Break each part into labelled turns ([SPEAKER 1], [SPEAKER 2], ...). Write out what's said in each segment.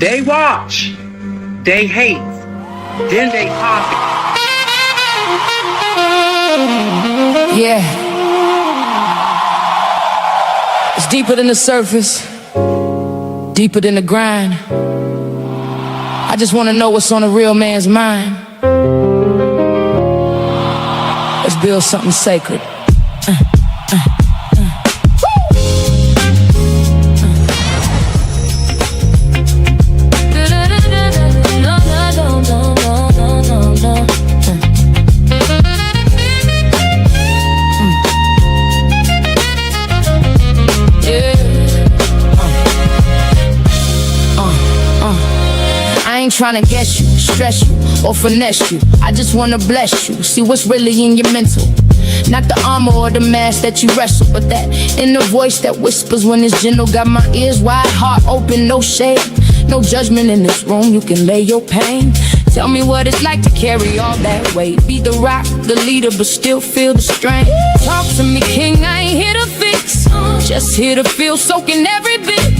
[SPEAKER 1] They watch, they hate, then they copy.
[SPEAKER 2] Yeah. It's deeper than the surface, deeper than the grind. I just want to know what's on a real man's mind. Let's build something sacred. I ain't tryna guess you, stress you, or finesse you. I just wanna bless you, see what's really in your mental. Not the armor or the mask that you wrestle, but that inner voice that whispers when it's gentle. Got my ears wide, heart open, no shade, no judgment in this room. You can lay your pain. Tell me what it's like to carry all that weight. Be the rock, the leader, but still feel the strain. Talk to me, king, I ain't here to fix, just here to feel, soaking every bit.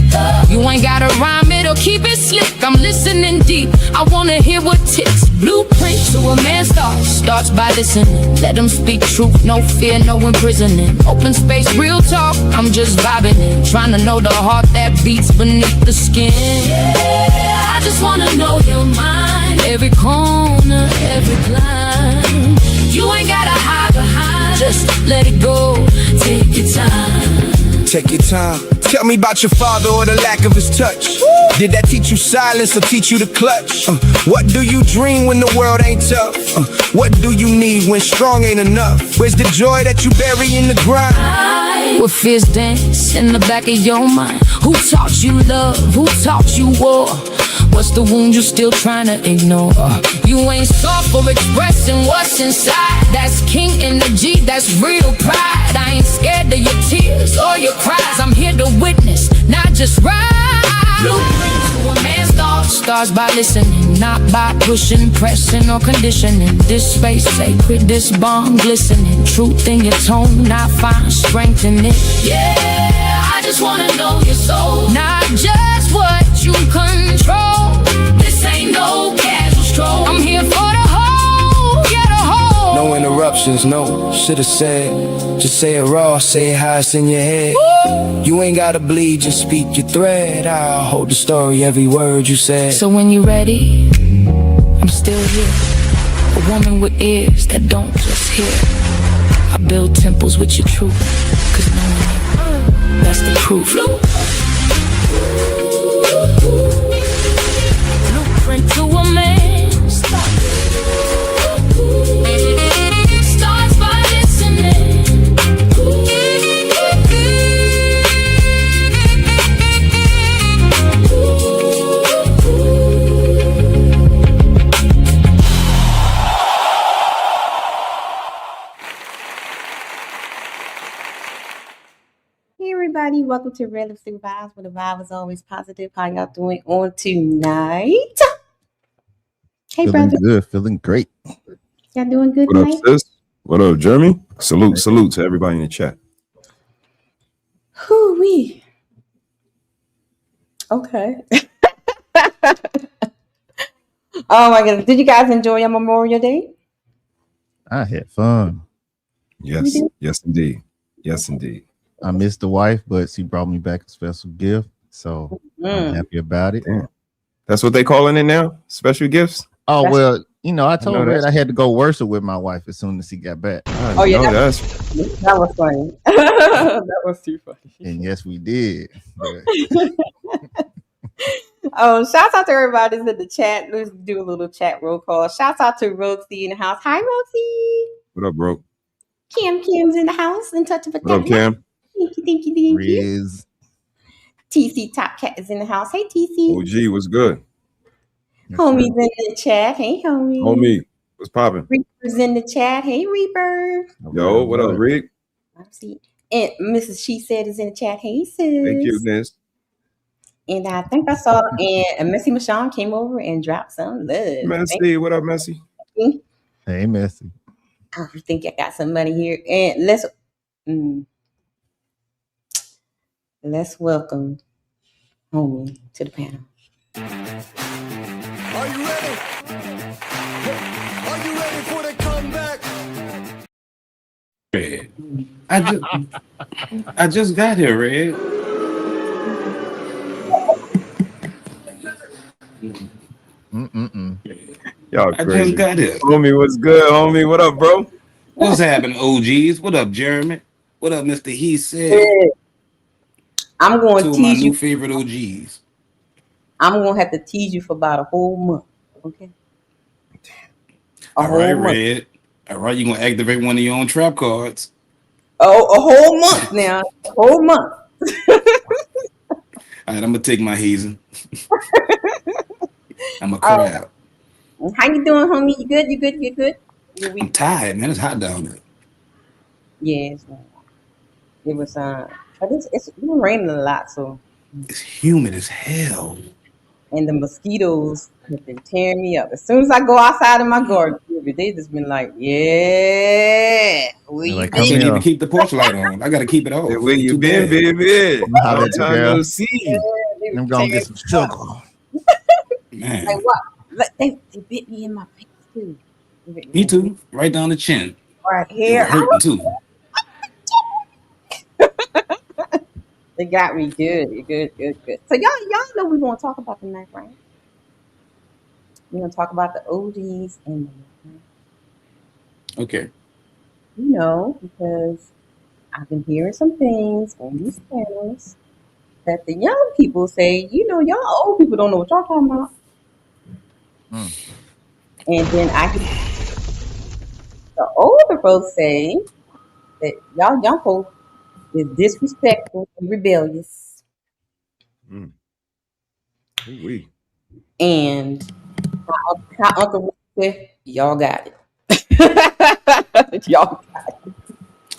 [SPEAKER 2] You ain't gotta rhyme it or keep it slick. I'm listening deep, I wanna hear what ticks. Blueprint to a man's thought starts by listening. Let him speak truth, no fear, no imprisoning. Open space, real talk, I'm just vibing in. Trying to know the heart that beats beneath the skin. Yeah, I just wanna know your mind. Every corner, every climb. You ain't gotta hide behind, just let it go, take your time.
[SPEAKER 3] Take your time. Tell me about your father or the lack of his touch. Did that teach you silence or teach you to clutch? What do you dream when the world ain't tough? What do you need when strong ain't enough? Where's the joy that you bury in the grind?
[SPEAKER 2] What fears dance in the back of your mind? Who taught you love? Who taught you war? What's the wound you still trying to ignore? You ain't soft for expressing what's inside. That's king energy, that's real pride. I ain't scared of your tears or your cries. I'm here to witness, not just ride. Blueprint to a man's thoughts starts by listening, not by pushing, pressing, or conditioning. This space sacred, this bond glistening. Truth in your tone, I find strength in it. Yeah, I just wanna know your soul, not just what you control. This ain't no casual stroll. I'm here for the whole, yeah, the whole.
[SPEAKER 3] No interruptions, no. Should've said, just say it raw, say it how it's in your head. Woo! You ain't gotta bleed, just speak your thread. I'll hold the story, every word you said.
[SPEAKER 2] So when you're ready, I'm still here. A woman with ears that don't just hear. I build temples with your truth, 'cause knowing you, that's the proof. Blueprint to a man's thought starts by listening.
[SPEAKER 4] Hey everybody, welcome to Realistic Vibes, where the vibe is always positive. How y'all doing on tonight? Hey
[SPEAKER 5] Feeling
[SPEAKER 4] brother,
[SPEAKER 5] good, feeling great.
[SPEAKER 4] y'all doing good
[SPEAKER 6] What up,
[SPEAKER 4] tonight?
[SPEAKER 6] sis? What up, Jeremy? Salute to everybody in the chat.
[SPEAKER 4] Whoo-wee. Okay. Oh my goodness. Did you guys enjoy your Memorial Day?
[SPEAKER 5] I had fun.
[SPEAKER 6] Yes,
[SPEAKER 4] You
[SPEAKER 6] yes, indeed. Yes, indeed.
[SPEAKER 5] I missed the wife, but she brought me back a special gift, so I'm happy about it.
[SPEAKER 6] Damn. That's what they calling it now? Special gifts?
[SPEAKER 5] Oh,
[SPEAKER 4] That's-
[SPEAKER 5] well, you know, I told
[SPEAKER 6] know
[SPEAKER 5] Red
[SPEAKER 6] that's-
[SPEAKER 5] I had to go worship with my wife as soon as she got back.
[SPEAKER 4] Oh, yeah,
[SPEAKER 6] no,
[SPEAKER 4] that was funny. That was too funny.
[SPEAKER 5] And yes, we did. But
[SPEAKER 4] Oh, shouts out to everybody that's in the chat. Let's do a little chat roll call. Shouts out to Rosie in the house. Hi, Rosie.
[SPEAKER 6] What up, bro?
[SPEAKER 4] Kim's in the house. In touch with
[SPEAKER 6] What up, Cam?
[SPEAKER 4] Thank you.
[SPEAKER 5] Riz,
[SPEAKER 4] TC Top Cat is in the house. Hey, TC.
[SPEAKER 6] OG, what's good?
[SPEAKER 4] Homie's in the chat. Hey, homie.
[SPEAKER 6] Homie, what's popping?
[SPEAKER 4] Reaper's in the chat. Hey, Reaper.
[SPEAKER 6] Yo, what up, Rick?
[SPEAKER 4] See. And Mrs. She Said is in the chat. Hey, sis.
[SPEAKER 6] Thank you, Ness.
[SPEAKER 4] And I think I saw and Missy Michonne came over and dropped some love.
[SPEAKER 6] Messy, what up, Messy?
[SPEAKER 5] Hey, Messy.
[SPEAKER 4] I think I got some money here. And let's welcome homie to the panel.
[SPEAKER 3] Are you ready? Are you ready for the comeback?
[SPEAKER 7] Red. I just got here, Red.
[SPEAKER 6] Y'all
[SPEAKER 7] I just
[SPEAKER 6] crazy.
[SPEAKER 7] got here.
[SPEAKER 6] Homie, what's good, homie? What up, bro?
[SPEAKER 7] What's happening, OGs? What up, Jeremy? What up, Mr. He said?
[SPEAKER 4] Yeah. I'm going
[SPEAKER 7] Two
[SPEAKER 4] to
[SPEAKER 7] of my
[SPEAKER 4] tease
[SPEAKER 7] new
[SPEAKER 4] you.
[SPEAKER 7] favorite OGs.
[SPEAKER 4] I'm going to have to tease you for about a whole month. Okay. A
[SPEAKER 7] All right,
[SPEAKER 4] whole month.
[SPEAKER 7] Red. All right, you're gonna activate one of your own trap cards.
[SPEAKER 4] Oh, a whole month now. A whole month.
[SPEAKER 7] All right, I'm gonna take my hazing. I'm a
[SPEAKER 4] Oh,
[SPEAKER 7] crab.
[SPEAKER 4] how you doing, homie? You good? You good? You good? Your
[SPEAKER 7] I'm
[SPEAKER 4] week?
[SPEAKER 7] tired, man. It's hot down there.
[SPEAKER 4] Yeah, it was. But it's been raining a lot, so
[SPEAKER 7] It's humid as hell.
[SPEAKER 4] and the mosquitoes have been tearing me up. As soon as I go outside of my garden, they just been like, yeah, where
[SPEAKER 5] They're
[SPEAKER 4] you
[SPEAKER 5] like,
[SPEAKER 7] I
[SPEAKER 5] come
[SPEAKER 7] can't
[SPEAKER 4] been?
[SPEAKER 7] even
[SPEAKER 5] here.
[SPEAKER 7] keep the porch light on. I gotta keep it
[SPEAKER 6] Hey,
[SPEAKER 7] off.
[SPEAKER 6] where
[SPEAKER 7] It's
[SPEAKER 6] you
[SPEAKER 7] too
[SPEAKER 6] been,
[SPEAKER 7] bad.
[SPEAKER 6] baby?
[SPEAKER 5] I'm gonna holler
[SPEAKER 6] Long
[SPEAKER 5] at you,
[SPEAKER 6] time no
[SPEAKER 5] girl.
[SPEAKER 6] see.
[SPEAKER 4] They
[SPEAKER 5] I'm
[SPEAKER 4] was
[SPEAKER 5] gonna
[SPEAKER 4] tearing
[SPEAKER 5] get some
[SPEAKER 4] me up.
[SPEAKER 5] sugar.
[SPEAKER 4] Like
[SPEAKER 7] Man,
[SPEAKER 4] what? Like, they bit me in my face too. They bit me
[SPEAKER 7] me
[SPEAKER 4] in my face
[SPEAKER 7] too. Right down the chin.
[SPEAKER 4] right
[SPEAKER 7] It
[SPEAKER 4] here.
[SPEAKER 7] was hurting too.
[SPEAKER 4] They got me good, good, good, good. So y'all know we want to talk about tonight, right? We're gonna talk about the OGs and the
[SPEAKER 7] Okay.
[SPEAKER 4] because I've been hearing some things on these panels that the young people say, y'all old people don't know what y'all talking about.
[SPEAKER 5] Mm.
[SPEAKER 4] And then I hear the older folks say that y'all young folks is disrespectful and rebellious.
[SPEAKER 6] Mm. Ooh-wee.
[SPEAKER 4] And how Uncle Rick said, y'all got it. Y'all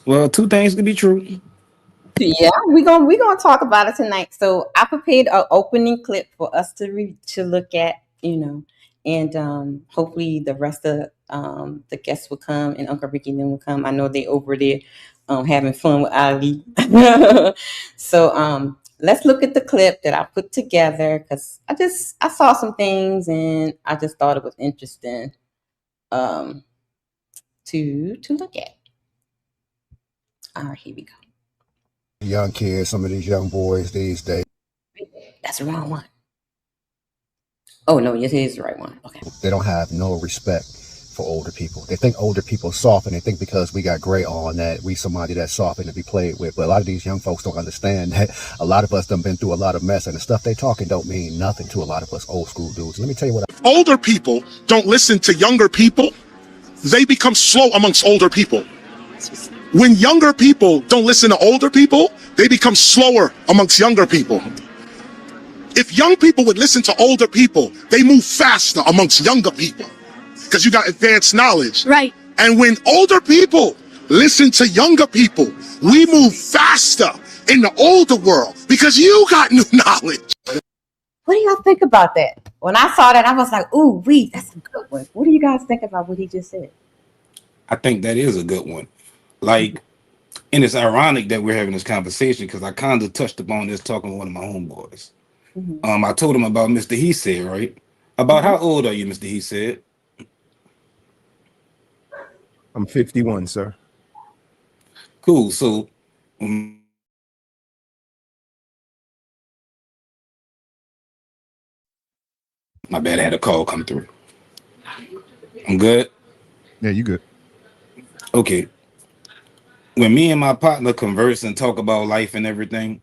[SPEAKER 7] Well, two things could be true.
[SPEAKER 4] Yeah, we gonna talk about it tonight. So I prepared an opening clip for us to look at, and hopefully the rest of the guests will come and Uncle Ricky and them will come. I know they over there having fun with Ali. So let's look at the clip that I put together because I saw some things and I just thought it was interesting um to look at. All right, here we go.
[SPEAKER 8] Young kids, some of these young boys these days,
[SPEAKER 4] That's the wrong one. Oh no, yes, it is the right one. Okay.
[SPEAKER 8] they don't have no respect for older people. They think older people are soft, and they think because we got gray on that we somebody that's soft and to be played with. But a lot of these young folks don't understand that a lot of us done been through a lot of mess, and the stuff they talking don't mean nothing to a lot of us old school dudes. Let me tell you what.
[SPEAKER 9] Older people don't listen to younger people, they become slow amongst older people. When younger people don't listen to older people, they become slower amongst younger people. If young people would listen to older people, they move faster amongst younger people because you got advanced knowledge. Right. And when older people listen to younger people, we move faster in the older world because you got new knowledge.
[SPEAKER 4] What do y'all think about that? When I saw that, I was like, "Ooh, that's a good one." What do you guys think about what he just said?
[SPEAKER 7] I think that is a good one. Like, and it's ironic that we're having this conversation because I kind of touched upon this talking to one of my homeboys.
[SPEAKER 4] Mm-hmm.
[SPEAKER 7] I told him about Mr. He said, right? About
[SPEAKER 4] Mm-hmm.
[SPEAKER 7] how old are you, Mr. He said?
[SPEAKER 6] I'm 51, sir.
[SPEAKER 7] Cool. So, um, my bad, I had a call come through. I'm good.
[SPEAKER 5] Yeah, you good.
[SPEAKER 7] Okay. When me and my partner converse and talk about life and everything,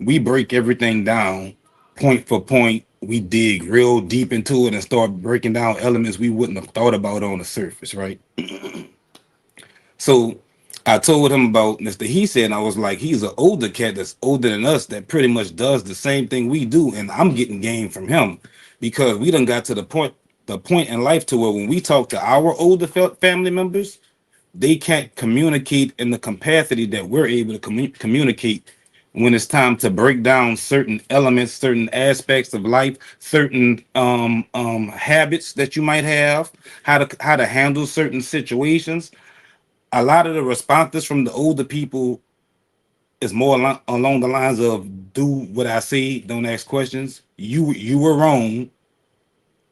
[SPEAKER 7] we break everything down point for point. We dig real deep into it and start breaking down elements we wouldn't have thought about on the surface, right? So I told him about Mr. He said, and I was like, he's an older cat that's older than us that pretty much does the same thing we do, and I'm getting game from him because we done got to the point in life to where when we talk to our older family members, they can't communicate in the capacity that we're able to communicate when it's time to break down certain elements, certain aspects of life, certain habits that you might have, how to handle certain situations. A lot of the responses from the older people is more along the lines of do what I say, don't ask questions. You were wrong,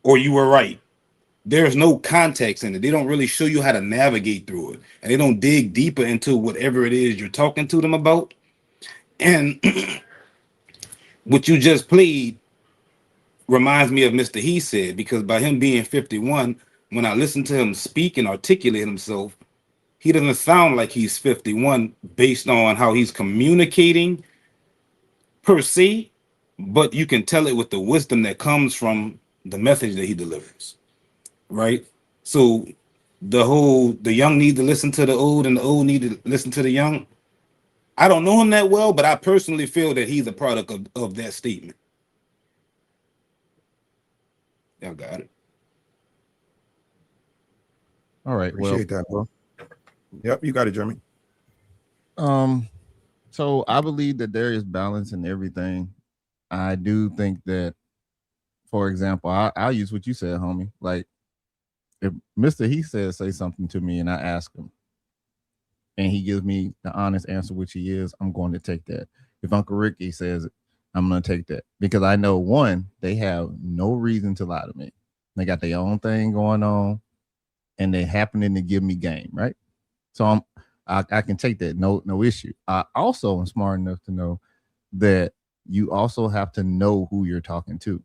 [SPEAKER 7] or you were right. There's no context in it. They don't really show you how to navigate through it, and they don't dig deeper into whatever it is you're talking to them about. And what you just played reminds me of Mr. He Said, because by him being 51, when I listen to him speak and articulate himself, he doesn't sound like he's 51 based on how he's communicating per se, but you can tell it with the wisdom that comes from the message that he delivers, right? So the young need to listen to the old and the old need to listen to the young. I don't know him that well, but I personally feel that he's a product of that statement. Y'all got it.
[SPEAKER 5] All right.
[SPEAKER 6] Appreciate that, bro. Yep, you got it, Jeremy.
[SPEAKER 5] So I believe that there is balance in everything. I do think that, for example, I'll use what you said, homie. Like, if Mr. He Said say something to me and I ask him, and he gives me the honest answer, which he is, I'm going to take that. If Uncle Ricky says it, I'm going to take that, because I know, one, they have no reason to lie to me. They got their own thing going on, and they happening to give me game, right? So I can take that, no issue. I also am smart enough to know that you also have to know who you're talking to.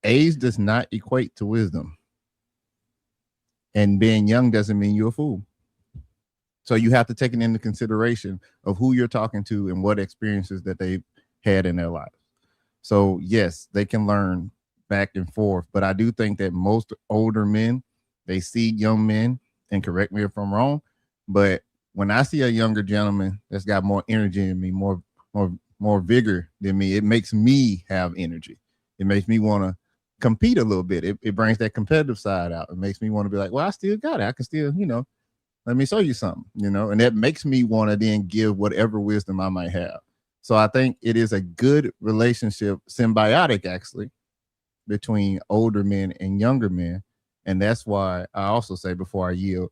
[SPEAKER 5] Age does not equate to wisdom, and being young doesn't mean you're a fool. So you have to take it into consideration of who you're talking to and what experiences that they've had in their lives. So yes, they can learn back and forth, but I do think that most older men, they see young men, and correct me if I'm wrong, but when I see a younger gentleman that's got more energy in me, more vigor than me, it makes me have energy. It makes me want to compete a little bit. It brings that competitive side out. It makes me want to be like, well, I still got it. I can still, let me show you something, and that makes me want to then give whatever wisdom I might have. So I think it is a good relationship, symbiotic actually, between older men and younger men. And that's why I also say, before I yield,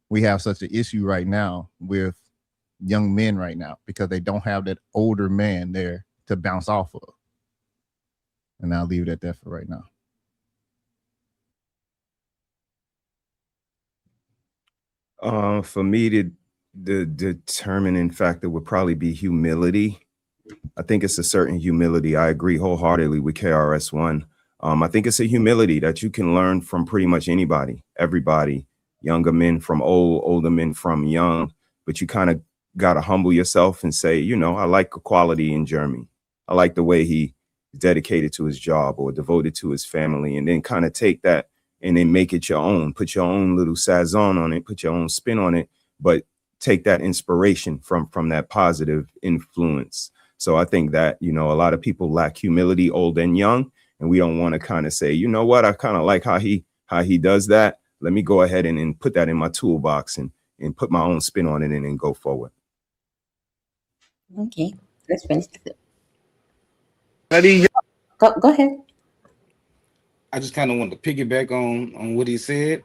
[SPEAKER 5] we have such an issue right now with young men right now, because they don't have that older man there to bounce off of. And I'll leave it at that for right now.
[SPEAKER 6] For me, the determining factor would probably be humility. I think it's a certain humility. I agree wholeheartedly with KRS-One. I think it's a humility that you can learn from pretty much anybody, everybody, younger men from old, older men from young, but you kind of got to humble yourself and say, I like the quality in Jeremy. I like the way he dedicated to his job or devoted to his family, and then kind of take that and then make it your own, put your own little sazon on it, put your own spin on it, but take that inspiration from that positive influence. So I think that, a lot of people lack humility, old and young, and we don't want to kind of say, you know what, I kind of like how he does that. Let me go ahead and put that in my toolbox and put my own spin on it and then go forward.
[SPEAKER 4] Okay, let's finish the
[SPEAKER 1] Buddy,
[SPEAKER 4] Go ahead.
[SPEAKER 7] I just kind of wanted to piggyback on what he said.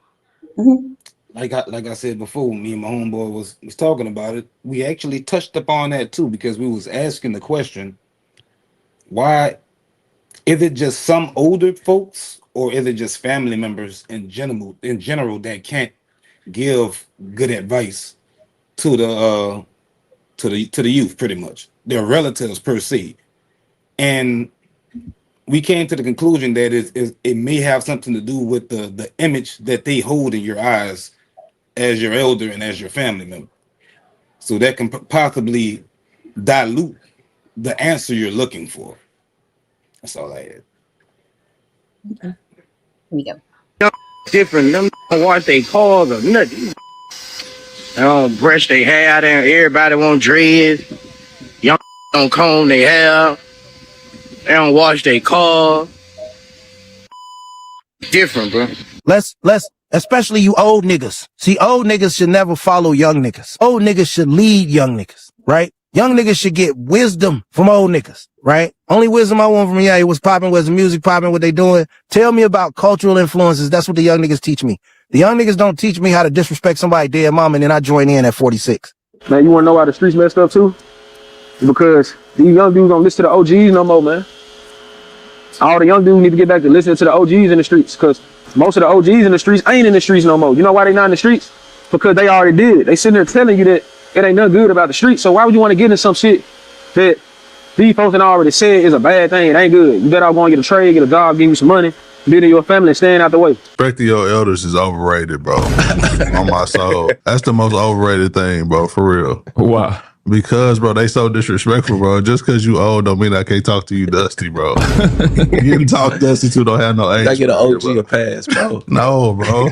[SPEAKER 4] Mhm.
[SPEAKER 7] Like I said before, me and my homeboy was talking about it. We actually touched upon that too, because we was asking the question, why is it just some older folks, or is it just family members in general that can't give good advice to the youth, pretty much their relatives per se? And we came to the conclusion that it may have something to do with the image that they hold in your eyes as your elder and as your family member. So that can possibly dilute the answer you're looking for. That's all I had.
[SPEAKER 4] Okay. Here we go.
[SPEAKER 1] different. Them don't wash their cars or nothing. They don't brush their hair down. Everybody want dreads. Young don't comb their hair. They don't wash their car. Different, bro.
[SPEAKER 10] Let's, especially you old niggas. See, old niggas should never follow young niggas. Old niggas should lead young niggas, right? Young niggas should get wisdom from old niggas, right? Only wisdom I want from y'all was popping, was the music popping, what they doing. Tell me about cultural influences. That's what the young niggas teach me. The young niggas don't teach me how to disrespect somebody's dead mama, and then I join in at 46.
[SPEAKER 11] Man, you want to know why the streets messed up too? Because these young dudes don't listen to the OGs no more, man. All the young dudes need to get back to listening to the OGs in the streets, because most of the OGs in the streets ain't in the streets no more. You know why they not in the streets? Because they already did it. They sitting there telling you that it ain't nothing good about the streets. So why would you want to get in some shit that these folks already said is a bad thing? It ain't good. You better off going to get a trade, get a job, give you some money, be to your family, and stand out the way.
[SPEAKER 12] Respecting your elders is overrated, bro. On my soul. That's the most overrated thing, bro, for real.
[SPEAKER 13] Why?
[SPEAKER 12] Because, bro, they so disrespectful, bro. Just because you old don't mean I can't talk to you dusty, bro. You can talk dusty too, don't have no age.
[SPEAKER 13] I get an OG a pass, bro.
[SPEAKER 12] No, bro.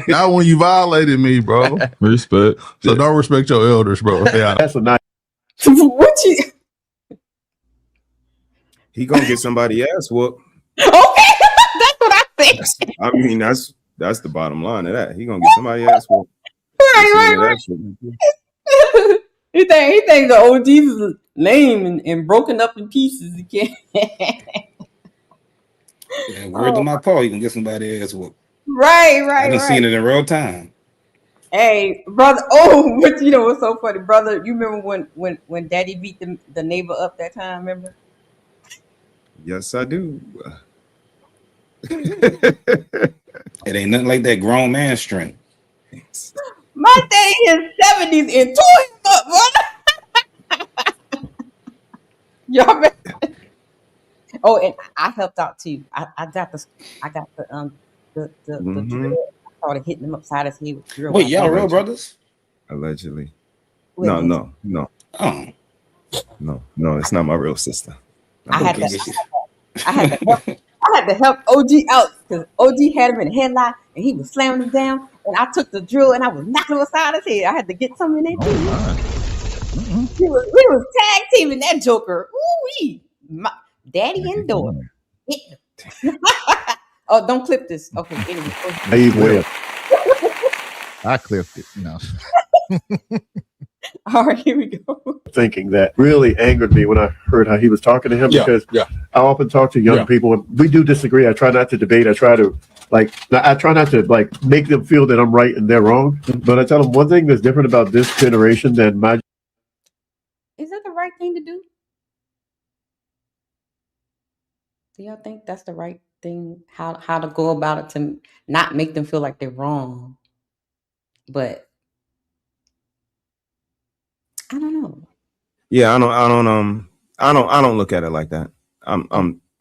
[SPEAKER 12] Not when you violated me, bro.
[SPEAKER 13] Respect.
[SPEAKER 12] So don't respect your elders, bro. Yeah.
[SPEAKER 8] That's a nice.
[SPEAKER 4] What you?
[SPEAKER 6] He gonna get somebody ass whooped.
[SPEAKER 4] Okay, that's what I think.
[SPEAKER 6] I mean, that's the bottom line of that. He gonna get somebody ass whooped.
[SPEAKER 4] Right. He think the OGs is lame and broken up in pieces. He can't.
[SPEAKER 7] Yeah, word to my paw, you can get somebody ass whooped.
[SPEAKER 4] Right.
[SPEAKER 7] I done seen it in real time.
[SPEAKER 4] Hey, brother. Oh, but you know what's so funny, brother? You remember when Daddy beat the neighbor up that time? Remember?
[SPEAKER 6] Yes, I do.
[SPEAKER 7] It ain't nothing like that grown man strength.
[SPEAKER 4] My daddy in his 70s and tore him up, brother. Y'all better. Oh, and I helped out too. I got the drill. I started hitting him upside his head with the drill.
[SPEAKER 7] Wait, y'all real brothers?
[SPEAKER 6] Allegedly.
[SPEAKER 4] Wait,
[SPEAKER 6] No.
[SPEAKER 7] Oh.
[SPEAKER 6] No, it's not my real sister.
[SPEAKER 4] I had to help OG out because OG had him in a headlock and he was slamming him down. And I took the drill and I was knocking him aside his head. I had to get something in there too. We was tag teaming that joker. Ooh-wee. Daddy and daughter. Oh, don't clip this. Okay, anyway.
[SPEAKER 8] He will.
[SPEAKER 5] I clipped it. No.
[SPEAKER 4] All right, here we go.
[SPEAKER 8] Thinking that really angered me when I heard how he was talking to him, because I often talk to young people and we do disagree. I try not to debate. I try not to make them feel that I'm right and they're wrong. But I tell them one thing that's different about this generation than my.
[SPEAKER 4] Is that the right thing to do? Do y'all think that's the right thing? How to go about it to not make them feel like they're wrong? But I don't know.
[SPEAKER 6] Yeah, I don't look at it like that. I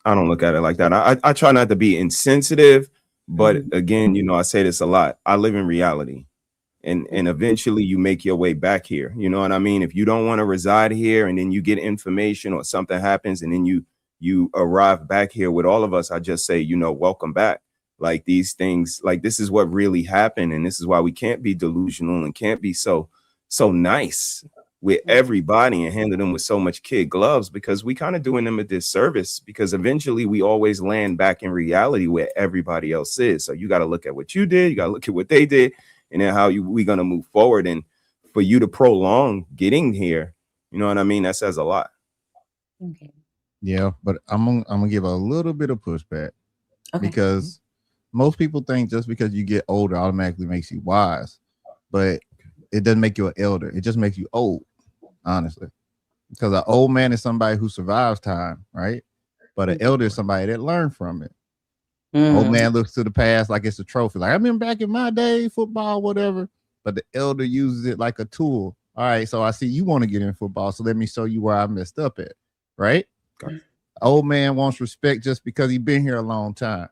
[SPEAKER 6] don't look at it like that. I try not to be insensitive, but again, you know, I say this a lot. I live in reality. And eventually you make your way back here. You know what I mean? If you don't want to reside here and then you get information or something happens and then you arrive back here with all of us, I just say, you know, welcome back. Like these things, like this is what really happened. And this is why we can't be delusional and can't be so nice with everybody and handle them with so much kid gloves, because we kind of doing them a disservice, because eventually we always land back in reality where everybody else is. So you got to look at what you did. You got to look at what they did. And then how we going to move forward. And for you to prolong getting here, you know what I mean? That says a lot.
[SPEAKER 4] Okay.
[SPEAKER 5] Yeah, but I'm gonna give a little bit of pushback, because most people think just because you get older automatically makes you wise, but it doesn't make you an elder. It just makes you old, honestly. Because an old man is somebody who survives time, right? But an elder is somebody that learned from it. Old man looks to the past like it's a trophy. Like, I remember back in my day, football, whatever. But the elder uses it like a tool. All right, so I see you want to get in football, so let me show you where I messed up at, right? Old man wants respect just because he's been here a long time.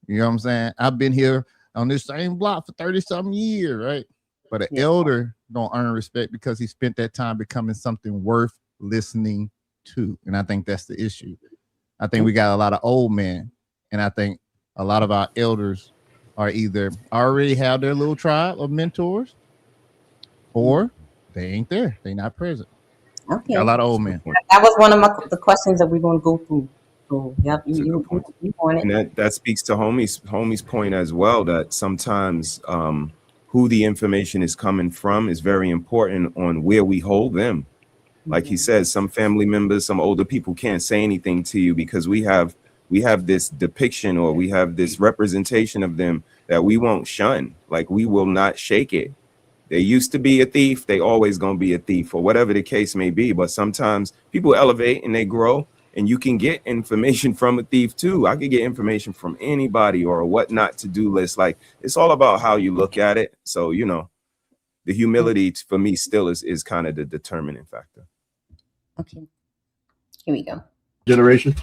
[SPEAKER 5] You know what I'm saying? I've been here on this same block for 30-something years, right? But an elder don't earn respect because he spent that time becoming something worth listening to. And I think that's the issue. I think we got a lot of old men. And I think a lot of our elders are either already have their little tribe of mentors, or they ain't there. They not present.
[SPEAKER 4] Okay.
[SPEAKER 5] Got a lot of old men.
[SPEAKER 4] That was one of the questions that we're going to go through. So, yep, you on it.
[SPEAKER 6] And that speaks to homie's point as well, that sometimes who the information is coming from is very important on where we hold them. Like he says, some family members, some older people can't say anything to you because we have this depiction, or we have this representation of them that we won't shun. Like, we will not shake it. They used to be a thief. They always going to be a thief, or whatever the case may be. But sometimes people elevate and they grow. And you can get information from a thief too. I could get information from anybody or a what not to do list. Like, it's all about how you look at it. So, you know, the humility for me still is kind of the determining factor.
[SPEAKER 4] Okay, here we go.
[SPEAKER 14] Generation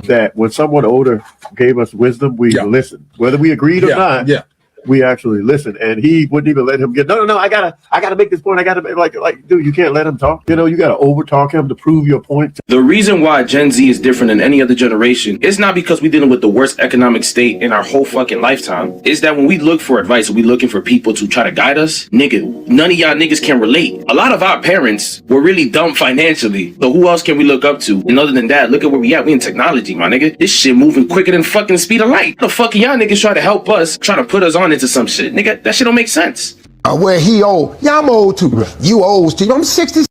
[SPEAKER 14] that when someone older gave us wisdom, we listened, whether we agreed or not. We actually listened, and he wouldn't even let him get. No. I gotta make this point. I gotta like, dude, you can't let him talk. You know, you gotta over talk him to prove your point.
[SPEAKER 15] The reason why Gen Z is different than any other generation is not because we're dealing with the worst economic state in our whole fucking lifetime. It's that when we look for advice, we looking for people to try to guide us. Nigga, none of y'all niggas can relate. A lot of our parents were really dumb financially. So who else can we look up to? And other than that, look at where we at. We in technology, my nigga. This shit moving quicker than fucking speed of light. The fuck y'all niggas try to help us, try to put us on into some shit. Nigga, that shit don't make sense.
[SPEAKER 16] Where he old. Yeah, I'm old too. You old too. I'm 60.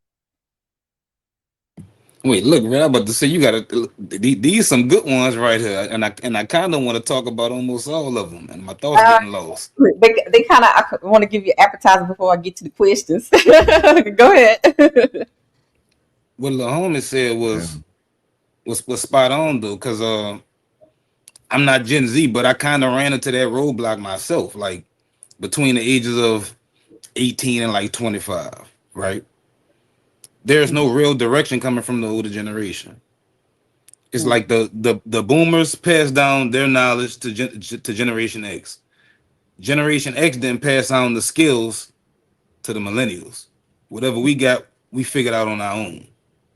[SPEAKER 7] Wait, look, man, I'm about to say you gotta these some good ones right here, and I kind of want to talk about almost all of them, and my thoughts getting lost.
[SPEAKER 4] They kind of, I want to give you appetizer before I get to the questions. Go ahead.
[SPEAKER 7] What the homie said was spot on though, because I'm not Gen Z, but I kind of ran into that roadblock myself, like between the ages of 18 and like 25, right? There's no real direction coming from the older generation. It's like the boomers passed down their knowledge to Generation X. Generation X then passed on the skills to the millennials. Whatever we got, we figured out on our own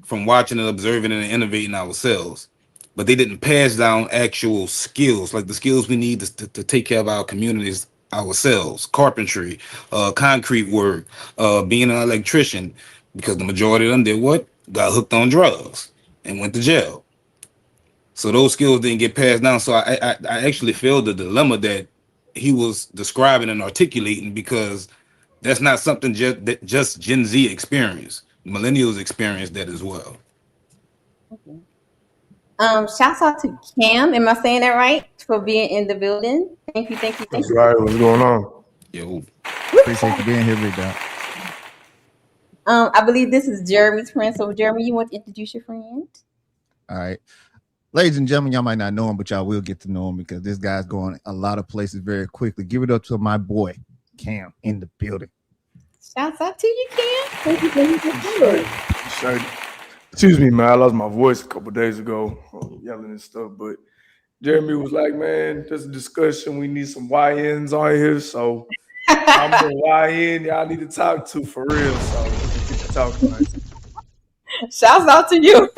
[SPEAKER 7] from watching and observing and innovating ourselves. But they didn't pass down actual skills, like the skills we need to take care of our communities ourselves. Carpentry, concrete work, being an electrician, because the majority of them did what? Got hooked on drugs and went to jail. So those skills didn't get passed down. So I actually feel the dilemma that he was describing and articulating, because that's not something that just Gen Z experience. Millennials experience that as well.
[SPEAKER 4] Okay. Shouts out to Cam. Am I saying that right? For being in the building. Thank you.
[SPEAKER 17] That's right. What's going on?
[SPEAKER 7] Yo.
[SPEAKER 5] Appreciate you being here, big dog.
[SPEAKER 4] I believe this is Jeremy's friend. So, Jeremy, you want to introduce your friend?
[SPEAKER 5] All right. Ladies and gentlemen, y'all might not know him, but y'all will get to know him because this guy's going a lot of places very quickly. Give it up to my boy, Cam, in the building.
[SPEAKER 4] Shouts out to you, Cam. Thank you for your
[SPEAKER 17] Excuse me, man. I lost my voice a couple days ago, yelling and stuff. But Jeremy was like, man, there's a discussion. We need some YNs on here. So I'm the YN y'all need to talk to for real. So get to talking, man.
[SPEAKER 4] Shouts out to you.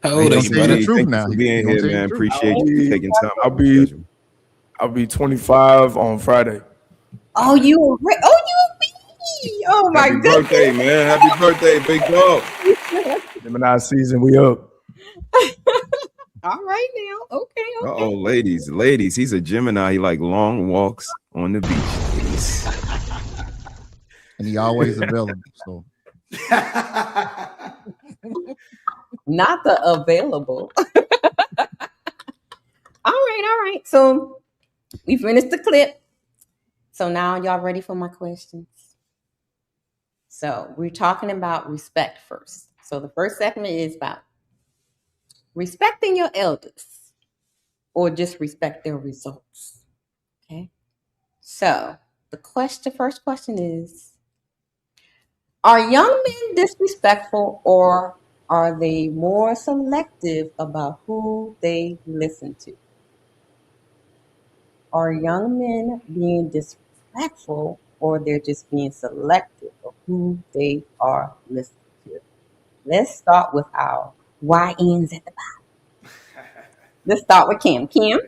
[SPEAKER 6] How old are you, buddy? Thank you for being here, man. Appreciate you taking time.
[SPEAKER 17] I'll be 25 on Friday.
[SPEAKER 4] Oh, you a baby. Oh my
[SPEAKER 6] Happy
[SPEAKER 4] goodness.
[SPEAKER 6] birthday, man. Happy birthday, big dog.
[SPEAKER 17] Gemini season, we up.
[SPEAKER 4] All right now. Okay.
[SPEAKER 6] Uh-oh, ladies. He's a Gemini. He like long walks on the beach, ladies.
[SPEAKER 5] And he always available. So
[SPEAKER 4] not the available. All right. So we finished the clip. So now y'all ready for my questions? So we're talking about respect first. So the first segment is about respecting your elders or just respect their results. Okay. So the first question is, are young men disrespectful or are they more selective about who they listen to? Are young men being disrespectful or they're just being selective of who they are listening to? Let's start with our YNs at the bottom. Let's start with Kim. Kim?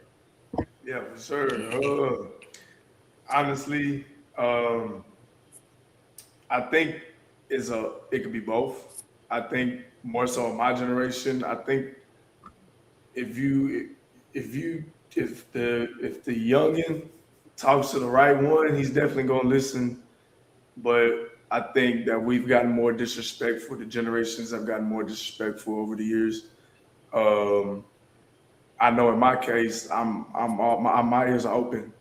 [SPEAKER 17] Yeah, for sure. Honestly, I think it could be both. I think more so in my generation. I think if the youngin talks to the right one, he's definitely gonna listen. But I think that we've gotten more disrespectful. The generations have gotten more disrespectful over the years. I know in my case, my ears are open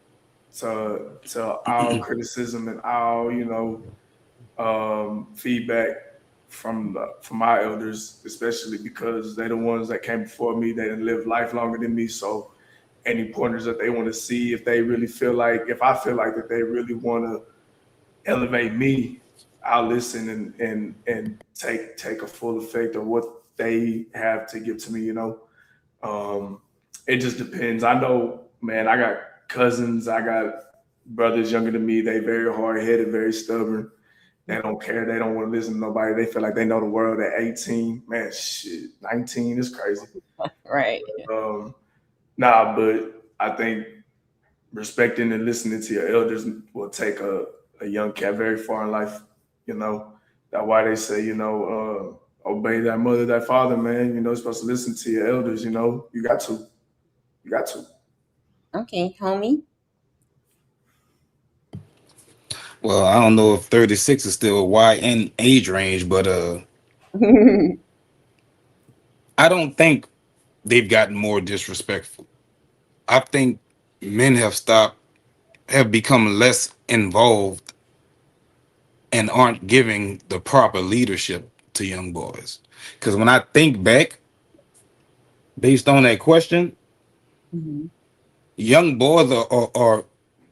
[SPEAKER 17] to all criticism and all feedback from my elders, especially because they're the ones that came before me. They didn't live life longer than me. So any pointers that they want to see, if I feel like that they really want to elevate me, I'll listen and take a full effect of what they have to give to me, It just depends. I know, man, I got cousins, I got brothers younger than me. They very hard-headed, very stubborn. They don't care. They don't want to listen to nobody. They feel like they know the world at 18. Man, shit, 19 is crazy.
[SPEAKER 4] Right.
[SPEAKER 17] But I think respecting and listening to your elders will take a young cat very far in life. That's why they say, obey that mother, that father, man. You're supposed to listen to your elders. You got to.
[SPEAKER 4] Okay, homie.
[SPEAKER 7] Well, I don't know if 36 is still a YN age range, but I don't think they've gotten more disrespectful. I think men have become less involved and aren't giving the proper leadership to young boys. Because when I think back, based on that question, young boys are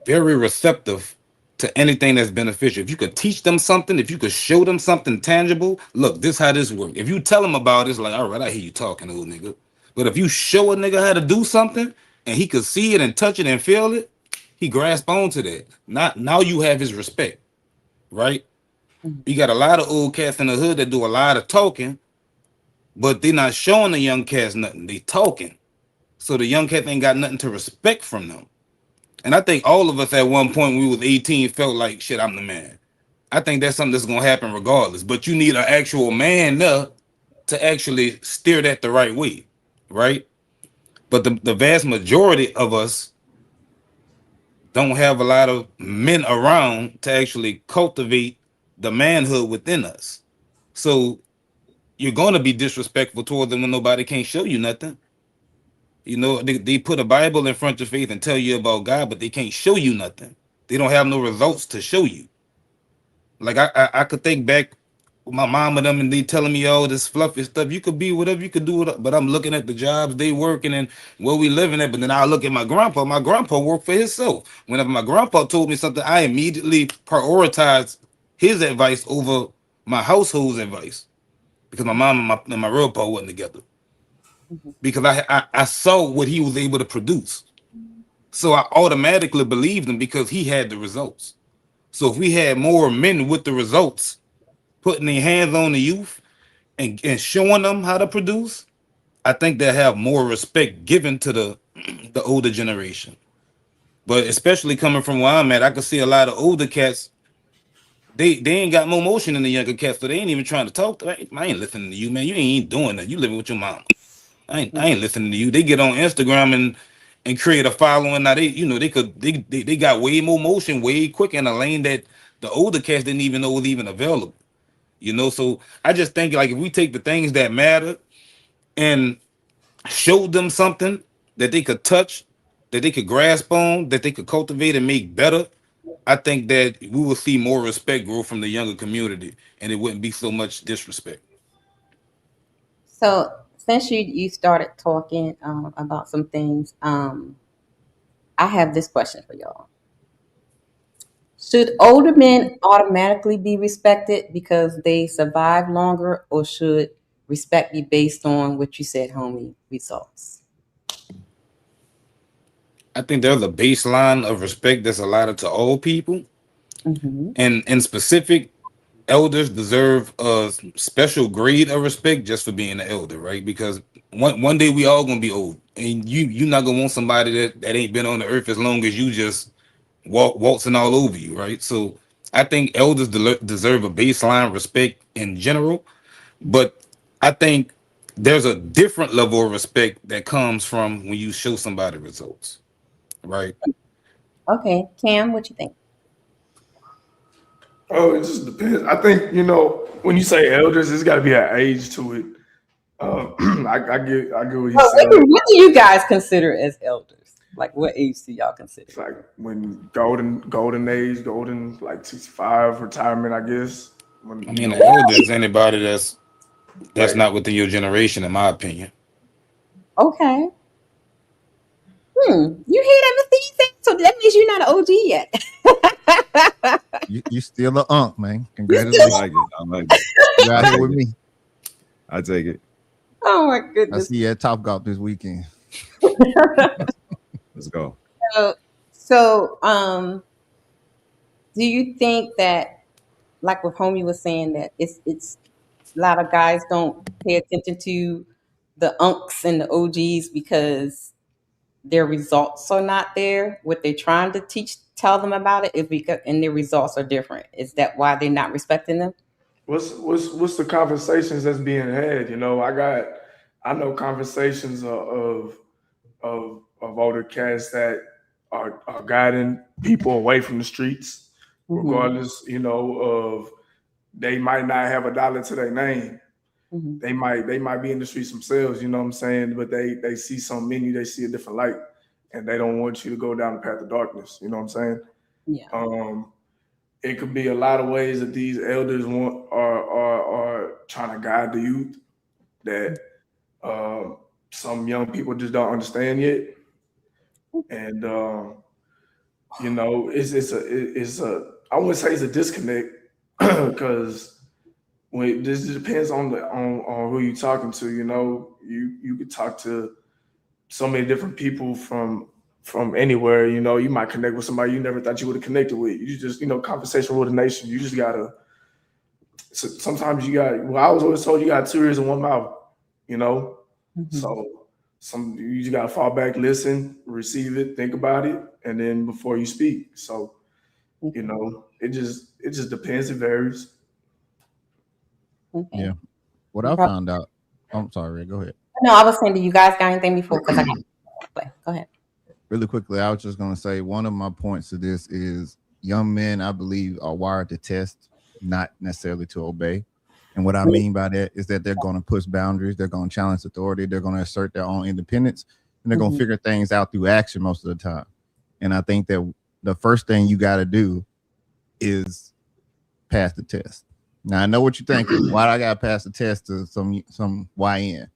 [SPEAKER 7] very receptive to anything that's beneficial. If you could teach them something, if you could show them something tangible, look, this how this works. If you tell them about it, it's like, all right, I hear you talking, old nigga. But if you show a nigga how to do something and he could see it and touch it and feel it, he grasp onto that. Now you have his respect, right? You got a lot of old cats in the hood that do a lot of talking, but they're not showing the young cats nothing. They talking. So the young cats ain't got nothing to respect from them. And I think all of us at one point when we was 18 felt like, shit, I'm the man. I think that's something that's going to happen regardless. But you need an actual man there to actually steer that the right way, right? But the vast majority of us don't have a lot of men around to actually cultivate the manhood within us. So you're going to be disrespectful toward them when nobody can't show you nothing. They put a Bible in front of your face and tell you about God, but they can't show you nothing. They don't have no results to show you. Like I could think back with my mom and them, and they telling me all this fluffy stuff. You could be whatever, you could do it, but I'm looking at the jobs they working and where we living at. But then I look at my grandpa. My grandpa worked for himself. Whenever my grandpa told me something, I immediately prioritized his advice over my household's advice because my mom and my real pa wasn't together. Because I saw what he was able to produce. So I automatically believed him because he had the results. So if we had more men with the results, putting their hands on the youth and showing them how to produce, I think they'll have more respect given to the older generation. But especially coming from where I'm at, I can see a lot of older cats, they ain't got more motion than the younger cats, so they ain't even trying to talk. I ain't listening to you, man. You ain't doing that. You living with your mom. I ain't listening to you. They get on Instagram and create a following. Now they got way more motion, way quicker in a lane that the older cats didn't even know was even available. So I just think like if we take the things that matter and show them something that they could touch, that they could grasp on, that they could cultivate and make better, I think that we will see more respect grow from the younger community, and it wouldn't be so much disrespect.
[SPEAKER 4] So since you started talking about some things, I have this question for y'all. Should older men automatically be respected because they survive longer, or should respect be based on what you said, homie, results?
[SPEAKER 7] I think there's a baseline of respect that's allotted to all people, and in specific, elders deserve a special grade of respect just for being an elder, right? Because one day we all gonna be old, and you not gonna want somebody that ain't been on the earth as long as you just waltzing all over you, right? So I think elders deserve a baseline respect in general, but I think there's a different level of respect that comes from when you show somebody results, right?
[SPEAKER 4] Okay, Cam, what you think?
[SPEAKER 17] Oh, it just depends. I think when you say elders, there's got to be an age to it. I get what he's saying.
[SPEAKER 4] What do you guys consider as elders? Like, what age do y'all consider?
[SPEAKER 17] It's like when golden age, like 65 retirement, I guess.
[SPEAKER 7] I mean, an elder is anybody that's not within your generation, in my opinion.
[SPEAKER 4] Okay. You hear everything he said? So that means you're not an OG yet.
[SPEAKER 5] You still a unk, man.
[SPEAKER 6] I
[SPEAKER 5] Congratulations.
[SPEAKER 6] like it. I like it.
[SPEAKER 5] You're out here with me.
[SPEAKER 6] I take it.
[SPEAKER 4] Oh my
[SPEAKER 5] I
[SPEAKER 4] goodness.
[SPEAKER 5] see you at Top Golf this weekend.
[SPEAKER 6] Let's go.
[SPEAKER 4] So, do you think that, like what Homie was saying, that it's a lot of guys don't pay attention to the unks and the OGs because their results are not there? What they're trying to tell them about it is because, and their results are different. Is that why they're not respecting them?
[SPEAKER 17] What's the conversations that's being had? You know, I know conversations of older cats that are guiding people away from the streets, regardless, you know, of they might not have $1 to their name. They might be in the streets themselves, you know what I'm saying? But they see some menu, they see a different light, and they don't want you to go down the path of darkness. You know what I'm saying?
[SPEAKER 4] Yeah.
[SPEAKER 17] It could be a lot of ways that these elders are trying to guide the youth that some young people just don't understand yet. And you know, it's a I wouldn't say it's a disconnect because when this depends on who you're talking to. You know, you could talk to so many different people from anywhere. You know, you might connect with somebody you never thought you would have connected with. You just, you know, conversation with a nation. You just gotta. So sometimes you got. Well, I was always told you got 2 ears and 1 mouth. You know, so you just gotta fall back, listen, receive it, think about it, and then before you speak. So, you know, it just depends. It varies.
[SPEAKER 5] Yeah. What I found out. I'm sorry. Go ahead.
[SPEAKER 4] No, I was saying, do you guys got anything before? Because I got. Go ahead.
[SPEAKER 5] Really quickly, I was just going to say one of my points to this is young men, I believe, are wired to test, not necessarily to obey. And what I mean by that is that they're going to push boundaries, they're going to challenge authority, they're going to assert their own independence, and they're going to figure things out through action most of the time. And I think that the first thing you got to do is pass the test. Now I know what you're thinking. Why do I got to pass the test to some YN?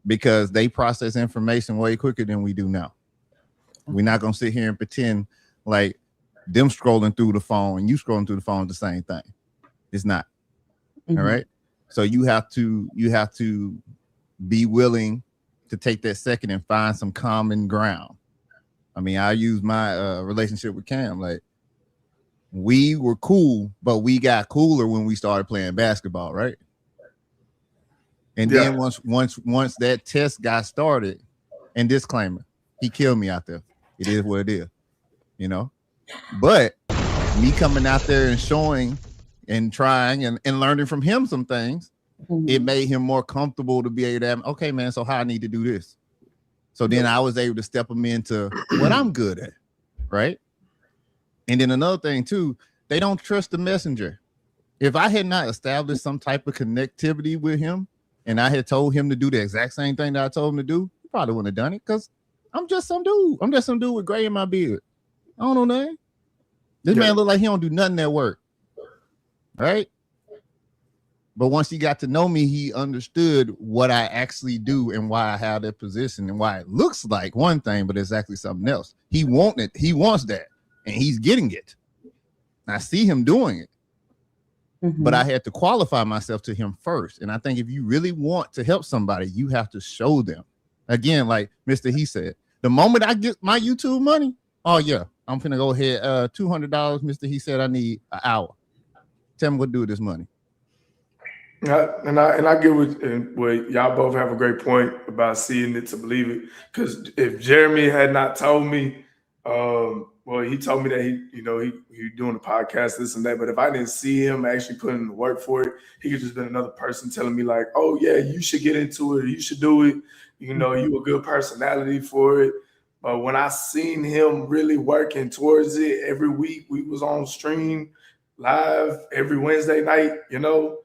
[SPEAKER 5] Because they process information way quicker than we do now. We're not gonna sit here and pretend like them scrolling through the phone and you scrolling through the phone is the same thing. It's not. All right. So you have to be willing to take that second and find some common ground. I mean, I use my relationship with Cam. Like, we were cool, but we got cooler when we started playing basketball, right? And then once that test got started, and disclaimer, he killed me out there. It is what it is, you know. But me coming out there and showing and trying and learning from him some things, it made him more comfortable to be able to have, okay, man, so how I need to do this. So then I was able to step him into what I'm good at, right? And then another thing too, they don't trust the messenger. If I had not established some type of connectivity with him and I had told him to do the exact same thing that I told him to do, he probably wouldn't have done it because I'm just some dude. I'm just some dude with gray in my beard. I don't know nothing. This man look like he don't do nothing at work, right? But once he got to know me, he understood what I actually do and why I have that position and why it looks like one thing, but it's actually something else. He wants that, and he's getting it. I see him doing it. But I had to qualify myself to him first. And I think if you really want to help somebody, you have to show them. Again, like Mr. He said, the moment I get my YouTube money, oh yeah, I'm finna go ahead. $200, Mr. He said I need an hour. Tell me what to do with this money.
[SPEAKER 17] And I get what y'all both have a great point about seeing it to believe it. Because if Jeremy had not told me, well, he told me that he doing the podcast, this and that. But if I didn't see him actually putting in the work for it, he could just been another person telling me like, "Oh yeah, you should get into it. You should do it. You know, you a good personality for it." But when I seen him really working towards it every week, we was on stream live every Wednesday night. You know,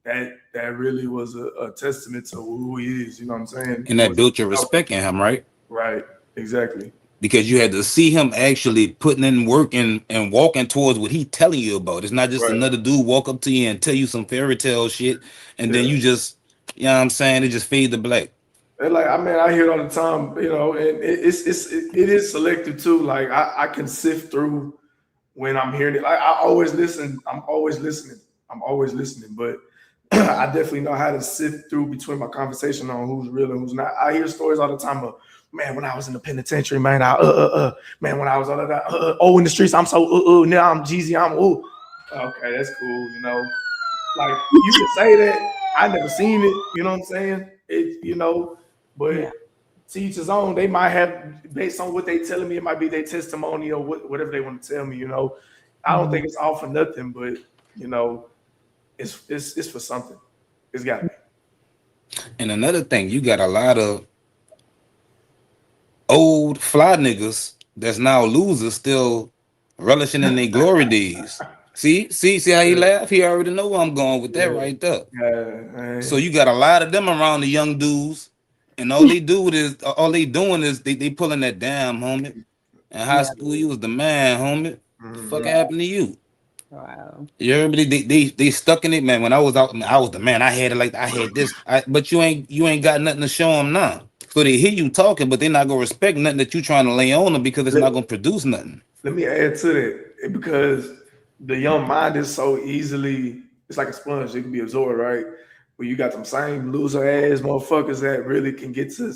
[SPEAKER 17] that really was a testament to who he is. You know what I'm saying?
[SPEAKER 7] And that built your respect in him, right?
[SPEAKER 17] Right. Exactly.
[SPEAKER 7] because you had to see him actually putting in work and walking towards what he telling you about. It's not just another dude walk up to you and tell you some fairy tale shit, and then you just, you know what I'm saying, it just fade to black.
[SPEAKER 17] And like, I mean, I hear it all the time, you know, and it is selective too. Like I can sift through when I'm hearing it. Like I always listen. I'm always listening. But I definitely know how to sift through between my conversation on who's real and who's not. I hear stories all the time of, man, when I was in the penitentiary, man, man, when I was in the streets, I'm so now I'm Jeezy, I'm okay, that's cool, you know. Like you can say that. I never seen it, you know what I'm saying? It, you know, but to each his own. They might have, based on what they telling me, it might be their testimony or whatever they want to tell me, you know. I don't think it's all for nothing, but you know, it's for something. It's got to be.
[SPEAKER 7] And another thing, you got a lot of old fly niggas that's now losers still relishing in their glory days. See how he laugh? He already know where I'm going with that right there. So you got a lot of them around the young dudes, and all they doing is they pulling that damn homie. In high school, you was the man, homie. The fuck happened to you?
[SPEAKER 4] Wow.
[SPEAKER 7] You heard me? They stuck in it, man. When I was out, I was the man. I had it like I had this, but you ain't got nothing to show them now. So they hear you talking, but they're not gonna respect nothing that you trying to lay on them because it's not gonna produce nothing.
[SPEAKER 17] Let me add to that, because the young mind is so easily, it's like a sponge, it can be absorbed, right? But you got them same loser ass motherfuckers that really can get to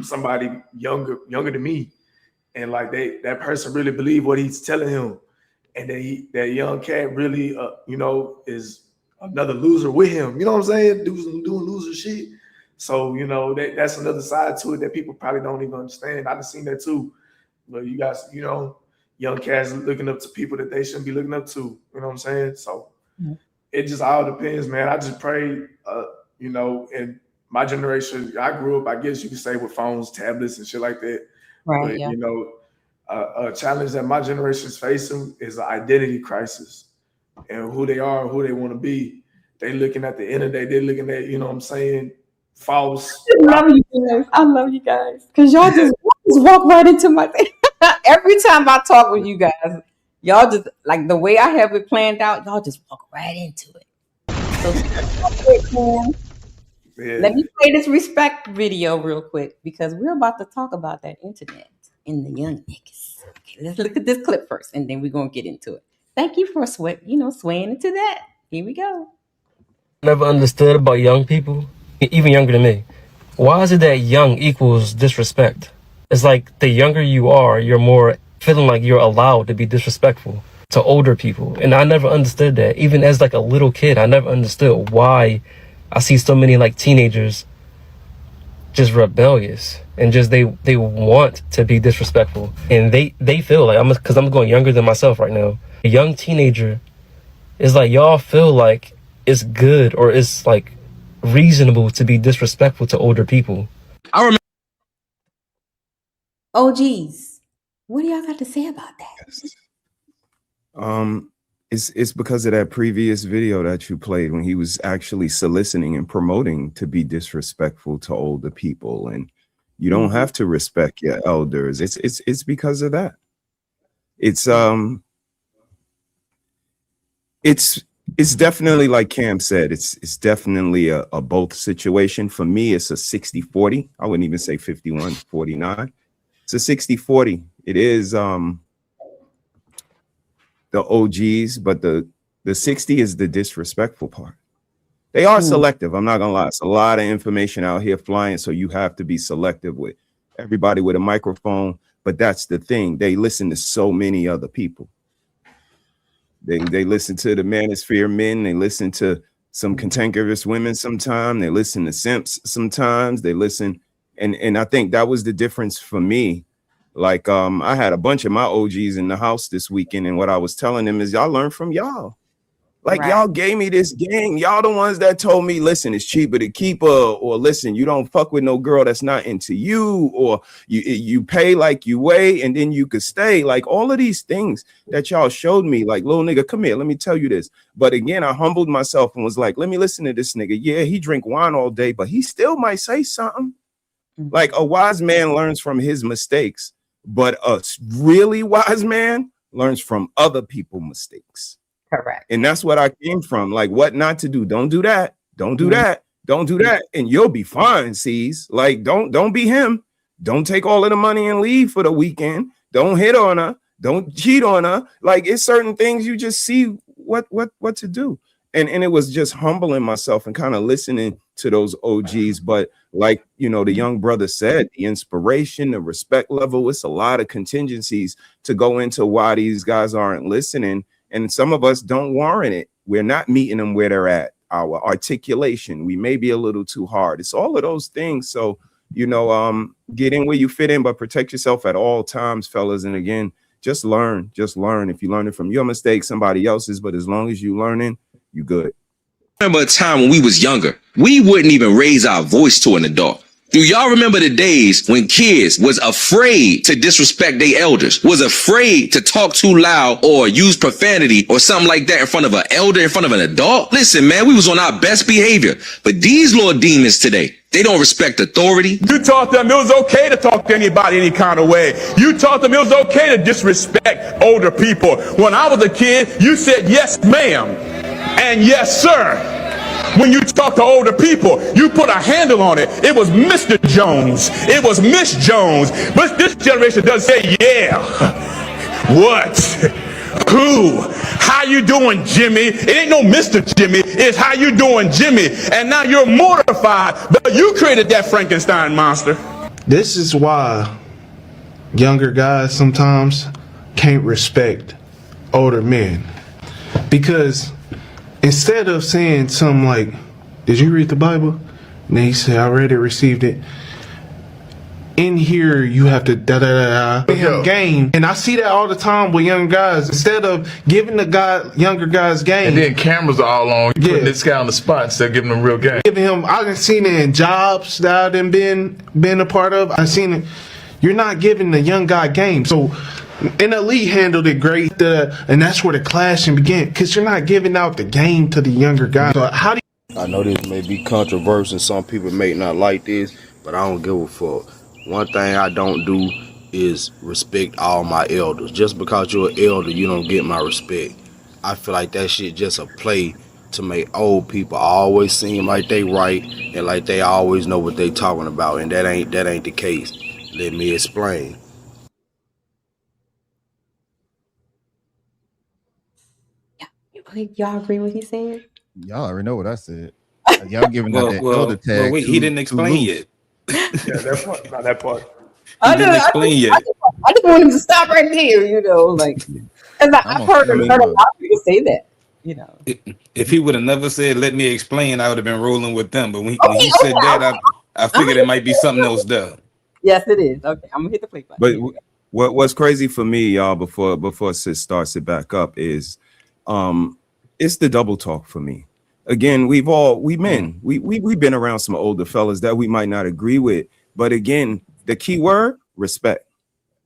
[SPEAKER 17] somebody younger than me, and like that person really believe what he's telling him, and that young cat really you know, is another loser with him. You know what I'm saying? Doing loser shit. So you know that's another side to it that people probably don't even understand. I've seen that too. But you guys, you know, young cats looking up to people that they shouldn't be looking up to. You know what I'm saying? So it just all depends, man. I just pray, you know, in my generation, I grew up, I guess you could say, with phones, tablets, and shit like that.
[SPEAKER 4] Right.
[SPEAKER 17] But
[SPEAKER 4] Yeah.
[SPEAKER 17] you know, a challenge that my generation is facing is an identity crisis, and who they are, who they want to be. They looking at the end of the day, they're looking at, you know what I'm saying, false.
[SPEAKER 4] I love you guys. Because y'all just walk right into my thing. Every time I talk with you guys, y'all just, like, the way I have it planned out, y'all just walk right into it. So let me play this respect video real quick, because we're about to talk about that internet and the young niggas. Okay, let's look at this clip first, and then we're going to get into it. Thank you for swaying into that. Here we go.
[SPEAKER 18] Never understood about young people, even younger than me. Why is it that young equals disrespect? It's like the younger you are, you're more feeling like you're allowed to be disrespectful to older people. And I never understood that. Even as like a little kid, I never understood why I see so many like teenagers just rebellious and just they want to be disrespectful. And they feel like, because I'm going younger than myself right now. A young teenager is like, y'all feel like it's good or it's like reasonable to be disrespectful to older people.
[SPEAKER 4] I remember. OGs, what do y'all got to say about that?
[SPEAKER 6] It's because of that previous video that you played when he was actually soliciting and promoting to be disrespectful to older people, and you don't have to respect your elders. It's because of that. It's definitely, like Cam said, it's definitely a both situation. For me, it's a 60-40. I wouldn't even say 51-49. It's a 60-40. It is the OGs, but the 60 is the disrespectful part. They are selective. I'm not gonna lie. It's a lot of information out here flying, so you have to be selective with everybody with a microphone. But that's the thing. They listen to so many other people. They listen to the manosphere men. They listen to some cantankerous women sometimes. They listen to simps sometimes. They listen, and I think that was the difference for me. Like I had a bunch of my OGs in the house this weekend, and what I was telling them is, y'all learn from y'all. Like, y'all gave me this game. Y'all the ones that told me, listen, it's cheaper to keep her, or listen, you don't fuck with no girl that's not into you, or you pay like you weigh and then you could stay. Like, all of these things that y'all showed me, like, little nigga, come here, let me tell you this. But again, I humbled myself and was like, let me listen to this nigga. Yeah, he drink wine all day, but he still might say something. Like, a wise man learns from his mistakes. But a really wise man learns from other people's mistakes.
[SPEAKER 4] Correct.
[SPEAKER 6] And that's what I came from. Like, what not to do. Don't do that. Don't do that. Don't do that. And you'll be fine, C's. Like, don't be him. Don't take all of the money and leave for the weekend. Don't hit on her. Don't cheat on her. Like, it's certain things you just see what to do. And it was just humbling myself and kind of listening to those OGs. But like, you know, the young brother said, the inspiration, the respect level, it's a lot of contingencies to go into why these guys aren't listening. And some of us don't warrant it. We're not meeting them where they're at. Our articulation, we may be a little too hard. It's all of those things. So, you know, get in where you fit in, but protect yourself at all times, fellas. And again, just learn. If you learn it from your mistakes, somebody else's, but as long as you learning, you good.
[SPEAKER 19] Remember a time when we was younger, we wouldn't even raise our voice to an adult. Do y'all remember the days when kids was afraid to disrespect their elders, was afraid to talk too loud or use profanity or something like that in front of an elder, in front of an adult? Listen, man, we was on our best behavior. But these little demons today, they don't respect authority.
[SPEAKER 20] You taught them it was okay to talk to anybody any kind of way. You taught them it was okay to disrespect older people. When I was a kid, you said yes, ma'am, and yes, sir. When you talk to older people, you put a handle on it. It was Mr. Jones. It was Miss Jones. But this generation does say, yeah. What? Who? How you doing, Jimmy? It ain't no Mr. Jimmy. It's how you doing, Jimmy. And now you're mortified, but you created that Frankenstein monster.
[SPEAKER 21] This is why younger guys sometimes can't respect older men. Because instead of saying something like, did you read the Bible? And they say, I already received it. In here, you have to game. And I see that all the time with young guys. Instead of giving the younger guys game.
[SPEAKER 13] And then cameras are all on. You putting this guy on the spot instead of giving him real game.
[SPEAKER 21] Giving him, I've seen it in jobs that I've been a part of. I've seen it. You're not giving the young guy game. So an elite handled it great, and that's where the clashing began, because you're not giving out the game to the younger guys. So how do you...
[SPEAKER 22] I know this may be controversial, some people may not like this, but I don't give a fuck. One thing I don't do is respect all my elders. Just because you're an elder, you don't get my respect. I feel like that shit just a play to make old people always seem like they right and like they always know what they talking about, and that ain't the case. Let me explain.
[SPEAKER 4] Y'all agree with what he's saying?
[SPEAKER 5] Y'all already know what I said. Y'all giving out that elder tag.
[SPEAKER 7] Well, wait, he didn't explain yet.
[SPEAKER 17] Yeah, that part, not that part.
[SPEAKER 4] I
[SPEAKER 7] didn't explain yet.
[SPEAKER 4] I just want him to stop right there, you know, like, because I've heard a lot of people say that, you know.
[SPEAKER 7] If he would have never said, let me explain, I would have been rolling with them. But when he said that, I figured it might be something else there.
[SPEAKER 4] Yes, it is. Okay, I'm going to hit the play button.
[SPEAKER 6] But what's crazy for me, y'all, before Sis starts it back up is, it's the double talk for me. Again, we've been around some older fellas that we might not agree with, but again, the key word, respect.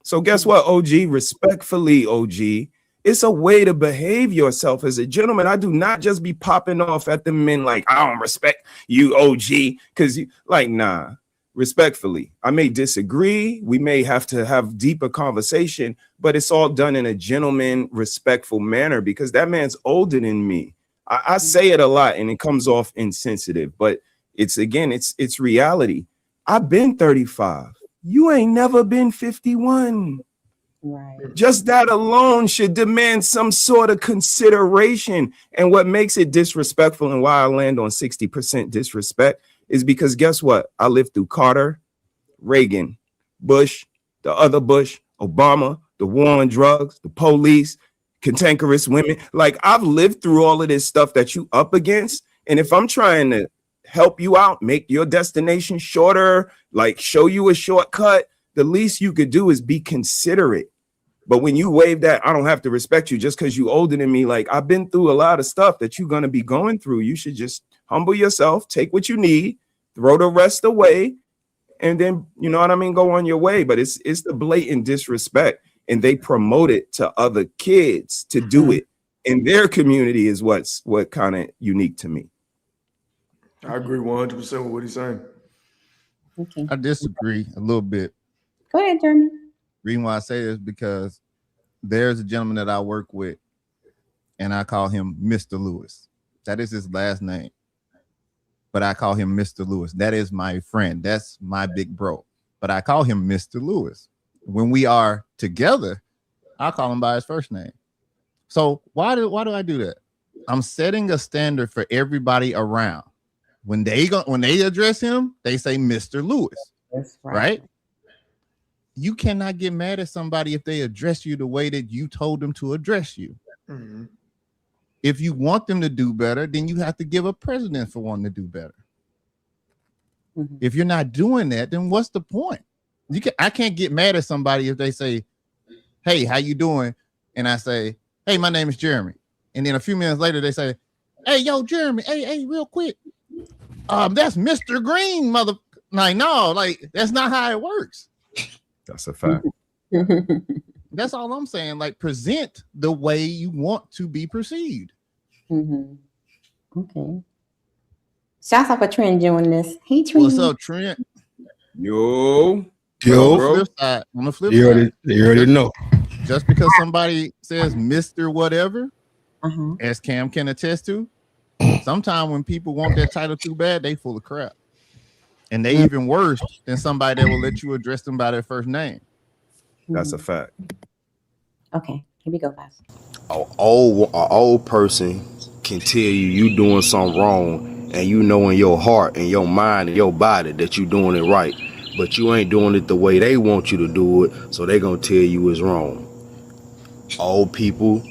[SPEAKER 6] So guess what, OG? Respectfully, OG, it's a way to behave yourself as a gentleman. I do not just be popping off at the men like, I don't respect you, OG, because you like, nah. Respectfully, I may disagree. We may have to have deeper conversation, but it's all done in a gentleman, respectful manner because that man's older than me. I say it a lot and it comes off insensitive, but it's reality. I've been 35. You ain't never been 51.
[SPEAKER 4] Right.
[SPEAKER 6] Just that alone should demand some sort of consideration. And what makes it disrespectful and why I land on 60% disrespect is because guess what? I lived through Carter, Reagan, Bush, the other Bush, Obama, the war on drugs, the police, cantankerous women. Like I've lived through all of this stuff that you up against. And if I'm trying to help you out, make your destination shorter, like show you a shortcut, the least you could do is be considerate. But when you wave that, I don't have to respect you just because you older than me. Like I've been through a lot of stuff that you're going to be going through. You should just humble yourself, take what you need, throw the rest away, and then, you know what I mean, go on your way. But it's the blatant disrespect, and they promote it to other kids to do it in their community is what kind of unique to me.
[SPEAKER 17] I agree 100% with what he's saying.
[SPEAKER 4] Okay.
[SPEAKER 5] I disagree a little bit.
[SPEAKER 4] Go ahead, Jeremy.
[SPEAKER 5] Reason why I say this because there's a gentleman that I work with, and I call him Mr. Lewis. That is his last name, but I call him Mr. Lewis. That is my friend. That's my big bro, but I call him Mr. Lewis. When we are together, I call him by his first name. So why do I do that? I'm setting a standard for everybody around. When they address him, they say Mr. Lewis.
[SPEAKER 4] That's
[SPEAKER 5] right? You cannot get mad at somebody if they address you the way that you told them to address you.
[SPEAKER 21] Mm-hmm.
[SPEAKER 5] If you want them to do better, then you have to give a precedent for wanting to do better.
[SPEAKER 4] Mm-hmm.
[SPEAKER 5] If you're not doing that, then what's the point? I can't get mad at somebody if they say, "Hey, how you doing?" And I say, "Hey, my name is Jeremy." And then a few minutes later, they say, "Hey, yo, Jeremy, hey, real quick. That's Mr. Green, mother." Like, no, like that's not how it works.
[SPEAKER 6] That's a fact.
[SPEAKER 5] That's all I'm saying. Like, present the way you want to be perceived.
[SPEAKER 4] Mm-hmm. Okay. Shouts out for Trent doing this. Hey, Trent.
[SPEAKER 5] What's up, Trent?
[SPEAKER 6] Yo.
[SPEAKER 5] On the flip side,
[SPEAKER 2] you already know.
[SPEAKER 5] Just because somebody says Mr. Whatever, as Cam can attest to, sometimes when people want that title too bad, they full of crap. And they even worse than somebody that will let you address them by their first name.
[SPEAKER 6] That's a fact.
[SPEAKER 4] Okay, here we go, guys.
[SPEAKER 22] An old person can tell you doing something wrong, and you know in your heart and your mind and your body that you doing it right, but you ain't doing it the way they want you to do it, so they gonna tell you it's wrong. Old people,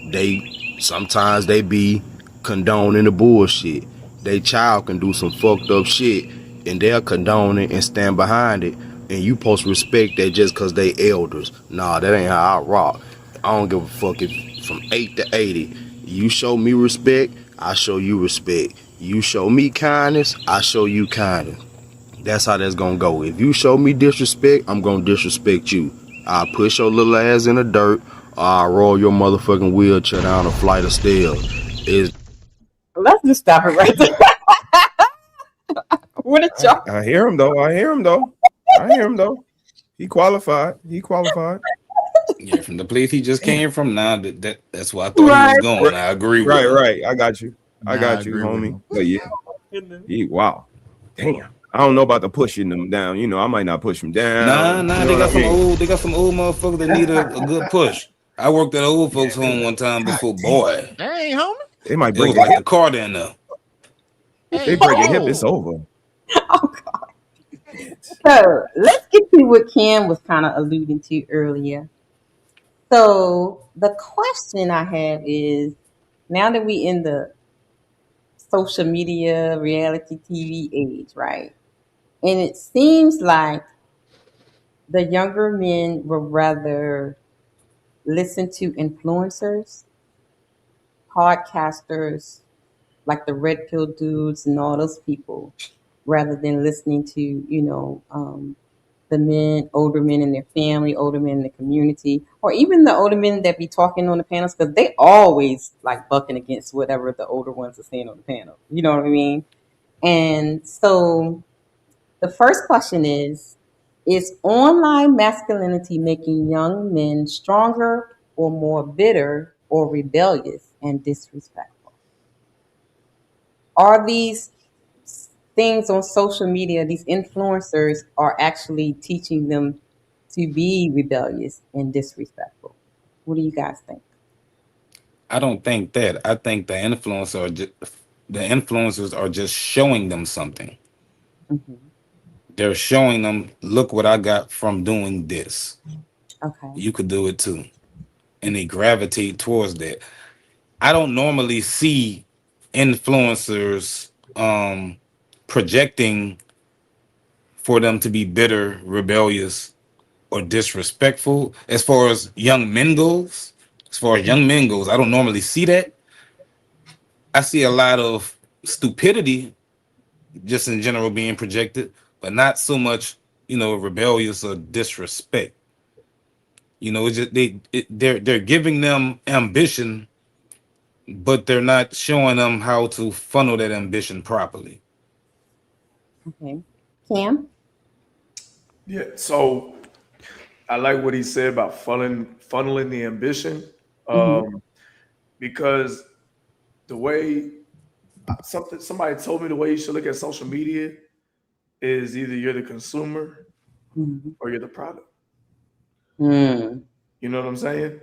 [SPEAKER 22] sometimes they be condoning the bullshit. They child can do some fucked up shit, and they'll condone it and stand behind it, and you supposed to respect that just because they elders. Nah, that ain't how I rock. I don't give a fuck if from 8 to 80. You show me respect, I show you respect. You show me kindness, I show you kindness. That's how that's gonna go. If you show me disrespect, I'm gonna disrespect you. I'll push your little ass in the dirt, or I'll roll your motherfucking wheelchair down a flight of stairs.
[SPEAKER 4] Let's just stop it right there. What a joke.
[SPEAKER 6] I hear him though. He qualified.
[SPEAKER 7] Yeah, from the place he just came from. Now that's why I thought he was going. I agree with him.
[SPEAKER 6] Right. I got you, homie. But yeah, wow, damn. I don't know about the pushing them down. You know, I might not push them down.
[SPEAKER 7] Nah. They got some old motherfuckers that need a good push. I worked at an old folks home one time before. Boy,
[SPEAKER 5] hey, homie.
[SPEAKER 6] They might
[SPEAKER 7] it
[SPEAKER 6] break
[SPEAKER 7] was
[SPEAKER 6] a
[SPEAKER 7] like
[SPEAKER 6] hip.
[SPEAKER 7] the car down there.
[SPEAKER 6] If they break a hip, it's over.
[SPEAKER 4] Oh God. So let's get to what Cam was kind of alluding to earlier. So the question I have is, now that we in the social media, reality TV age, right? And it seems like the younger men would rather listen to influencers, podcasters, like the red pill dudes and all those people, rather than listening to, the men, older men in their family, older men in the community, or even the older men that be talking on the panels, because they always like bucking against whatever the older ones are saying on the panel. You know what I mean? And so the first question is online masculinity making young men stronger or more bitter or rebellious and disrespectful? Are these things on social media, these influencers are actually teaching them to be rebellious and disrespectful? What do you guys think?
[SPEAKER 7] I don't think that. I think the influencers are just showing them something.
[SPEAKER 4] Mm-hmm.
[SPEAKER 7] They're showing them, look what I got from doing this.
[SPEAKER 4] Okay.
[SPEAKER 7] You could do it too. And they gravitate towards that. I don't normally see influencers projecting for them to be bitter, rebellious, or disrespectful. As far as young men goes, I don't normally see that. I see a lot of stupidity just in general being projected, but not so much, rebellious or disrespect. It's just they're giving them ambition, but they're not showing them how to funnel that ambition properly.
[SPEAKER 4] Okay. Cam?
[SPEAKER 17] Yeah, so I like what he said about funneling the ambition,
[SPEAKER 4] Mm-hmm.
[SPEAKER 17] because the way somebody told me the way you should look at social media is either you're the consumer
[SPEAKER 4] Mm-hmm.
[SPEAKER 17] or you're the product.
[SPEAKER 4] Mm.
[SPEAKER 17] You know what I'm saying?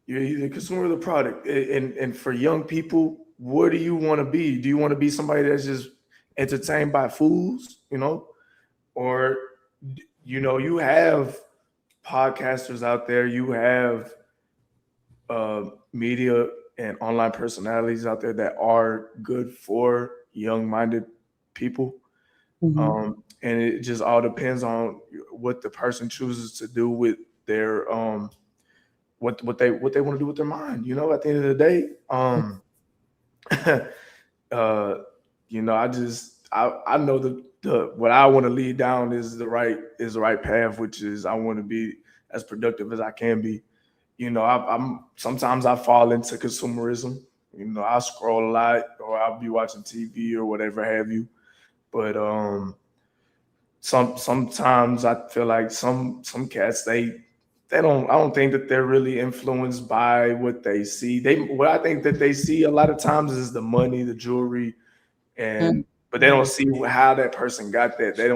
[SPEAKER 17] You're either the consumer or the product. And for young people, what do you want to be? Do you want to be somebody that's just entertained by fools, or you have podcasters out there, you have media and online personalities out there that are good for young-minded people.
[SPEAKER 4] Mm-hmm.
[SPEAKER 17] And it just all depends on what the person chooses to do with their what they want to do with their mind. At the end of the day, I know the what I want to lead down is the right path, which is I want to be as productive as I can be. I'm sometimes I fall into consumerism. I scroll a lot, or I'll be watching TV or whatever have you. But sometimes I feel like some cats they don't I don't think that they're really influenced by what they see. What I think that they see a lot of times is the money, the jewelry, but they don't see how that person got that. They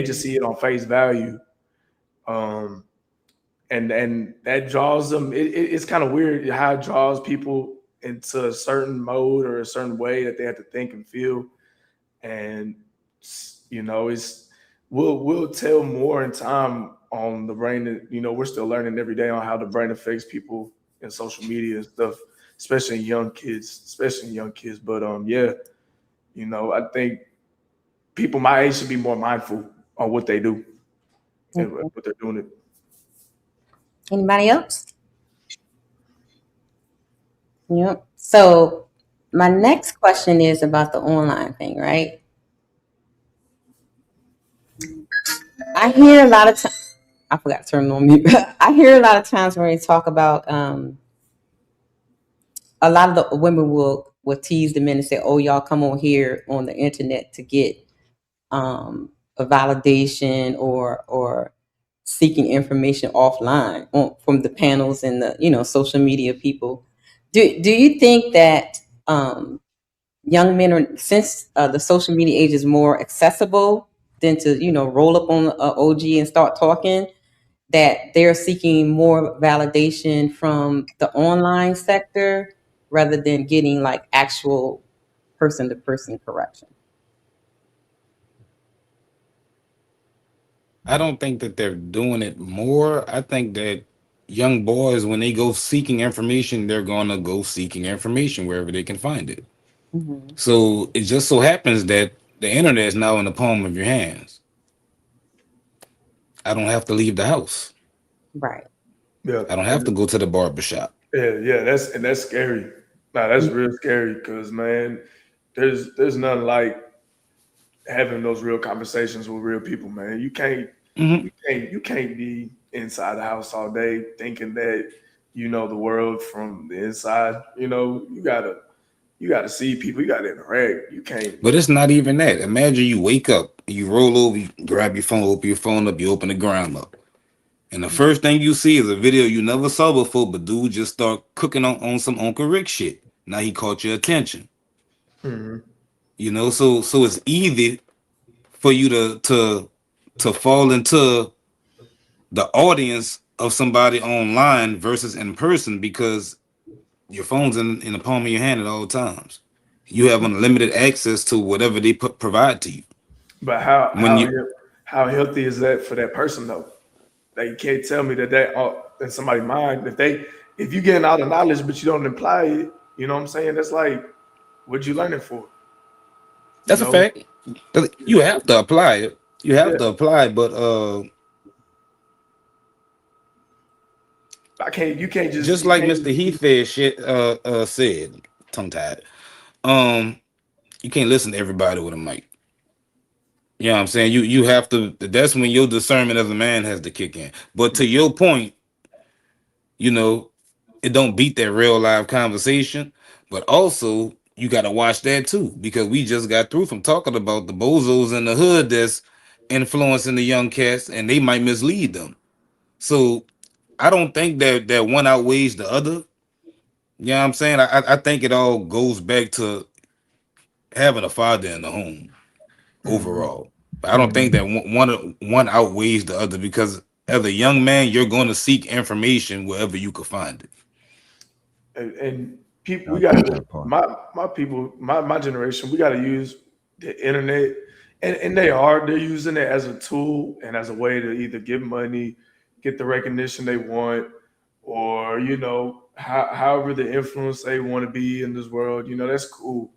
[SPEAKER 17] just see it on face value. And that draws them. It's kind of weird how it draws people into a certain mode or a certain way that they have to think and feel. And we'll tell more in time on the brain. That we're still learning every day on how the brain affects people in social media and stuff, especially young kids. But I think people my age should be more mindful on what they do and what they're doing it.
[SPEAKER 4] Anybody else? Yep. So my next question is about the online thing, right? I hear a lot of times. I forgot to turn on mute. I hear a lot of times when we talk about a lot of the women will tease the men and say, "Oh, y'all come on here on the internet to get a validation or seeking information offline from the panels and the social media people." Do you think that young men are, since the social media age is more accessible than to roll up on a OG and start talking, that they're seeking more validation from the online sector rather than getting like actual person to person correction?
[SPEAKER 7] I don't think that they're doing it more. I think that young boys, when they go seeking information, they're gonna go seeking information wherever they can find it.
[SPEAKER 4] Mm-hmm.
[SPEAKER 7] So it just so happens that the internet is now in the palm of your hands. I don't have to leave the house.
[SPEAKER 4] Right.
[SPEAKER 17] Yeah.
[SPEAKER 7] I don't have to go to the barbershop.
[SPEAKER 17] Yeah. That's scary. Nah, that's real scary because, man, there's nothing like having those real conversations with real people, man. You can't be inside the house all day thinking that you know the world from the inside. You gotta see people. You gotta interact. You can't.
[SPEAKER 7] But it's not even that. Imagine you wake up, you roll over, you grab your phone, open your phone up, you open the ground up. And the first thing you see is a video you never saw before, but dude just start cooking on some Uncle Rick shit. Now he caught your attention.
[SPEAKER 17] Mm-hmm.
[SPEAKER 7] So it's easy for you to fall into the audience of somebody online versus in person because your phone's in the palm of your hand at all times. You have unlimited access to whatever they provide to you.
[SPEAKER 17] But how healthy is that for that person though? Like, you can't tell me that in somebody's mind. If you getting all the knowledge but you don't apply it, you know what I'm saying? That's like, what you learning for?
[SPEAKER 7] That's a fact. You have to apply it. You have to apply, but
[SPEAKER 17] you can't
[SPEAKER 7] just like Mr. Heath said, tongue tied. You can't listen to everybody with a mic. You know what I'm saying? You have to. That's when your discernment as a man has to kick in. But to your point, it don't beat that real live conversation. But also, you got to watch that too, because we just got through from talking about the bozos in the hood that's influencing the young cats, and they might mislead them. So I don't think that one outweighs the other. You know what I'm saying? I think it all goes back to having a father in the home overall. I don't think that one outweighs the other, because as a young man, you're going to seek information wherever you could find it.
[SPEAKER 17] And people, we got to, my people, my generation, we got to use the internet, and they're using it as a tool and as a way to either get money, get the recognition they want, or however the influence they want to be in this world. That's cool.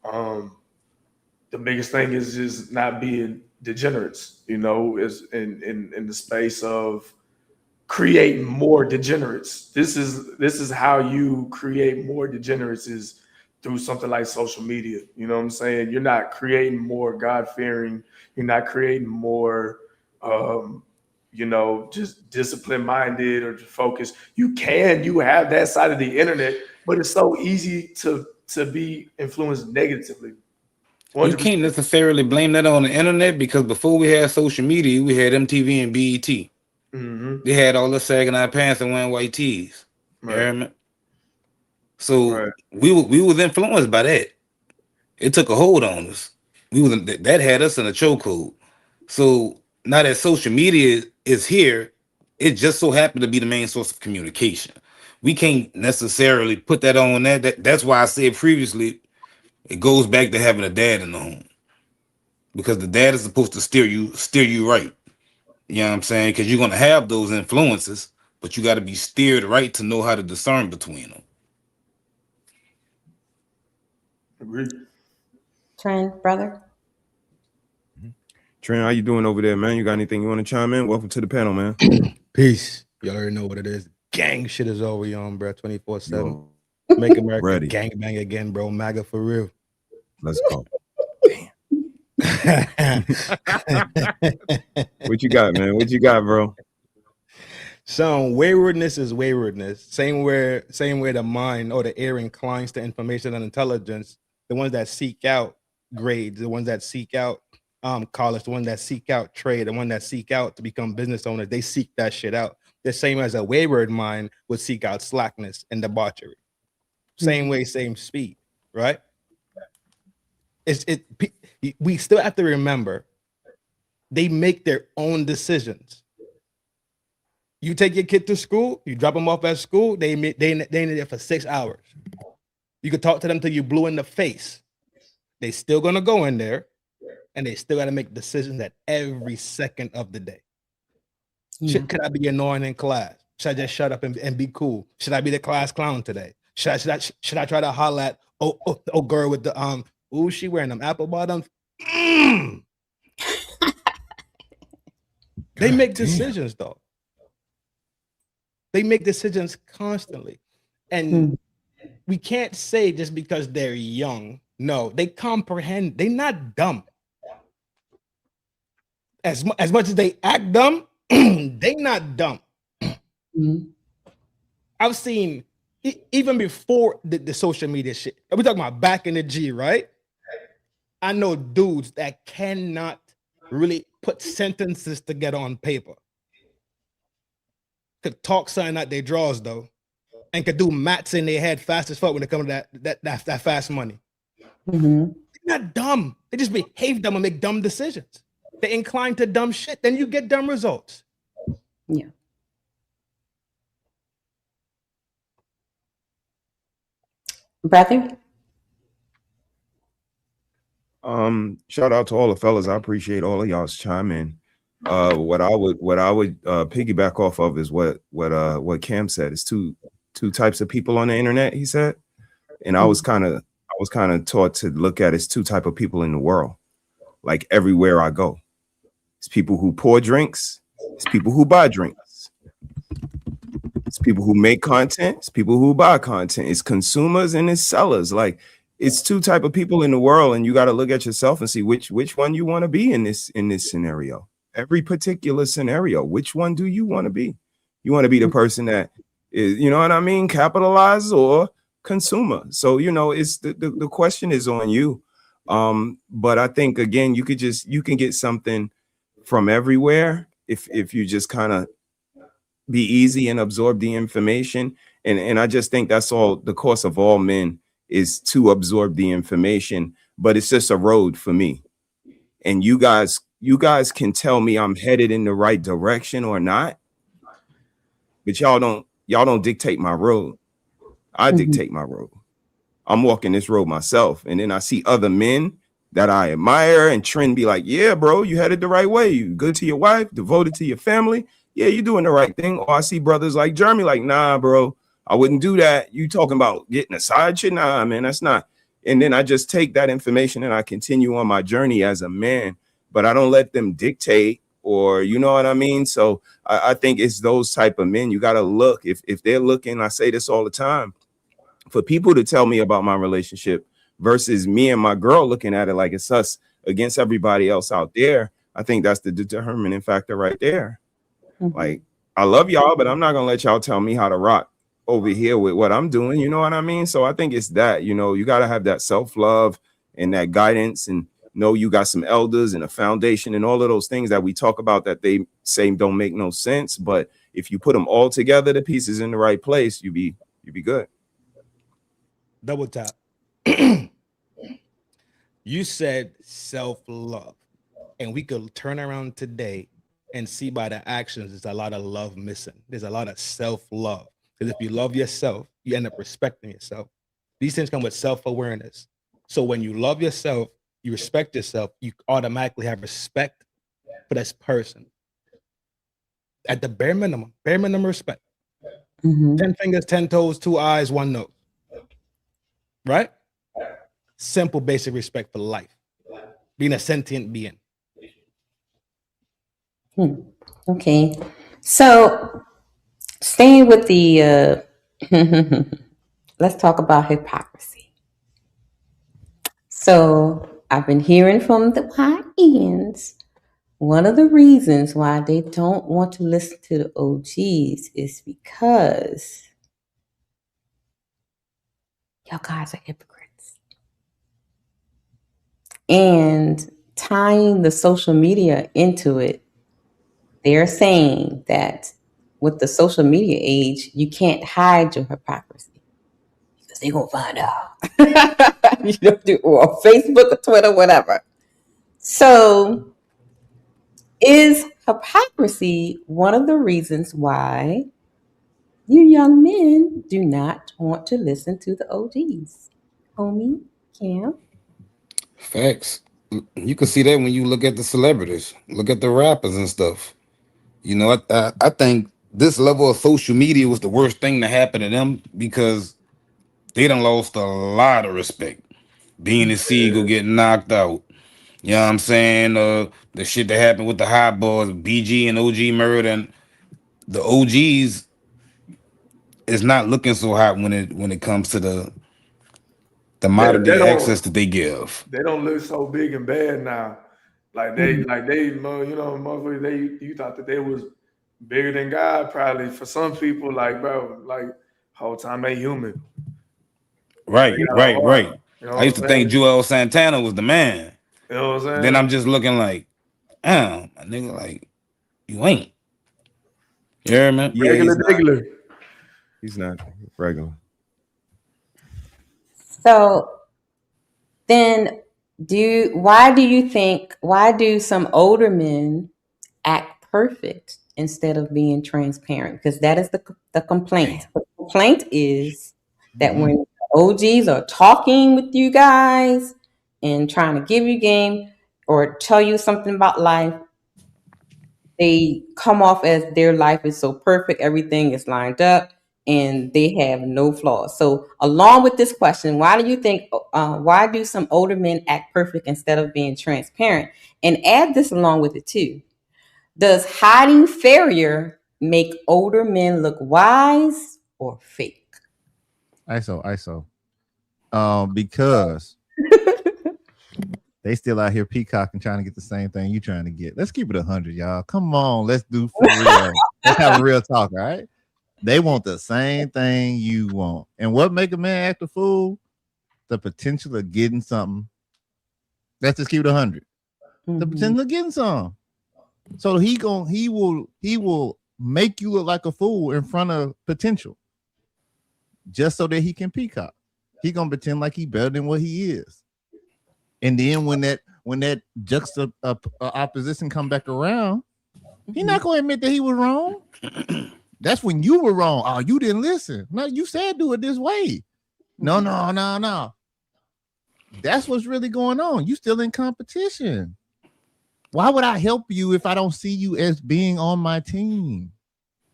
[SPEAKER 17] The biggest thing is just not being degenerates. Is in the space of create more degenerates. This is how you create more degenerates, is through something like social media. You know what I'm saying? You're not creating more God-fearing. You're not creating more, just discipline-minded or focused. You have that side of the internet, but it's so easy to be influenced negatively. 100%.
[SPEAKER 7] You can't necessarily blame that on the internet, because before we had social media, we had MTV and BET.
[SPEAKER 17] Mm-hmm.
[SPEAKER 7] They had all the sagging our pants and wearing white tees.
[SPEAKER 17] Right.
[SPEAKER 7] So we was influenced by that. It took a hold on us. That had us in a chokehold. So now that social media is here, it just so happened to be the main source of communication. We can't necessarily put that on that. That's why I said previously, it goes back to having a dad in the home, because the dad is supposed to steer you right. You know what I'm saying? Because you're going to have those influences, but you got to be steered right to know how to discern between them.
[SPEAKER 17] Agreed.
[SPEAKER 4] Trent, brother.
[SPEAKER 6] Trent, how you doing over there, man? You got anything you want to chime in? Welcome to the panel, man.
[SPEAKER 2] Peace. Y'all already know what it is. Gang shit is all we on, bro. 24/7. Make America
[SPEAKER 6] ready.
[SPEAKER 2] Gang bang again, bro. MAGA for real.
[SPEAKER 6] Let's go. What you got, man? What you got, bro?
[SPEAKER 2] So waywardness is waywardness. Same way the mind or the ear inclines to information and intelligence. The ones that seek out grades, the ones that seek out college, the ones that seek out trade, the ones that seek out to become business owners, they seek that shit out. The same as a wayward mind would seek out slackness and debauchery. Same way, same speed, right? We still have to remember, they make their own decisions. You take your kid to school, you drop them off at school, they in there for 6 hours. You could talk to them till you blue in the face. They still gonna go in there, and they still gotta make decisions at every second of the day.
[SPEAKER 4] Yeah.
[SPEAKER 2] Could I be annoying in class? Should I just shut up and be cool? Should I be the class clown today? Should I try to holler at oh girl with the she wearing them apple bottoms? They make decisions though. They make decisions constantly. And we can't say just because they're young. No, they comprehend. They're not dumb. As much as they act dumb, they not dumb. I've seen, even before the social media shit, we're talking about back in the G, right? I know dudes that cannot really put sentences together on paper. Could talk something out their drawers though, and could do maths in their head fast as fuck when it comes to that fast money. They're not dumb. They just behave dumb and make dumb decisions. They incline to dumb shit, then you get dumb results.
[SPEAKER 4] Yeah. Brother?
[SPEAKER 6] Shout out to all the fellas. I appreciate all of y'all's chime in. What I would piggyback off of is what Cam said. It's two types of people on the internet, he said. And I was kind of taught to look at it as two type of people in the world. Like everywhere I go. It's people who pour drinks, it's people who buy drinks. It's people who make content, it's people who buy content. It's consumers and it's sellers. Like it's two type of people in the world, and you got to look at yourself and see which one you want to be in this scenario. Every particular scenario, which one do you want to be? You want to be the person that is, you know what I mean, capitalize or consumer. So, it's the question is on you. But I think again, you can get something from everywhere if you just kind of be easy and absorb the information. And I just think that's all the course of all men is to absorb the information, but it's just a road for me. And you guys can tell me I'm headed in the right direction or not, but y'all don't dictate my road. I dictate my road. I'm walking this road myself. And then I see other men that I admire and trend be like, yeah, bro, you headed the right way. You good to your wife, devoted to your family. Yeah, you're doing the right thing. Or I see brothers like Jeremy, like, nah, bro, I wouldn't do that. You talking about getting a side chick? Nah, man, that's not. And then I just take that information and I continue on my journey as a man, but I don't let them dictate, or you know what I mean? So I think it's those type of men. You got to look. If they're looking, I say this all the time, for people to tell me about my relationship versus me and my girl looking at it like it's us against everybody else out there, I think that's the determining factor right there. Like, I love y'all, but I'm not gonna let y'all tell me how to rock over here with what I'm doing. You know what I mean? So I think it's that, you know, you got to have that self-love and that guidance, and know you got some elders and a foundation and all of those things that we talk about that they say don't make no sense. But if you put them all together, the pieces in the right place, you be good.
[SPEAKER 2] Double tap. You said self-love, and we could turn around today and see by the actions there's a lot of love missing. There's a lot of self-love, because if you love yourself, you end up respecting yourself. These things come with self-awareness. So when you love yourself, you respect yourself, you automatically have respect for this person. At the bare minimum respect. 10 fingers, 10 toes, 2 eyes, 1 nose. Right? Simple, basic respect for life. Being a sentient being.
[SPEAKER 4] Okay. So staying with the let's talk about hypocrisy. So I've been hearing from the YNs, one of the reasons why they don't want to listen to the OGs is because y'all guys are hypocrites. And tying the social media into it, they're saying that with the social media age, you can't hide your hypocrisy because they're going to find out. You know, or Facebook or Twitter, whatever. So is hypocrisy one of the reasons why you young men do not want to listen to the OGs? Homie, Cam?
[SPEAKER 7] Facts. You can see that when you look at the celebrities, look at the rappers and stuff. You know, I think this level of social media was the worst thing to happen to them, because they done lost a lot of respect. Being a Siegel getting knocked out. You know what I'm saying? The shit that happened with the hot boys, BG and OG murder, and the OGs is not looking so hot when it comes to the modern day access that they give.
[SPEAKER 17] They don't look so big and bad now. Like they, you know, motherfuckers, you thought that they was bigger than God, probably. For some people, like, bro, like, whole time they human.
[SPEAKER 7] Right.
[SPEAKER 17] You know
[SPEAKER 7] I used to think Joel Santana was the man.
[SPEAKER 17] You know what I'm saying?
[SPEAKER 7] Then I'm just looking like, damn, my nigga, like, you ain't. You hear me?
[SPEAKER 6] Yeah,
[SPEAKER 17] regular.
[SPEAKER 6] He's not regular.
[SPEAKER 4] So then why do some older men act perfect instead of being transparent? Because that is the complaint. The complaint is that when OGs are talking with you guys and trying to give you game or tell you something about life, they come off as their life is so perfect, everything is lined up, and they have no flaws. So along with this question, why do some older men act perfect instead of being transparent? And add this along with it too. Does hiding failure make older men look wise or fake?
[SPEAKER 5] ISO. Because they still out here peacocking, trying to get the same thing you trying to get. Let's keep it 100, y'all. Come on, let's do for real. Let's have a real talk, all right? They want the same thing you want. And what make a man act a fool? The potential of getting something. Let's just keep it 100. The potential of getting some. So he will make you look like a fool in front of potential, just so that he can peacock. He gonna pretend like he better than what he is, and then when that opposition come back around, he not gonna admit that he was wrong. That's when you were wrong. Oh, you didn't listen. No, you said do it this way. No. That's what's really going on. You still in competition. Why would I help you if I don't see you as being on my team?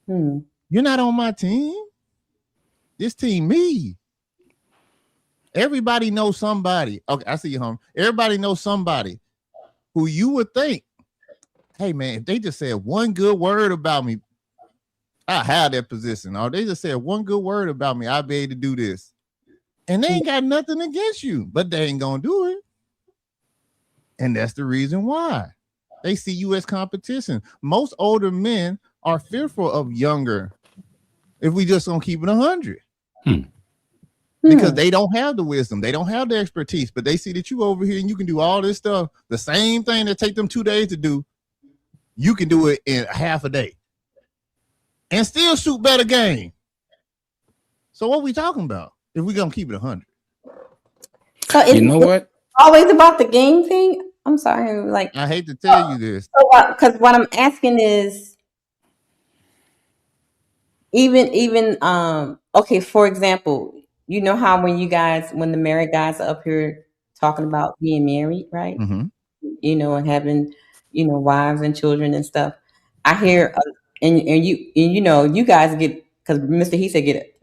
[SPEAKER 5] You're not on my team. This team me. Everybody knows somebody. Okay, I see you, home. Everybody knows somebody who you would think, hey man, if they just said one good word about me, I have that position. Or they just said one good word about me, I'll be able to do this. And they ain't got nothing against you, but they ain't gonna do it. And that's the reason why. They see you as competition. Most older men are fearful of younger, if we just gonna keep it 100. Because they don't have the wisdom, they don't have the expertise, but they see that you over here and you can do all this stuff, the same thing that take them 2 days to do, you can do it in half a day and still shoot better game. So what we talking about if we gonna keep it 100?
[SPEAKER 4] So
[SPEAKER 7] You know what?
[SPEAKER 4] Always about the game thing. I'm sorry, like
[SPEAKER 5] I hate to tell you this,
[SPEAKER 4] because what I'm asking is even okay, for example, you know how when the married guys are up here talking about being married, right? You know, and having, you know, wives and children and stuff. I hear and you know, you guys get, because Mr. He said, get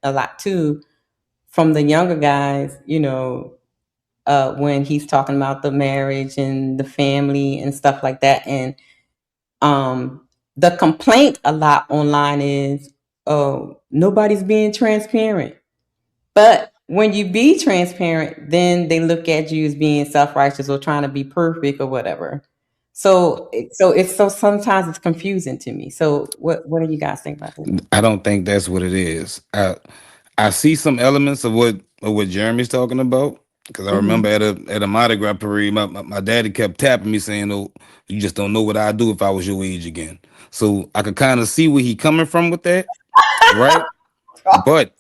[SPEAKER 4] a lot too from the younger guys, you know, when he's talking about the marriage and the family and stuff like that. And the complaint a lot online is, oh, nobody's being transparent. But when you be transparent, then they look at you as being self-righteous or trying to be perfect or whatever. So sometimes it's confusing to me. So what do you guys think about that?
[SPEAKER 7] I don't think that's what it is. I see some elements of what Jeremy's talking about, because I remember at a Mardi Gras parade, my daddy kept tapping me saying, "Oh, you just don't know what I'd do if I was your age again." So I could kind of see where he coming from with that, right? But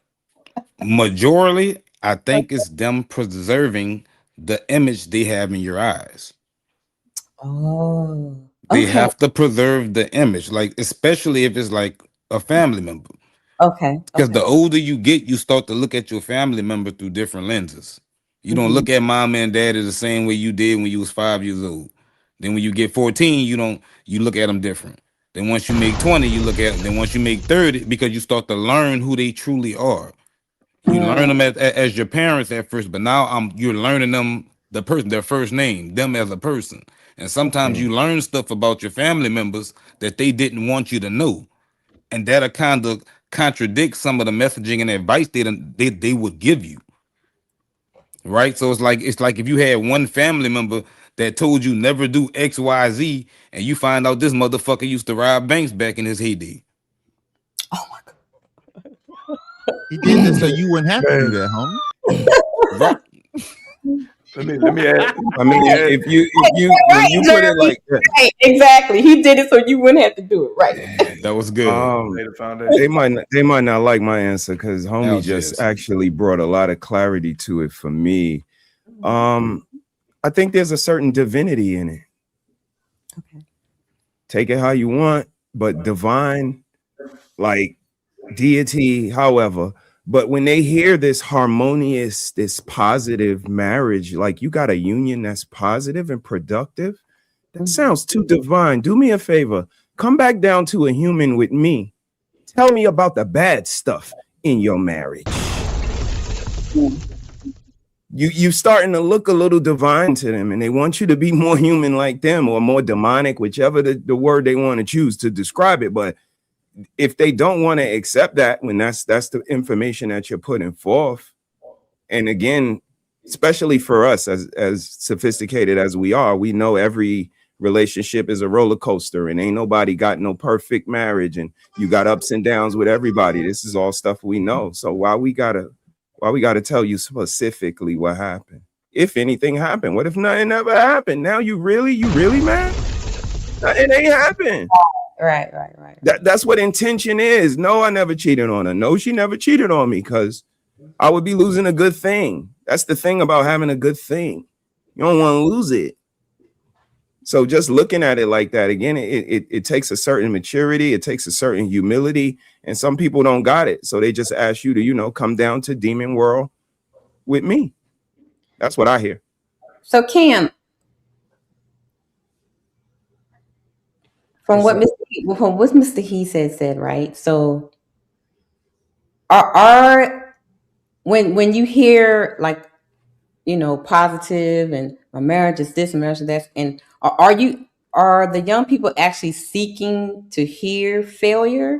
[SPEAKER 7] majorly, I think it's them preserving the image they have in your eyes.
[SPEAKER 4] Oh,
[SPEAKER 7] They have to preserve the image, like especially if it's like a family member.
[SPEAKER 4] Okay.
[SPEAKER 7] Because the older you get, you start to look at your family member through different lenses. You don't look at mom and daddy the same way you did when you was 5 years old. Then when you get 14, you look at them different. Then once you make 20, you look at them. Then once you make 30, because you start to learn who they truly are. You learn them as your parents at first, but now you're learning them, the person, their first name, them as a person. And sometimes you learn stuff about your family members that they didn't want you to know. And that'll kind of contradict some of the messaging and advice they would give you. Right? So it's like if you had one family member that told you never do XYZ, and you find out this motherfucker used to rob banks back in his heyday.
[SPEAKER 5] He did this so you wouldn't have to do that, homie.
[SPEAKER 7] Right.
[SPEAKER 17] Let me add.
[SPEAKER 6] I mean, if you when you put it like that,
[SPEAKER 4] right, exactly, he did it so you wouldn't have to do it. Right.
[SPEAKER 7] That was good.
[SPEAKER 6] They might not like my answer because homie just actually brought a lot of clarity to it for me. I think there's a certain divinity in it.
[SPEAKER 4] Okay.
[SPEAKER 6] Take it how you want, but divine, like deity, however. But when they hear this harmonious, this positive marriage, like you got a union that's positive and productive, that sounds too divine. Do me a favor. Come back down to a human with me. Tell me about the bad stuff in your marriage. You starting to look a little divine to them, and they want you to be more human like them, or more demonic, whichever the word they want to choose to describe it. But if they don't want to accept that, when that's the information that you're putting forth, and again, especially for us as sophisticated as we are, we know every relationship is a roller coaster, and ain't nobody got no perfect marriage, and you got ups and downs with everybody. This is all stuff we know. So why we gotta tell you specifically what happened? If anything happened, what if nothing ever happened? Now you really mad? It ain't happened.
[SPEAKER 4] Right.
[SPEAKER 6] That's what intention is. No, I never cheated on her. No, she never cheated on me, because I would be losing a good thing. That's the thing about having a good thing. You don't want to lose it. So just looking at it like that, again, it takes a certain maturity. It takes a certain humility. And some people don't got it. So they just ask you to, come down to demon world with me. That's what I hear.
[SPEAKER 4] So Cam, from what Mr. He said, right? So are when you hear like, positive and my marriage is this, marriage is that, and are the young people actually seeking to hear failure,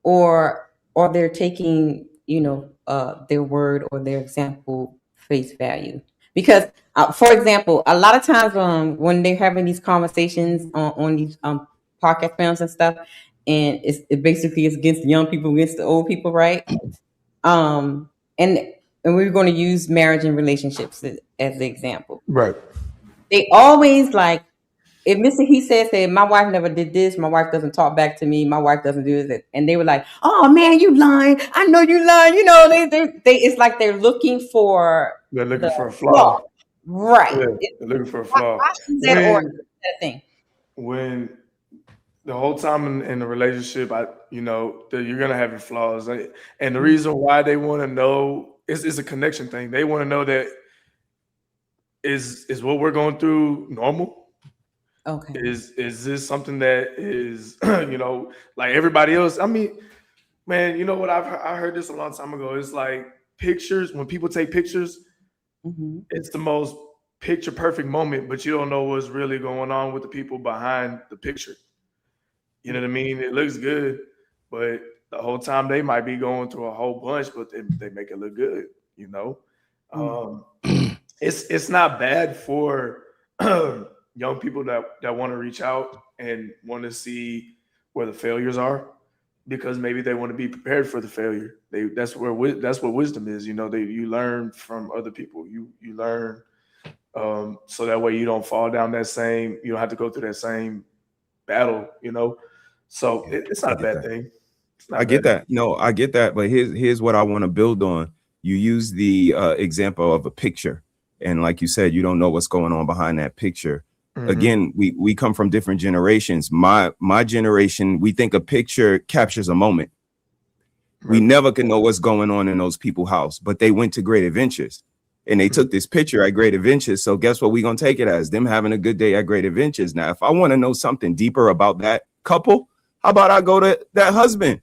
[SPEAKER 4] or they're taking their word or their example face value? Because for example, a lot of times when they're having these conversations on these podcast films and stuff, and it basically is against the young people against the old people, right? And we're going to use marriage and relationships as the example.
[SPEAKER 17] Right.
[SPEAKER 4] They always like, if Mr. He said, my wife never did this, my wife doesn't talk back to me, my wife doesn't do this, and they were like, oh man, you lying, I know you lying, they it's like they're looking for
[SPEAKER 17] a flaw.
[SPEAKER 4] Right.
[SPEAKER 17] Yeah, they're looking for a flaw.
[SPEAKER 4] Why is that that thing?
[SPEAKER 17] When the whole time in the relationship, that you're gonna have your flaws, and the reason why they want to know is a connection thing. They want to know that is what we're going through normal.
[SPEAKER 4] Okay.
[SPEAKER 17] Is this something that is like everybody else? I mean, man, you know what? I heard this a long time ago. It's like pictures. When people take pictures, it's the most picture perfect moment, but you don't know what's really going on with the people behind the picture. You know what I mean? It looks good, but the whole time they might be going through a whole bunch, but they make it look good. It's not bad for young people that want to reach out and want to see where the failures are, because maybe they want to be prepared for the failure. That's what wisdom is. You learn from other people. You learn so that way you don't fall down you don't have to go through that same battle. So it's not a bad thing.
[SPEAKER 6] I get that. No, I get that. But here's what I want to build on. You use the example of a picture, and like you said, you don't know what's going on behind that picture. Again, we come from different generations. My generation, we think a picture captures a moment. We never can know what's going on in those people's house, but they went to Great Adventures and they took this picture at Great Adventures. So guess what? We're going to take it as them having a good day at Great Adventures. Now, if I want to know something deeper about that couple, how about I go to that husband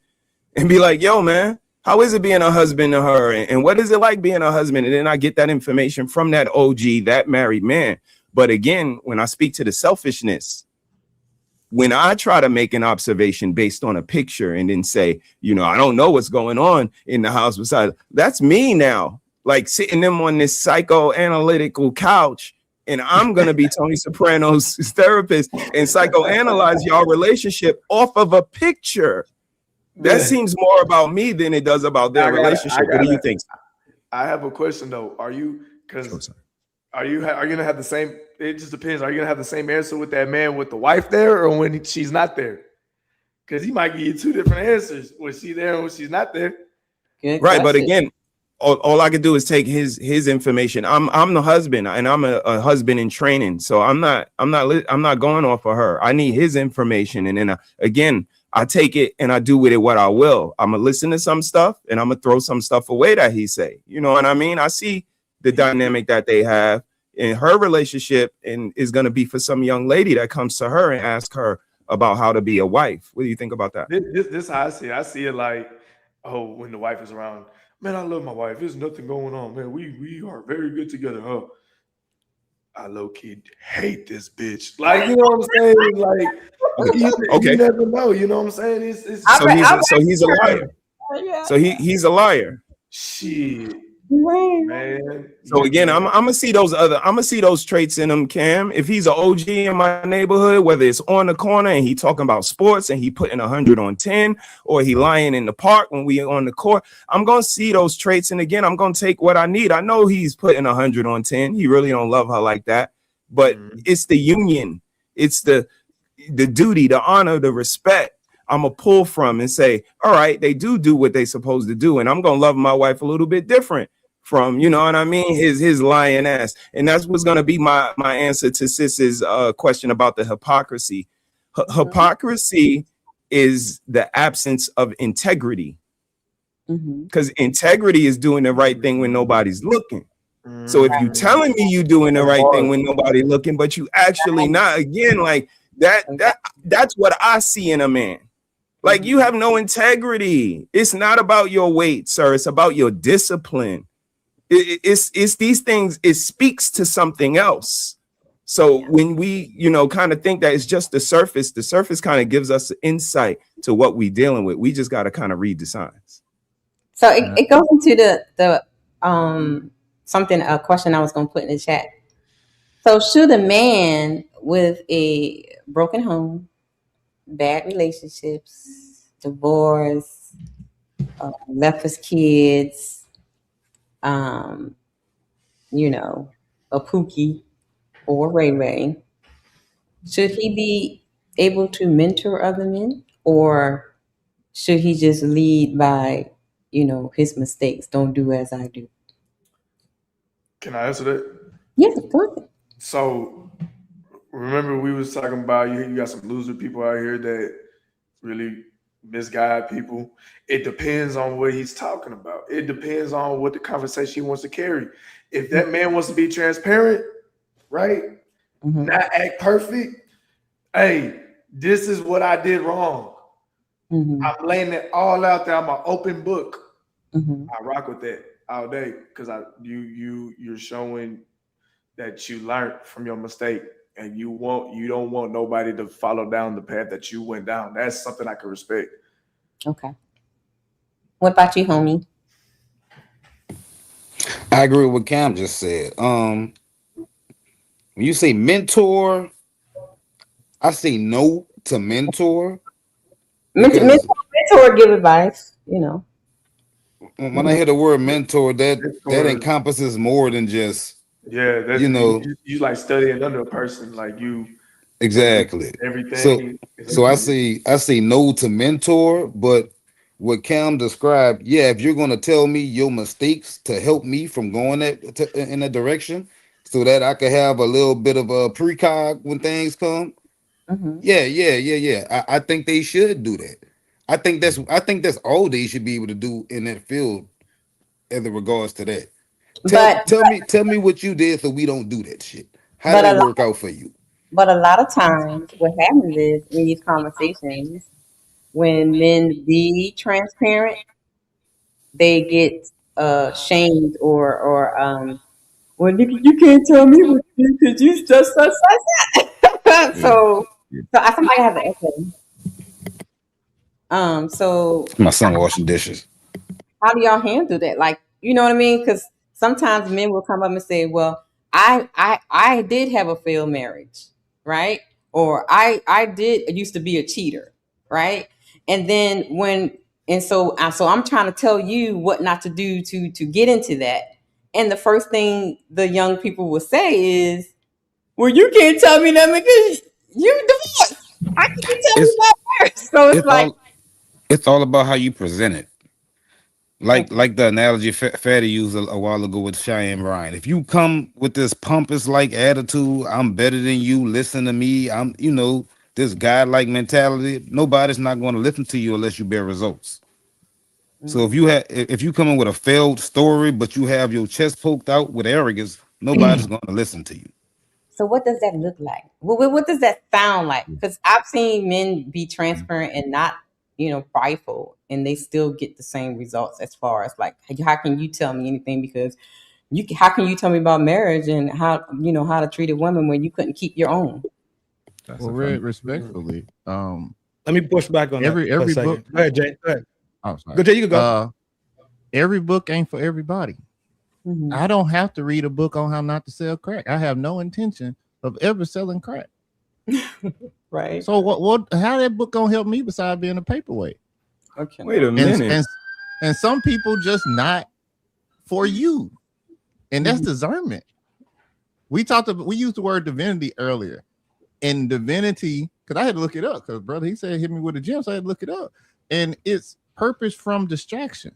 [SPEAKER 6] and be like, yo, man, how is it being a husband to her? And what is it like being a husband? And then I get that information from that OG, that married man. But again, when I speak to the selfishness, when I try to make an observation based on a picture and then say, I don't know what's going on in the house beside, that's me now, like sitting them on this psychoanalytical couch. And I'm going to be Tony Soprano's therapist and psychoanalyze y'all relationship off of a picture. That seems more about me than it does about their relationship. What do you think?
[SPEAKER 17] I have a question though. Are you gonna have the same? It just depends. Are you gonna have the same answer with that man with the wife there, or when she's not there? Because he might give you two different answers. Was she there and when she's not there?
[SPEAKER 6] Right, but again, all I could do is take his information. I'm the husband, and I'm a husband in training, so I'm not going off of her. I need his information, and then again, I take it and I do with it what I will. I'm gonna listen to some stuff, and I'm gonna throw some stuff away that he say. You know what I mean? I see the dynamic that they have in her relationship, and is going to be for some young lady that comes to her and asks her about how to be a wife. What do you think about that?
[SPEAKER 17] This how I see it. I see it like, when the wife is around, man, I love my wife. There's nothing going on, man. We are very good together. I low-key hate this bitch. Like, you know what I'm saying? Like, you never know. You know what I'm saying?
[SPEAKER 6] So he's a liar. So he's a liar.
[SPEAKER 17] Shit. Man.
[SPEAKER 6] So again, I'm gonna see those traits in him, Cam. If he's an OG in my neighborhood, whether it's on the corner and he talking about sports and he putting 100 on 10, or he lying in the park when we on the court, I'm gonna see those traits. And again, I'm gonna take what I need. I know he's putting 100 on 10. He really don't love her like that, but it's the union. It's the the duty, the honor, the respect, I'm gonna pull from and say, all right, they do what they supposed to do, and I'm gonna love my wife a little bit different from, you know what I mean, his lying ass. And that's what's gonna be my answer to Sis's question about the hypocrisy. Hypocrisy is the absence of integrity, because integrity is doing the right thing when nobody's looking. So if you telling me you doing the right thing when nobody looking, but you actually not, again, like that's what I see in a man. Like, you have no integrity. It's not about your weight, sir. It's about your discipline. It's these things. It speaks to something else. So when we, kind of think that it's just the surface kind of gives us insight to what we're dealing with. We just got to kind of read the signs.
[SPEAKER 4] So it goes into the a question I was going to put in the chat. So should a man with a broken home, bad relationships, divorce, left his kids, a Pookie or Ray Ray, should he be able to mentor other men, or should he just lead by, his mistakes? Don't do as I do.
[SPEAKER 17] Can I answer that?
[SPEAKER 4] Yes, go ahead.
[SPEAKER 17] So remember we was talking about you got some loser people out here that really misguide people. It depends on what he's talking about. It depends on what the conversation he wants to carry. If that man wants to be transparent, right? Not act perfect. Hey, this is what I did wrong. I'm laying it all out there. I'm an open book. I rock with that all day because you're showing that you learned from your mistake, and you don't want nobody to follow down the path that you went down. That's something I can respect.
[SPEAKER 4] Okay. What about you, homie?
[SPEAKER 7] I agree with what Cam just said. When you say mentor, I say no to mentor.
[SPEAKER 4] Mentor, give advice,
[SPEAKER 7] When I hear the word mentor, that encompasses more than just
[SPEAKER 17] that's, you like studying under a person, like you
[SPEAKER 7] exactly
[SPEAKER 17] everything.
[SPEAKER 7] So I say no to mentor, but what Cam described, if you're gonna tell me your mistakes to help me from going in that direction, so that I could have a little bit of a precog when things come. I think they should do that. I think that's all they should be able to do in that field, as it regards to that. Tell me what you did so we don't do that shit. How did it work out for you?
[SPEAKER 4] But a lot of times, what happens is in these conversations, when men be transparent, they get shamed or well, nigga, you can't tell me what to do because you just such that. So somebody has an echo. So
[SPEAKER 7] My son washing dishes.
[SPEAKER 4] How do y'all handle that? Like, you know what I mean? Because sometimes men will come up and say, "Well, I did have a failed marriage, right? Or I used to be a cheater, right?" And then so I'm trying to tell you what not to do to get into that. And the first thing the young people will say is, "Well, you can't tell me that because you divorced. How can you tell me that first?" So
[SPEAKER 7] it's all about how you present it. Like the analogy Fatty used a while ago with Cheyenne Ryan. If you come with this pompous like attitude, I'm better than you, listen to me, I'm this guy-like mentality, nobody's not going to listen to you unless you bear results. So if you come in with a failed story, but you have your chest poked out with arrogance, nobody's going to listen to you.
[SPEAKER 4] So what does that look like? What does that sound like? Because I've seen men be transparent and not, prideful, and they still get the same results as far as like, how can you tell me anything? Because how can you tell me about marriage and how to treat a woman when you couldn't keep your own?
[SPEAKER 5] Well, respectfully,
[SPEAKER 2] let me push back on
[SPEAKER 5] every book.
[SPEAKER 2] Go ahead, Jay. Go ahead.
[SPEAKER 5] Oh, sorry.
[SPEAKER 2] Go, Jay. You can go.
[SPEAKER 5] Every book ain't for everybody. I don't have to read a book on how not to sell crack. I have no intention of ever selling crack.
[SPEAKER 4] Right.
[SPEAKER 5] So what? How that book gonna help me besides being a paperweight?
[SPEAKER 6] Okay. Wait a minute.
[SPEAKER 5] And some people just not for you, and that's discernment. We used the word divinity earlier. In divinity, because I had to look it up. Because brother, he said hit me with a gem, so I had to look it up. And it's purpose from distraction.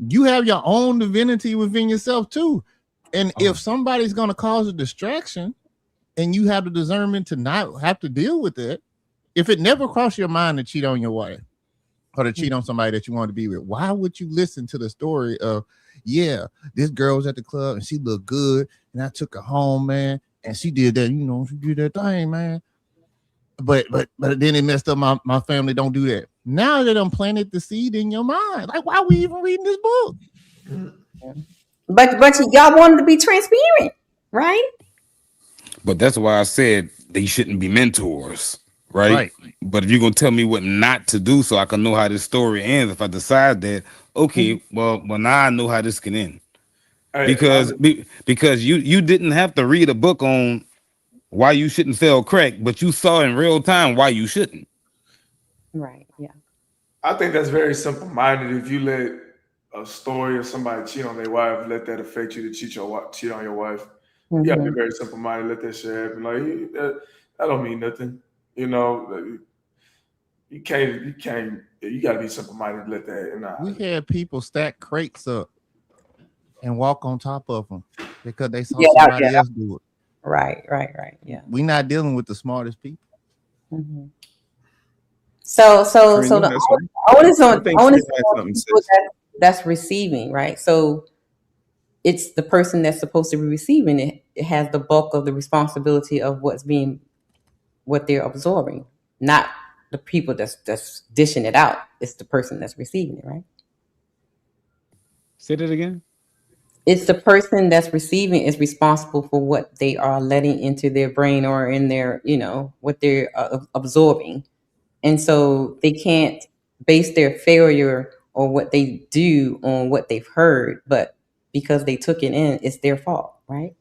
[SPEAKER 5] You have your own divinity within yourself too. And if somebody's going to cause a distraction and you have the discernment to not have to deal with it, if it never crossed your mind to cheat on your wife or to cheat on somebody that you want to be with, why would you listen to the story of, yeah, this girl was at the club and she looked good and I took her home, man, and she did that, you know, she did that thing, man. But then it messed up my family. Don't do that. Now that I'm planted the seed in your mind, like, why are we even reading this book?
[SPEAKER 4] But y'all wanted to be transparent, right?
[SPEAKER 7] But that's why I said they shouldn't be mentors, right? But if you're gonna tell me what not to do, so I can know how this story ends, if I decide that, okay, well now I know how this can end. Because you didn't have to read a book on why you shouldn't sell crack, but you saw in real time why you shouldn't.
[SPEAKER 4] Right. Yeah.
[SPEAKER 17] I think that's very simple-minded. If you let a story of somebody cheat on their wife, let that affect you to cheat on your wife. You gotta be very simple-minded. Let that shit happen. Like that don't mean nothing. You know, you gotta be simple-minded. Let that.
[SPEAKER 5] We had people stack crates up and walk on top of them because they saw somebody else do it.
[SPEAKER 4] Right. Yeah.
[SPEAKER 5] We're not dealing with the smartest people.
[SPEAKER 4] Mm-hmm. So the onus on people that's receiving, right? So it's the person that's supposed to be receiving it. It has the bulk of the responsibility of what they're absorbing, not the people that's dishing it out. It's the person that's receiving it, right?
[SPEAKER 7] Say that again.
[SPEAKER 4] It's the person that's receiving is responsible for what they are letting into their brain or in their, what they're absorbing. And so they can't base their failure or what they do on what they've heard, but because they took it in, it's their fault, right?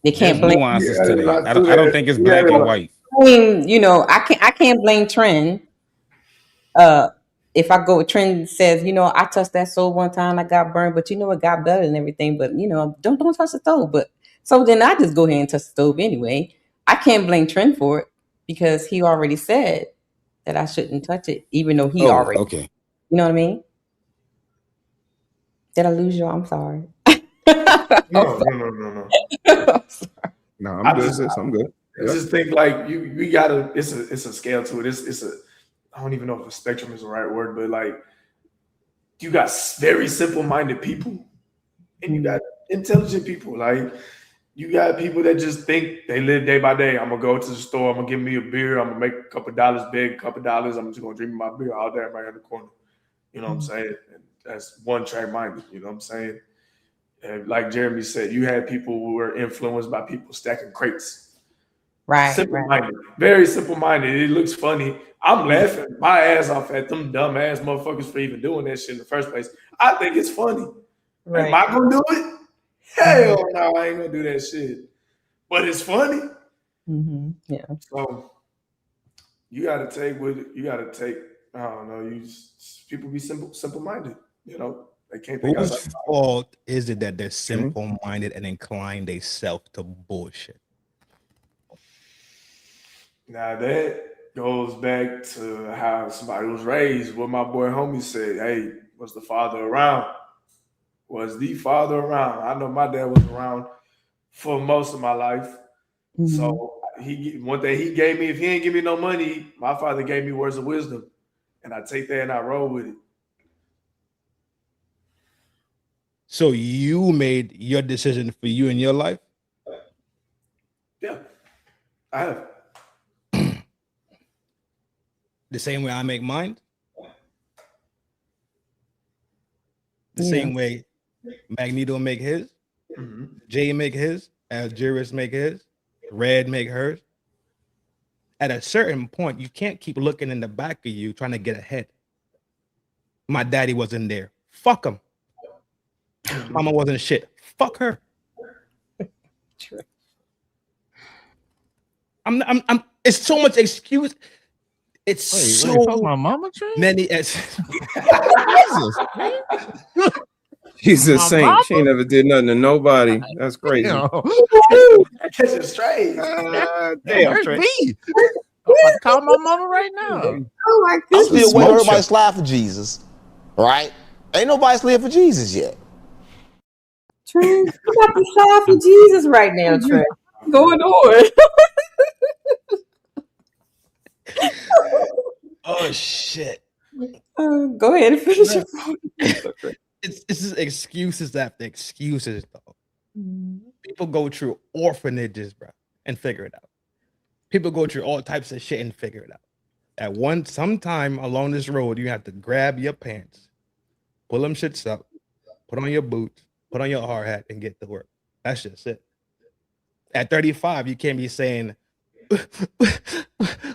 [SPEAKER 4] They can't blame.
[SPEAKER 7] Nuances to that. I don't think it's black and white.
[SPEAKER 4] I mean, I can't blame Trend. If I go, Trend says, I touched that stove one time, I got burned, but it got better and everything. But don't touch the stove. But so then I just go ahead and touch the stove anyway. I can't blame Trend for it because he already said that I shouldn't touch it, even though he already.
[SPEAKER 7] Okay.
[SPEAKER 4] You know what I mean? Did I lose you? I'm sorry.
[SPEAKER 17] No.
[SPEAKER 6] No, I'm good. I'm good.
[SPEAKER 17] I just think like we gotta. It's a scale to it. It's a. I don't even know if a spectrum is the right word, but like you got very simple-minded people, and you got intelligent people. Like you got people that just think they live day by day. I'm gonna go to the store. I'm gonna give me a beer. I'm gonna make a couple dollars big, a couple dollars. I'm just gonna drink my beer all day right in the corner. You know what I'm saying? And that's one-track minded. You know what I'm saying? And like Jeremy said, you had people who were influenced by people stacking crates.
[SPEAKER 4] Right.
[SPEAKER 17] Simple-minded, very simple-minded. It looks funny. I'm laughing my ass off at them dumb ass motherfuckers for even doing that shit in the first place. I think it's funny. Right. Am I gonna do it? Hell no, I ain't gonna do that shit. But it's funny.
[SPEAKER 4] Mm-hmm. Yeah.
[SPEAKER 17] So you gotta take what you gotta take. I don't know. People be simple-minded. They can't think
[SPEAKER 2] Whose
[SPEAKER 17] outside.
[SPEAKER 2] fault is it that they're simple-minded and incline themselves to bullshit?
[SPEAKER 17] Now that goes back to how somebody was raised. What my boy homie said, hey, was the father around? Was the father around? I know my dad was around for most of my life. Mm-hmm. So one thing he gave me, if he ain't give me no money, my father gave me words of wisdom. And I take that and I roll with it.
[SPEAKER 2] So you made your decision for you in your life?
[SPEAKER 17] Yeah, I have.
[SPEAKER 2] The same way I make mine? The same way Magneto make his? Mm-hmm. Jay make his? Algerius make his? Red make hers? At a certain point, you can't keep looking in the back of you trying to get ahead. My daddy wasn't there. Fuck him. Mama wasn't shit. Fuck her.
[SPEAKER 4] True.
[SPEAKER 2] I'm it's so much excuse. It's so
[SPEAKER 5] my mama train?
[SPEAKER 2] many
[SPEAKER 6] She's a
[SPEAKER 5] My
[SPEAKER 6] saint. She ain't never did nothing to nobody. That's crazy.
[SPEAKER 17] Catch it straight.
[SPEAKER 6] Damn, Trey.
[SPEAKER 5] me. I'm about to call my mama right now.
[SPEAKER 4] Oh my
[SPEAKER 3] I'm
[SPEAKER 4] goodness.
[SPEAKER 3] still
[SPEAKER 6] Smoke
[SPEAKER 3] waiting. Everybody
[SPEAKER 6] show.
[SPEAKER 3] slide for Jesus, right? Ain't nobody slid for Jesus yet.
[SPEAKER 4] Trent, you got to slide for Jesus right now, Trent. What's going on?
[SPEAKER 2] Oh shit.
[SPEAKER 4] Go ahead and finish your point.
[SPEAKER 2] It's just excuses after excuses, though. People go through orphanages, bro, and figure it out. People go through all types of shit and figure it out. Sometime along this road, you have to grab your pants, pull them shits up, put on your boots, put on your hard hat, and get to work. That's just it. At 35, you can't be saying,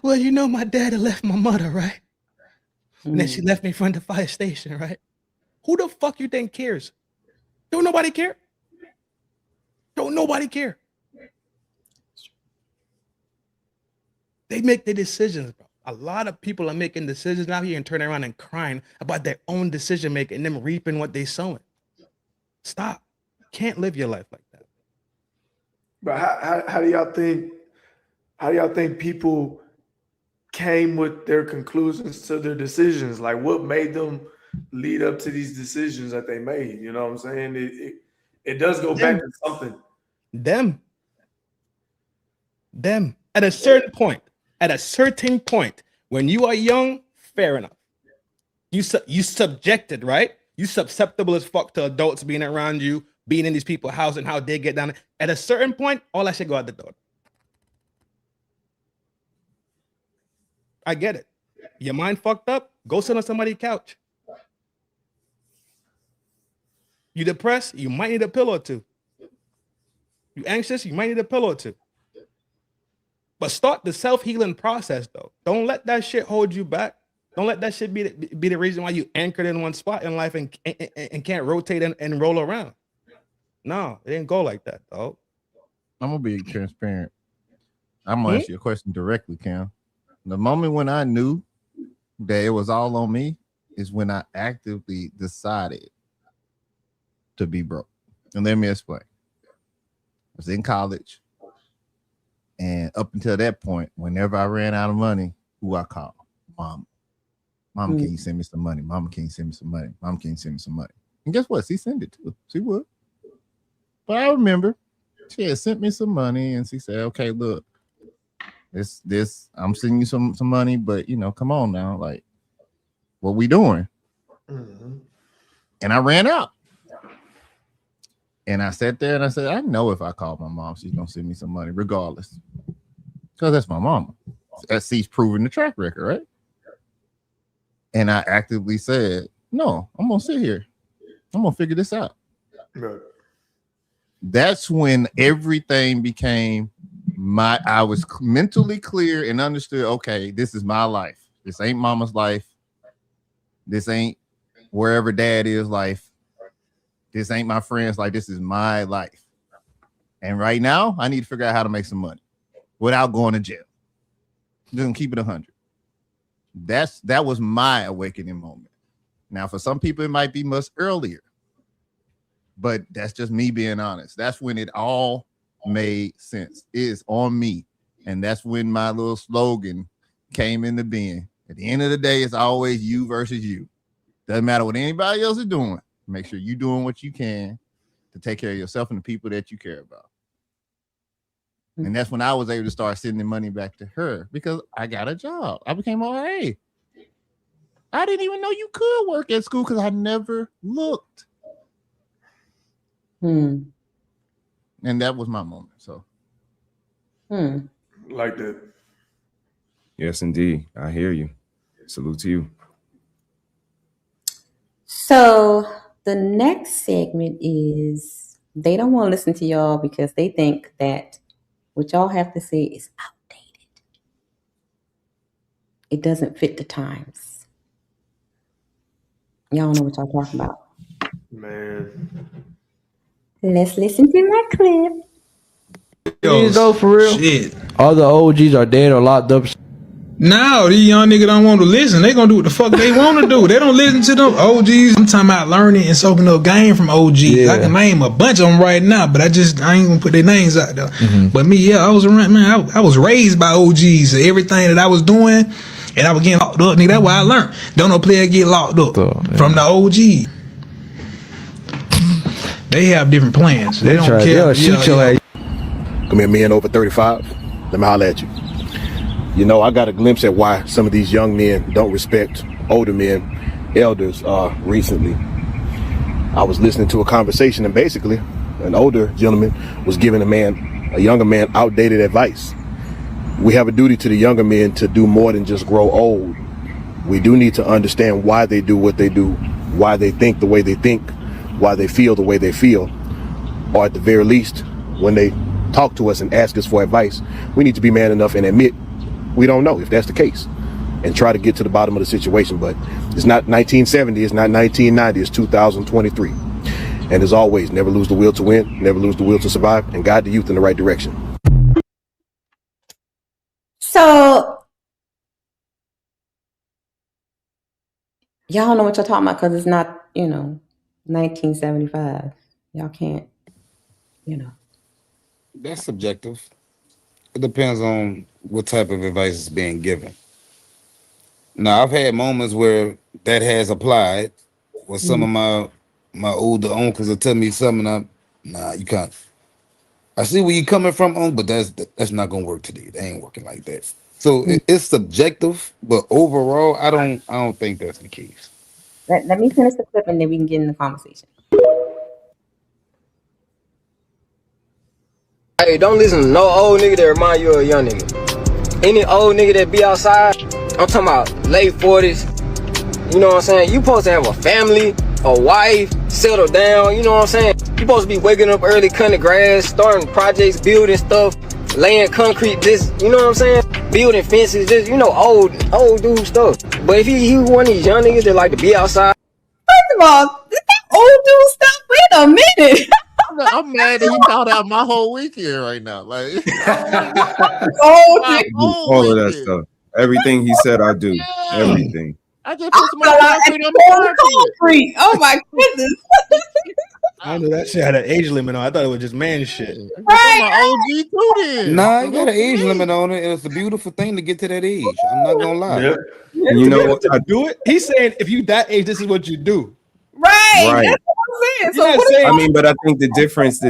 [SPEAKER 2] well, you know, my dad had left my mother, right? And then she left me in front of the fire station, right? Who the fuck you think cares? Don't nobody care. Don't nobody care. They make the decisions, bro. A lot of people are making decisions out here and turning around and crying about their own decision making and them reaping what they sowing. Stop. You can't live your life like that.
[SPEAKER 17] But how do y'all think? How do y'all think people came with their conclusions to their decisions? Like, what made them lead up to these decisions that they made? You know what I'm saying? It does go back to something.
[SPEAKER 2] Them. At a certain point, when you are young, fair enough. You subjected, right? You susceptible as fuck to adults being around you, being in these people's house and how they get down. At a certain point, all that shit go out the door. I get it. Your mind fucked up, go sit on somebody's couch. You depressed, you might need a pillow or two. You anxious, you might need a pillow or two. But start the self-healing process, though. Don't let that shit hold you back. Don't let that shit be the reason why you anchored in one spot in life and can't rotate and roll around. No, it didn't go like that, dog.
[SPEAKER 5] I'm gonna be transparent. I'm gonna ask you a question directly, Cam. The moment when I knew that it was all on me is when I actively decided to be broke. And let me explain. I was in college, and up until that point, whenever I ran out of money, who I called? Mom. Mom, can you send me some money? Mama, can you send me some money? Mom, can you send me some money? And guess what? She sent it too. She would. But I remember she had sent me some money, and she said, okay, look, this I'm sending you some money, but you know, come on now, like, what we doing? And I ran out. And I sat there and I said, I know if I call my mom, she's gonna send me some money regardless. Because that's my mama. She's proven the track record, right? And I actively said, no, I'm gonna sit here. I'm gonna figure this out.
[SPEAKER 17] Right.
[SPEAKER 5] That's when everything became I was mentally clear and understood, okay, this is my life. This ain't mama's life. This ain't wherever dad is life. This ain't my friend's life. This is my life. And right now, I need to figure out how to make some money without going to jail. Just keep it 100. That was my awakening moment. Now, for some people, it might be much earlier. But that's just me being honest. That's when it all made sense. It is on me. And that's when my little slogan came into being. At the end of the day, it's always you versus you. Doesn't matter what anybody else is doing. Make sure you're doing what you can to take care of yourself and the people that you care about. And that's when I was able to start sending money back to her because I got a job. I became RA. I didn't even know you could work at school because I never looked. And that was my moment. So,
[SPEAKER 17] like that.
[SPEAKER 6] Yes, indeed. I hear you. Salute to you.
[SPEAKER 4] So the next segment is they don't want to listen to y'all because they think that what y'all have to say is outdated. It doesn't fit the times. Y'all know what y'all talking about.
[SPEAKER 17] Man.
[SPEAKER 4] Let's listen to my clip.
[SPEAKER 9] Yo, for real? Shit. All the OGs are dead or locked up.
[SPEAKER 21] No, these young niggas don't want to listen. They gonna do what the fuck they want to do. They don't listen to them OGs. I'm talking about learning and soaking up game from OGs.
[SPEAKER 1] Yeah.
[SPEAKER 21] I can name a bunch of them right now, but I ain't gonna put their names out there.
[SPEAKER 1] Mhm.
[SPEAKER 21] But me, yeah, I was around, man. I was raised by OGs. So everything that I was doing, and I was getting locked up, nigga. That's why I learned. Don't no player get locked up from the OG. They have different plans. They don't care.
[SPEAKER 1] They'll shoot your ass.
[SPEAKER 8] Come here, men over 35. Let me holler at you. You know, I got a glimpse at why some of these young men don't respect older men, elders, recently. I was listening to a conversation, and basically an older gentleman was giving a younger man outdated advice. We have a duty to the younger men to do more than just grow old. We do need to understand why they do what they do, why they think the way they think, why they feel the way they feel, or at the very least, when they talk to us and ask us for advice, we need to be man enough and admit we don't know if that's the case and try to get to the bottom of the situation. But it's not 1970, it's not 1990, it's 2023. And as always, never lose the will to win, never lose the will to survive, and guide the youth in the right direction.
[SPEAKER 4] So y'all don't know what y'all talking about because it's not, 1975. Y'all can't,
[SPEAKER 7] That's subjective. It depends on what type of advice is being given. Now, I've had moments where that has applied, where some of my older uncles will tell me something. Nah, you can't. I see where you coming from, but that's not gonna work today. They ain't working like that. So it's subjective, but overall, I don't think that's the case.
[SPEAKER 4] Let me finish the clip and then we can get in the conversation.
[SPEAKER 9] Hey, don't listen to no old nigga that remind you of a young nigga. Any old nigga that be outside, I'm talking about late 40s. You know what I'm saying? You supposed to have a family, a wife, settle down, you know what I'm saying? You supposed to be waking up early, cutting the grass, starting projects, building stuff, laying concrete, just, you know what I'm saying? Building fences, just, old dude stuff. But if he one of these young niggas that like to be outside.
[SPEAKER 4] First of all, is that old dude stuff? Wait a minute.
[SPEAKER 5] I'm mad that he called out my whole weekend right now. Like,
[SPEAKER 6] All of that stuff. Everything he said, I do. Everything.
[SPEAKER 5] I just put some concrete on the
[SPEAKER 4] concrete. Oh my goodness.
[SPEAKER 2] I knew that shit had an age limit on. I thought it was just man shit.
[SPEAKER 5] My OG too then.
[SPEAKER 7] Nah, you got an age limit on it, and it's a beautiful thing to get to that age. I'm not gonna lie.
[SPEAKER 6] Yeah. You know what?
[SPEAKER 2] To do it. He's saying if you that age, this is what you do.
[SPEAKER 4] Right.
[SPEAKER 6] Right.
[SPEAKER 4] That's what I'm saying.
[SPEAKER 6] I mean, but I think the difference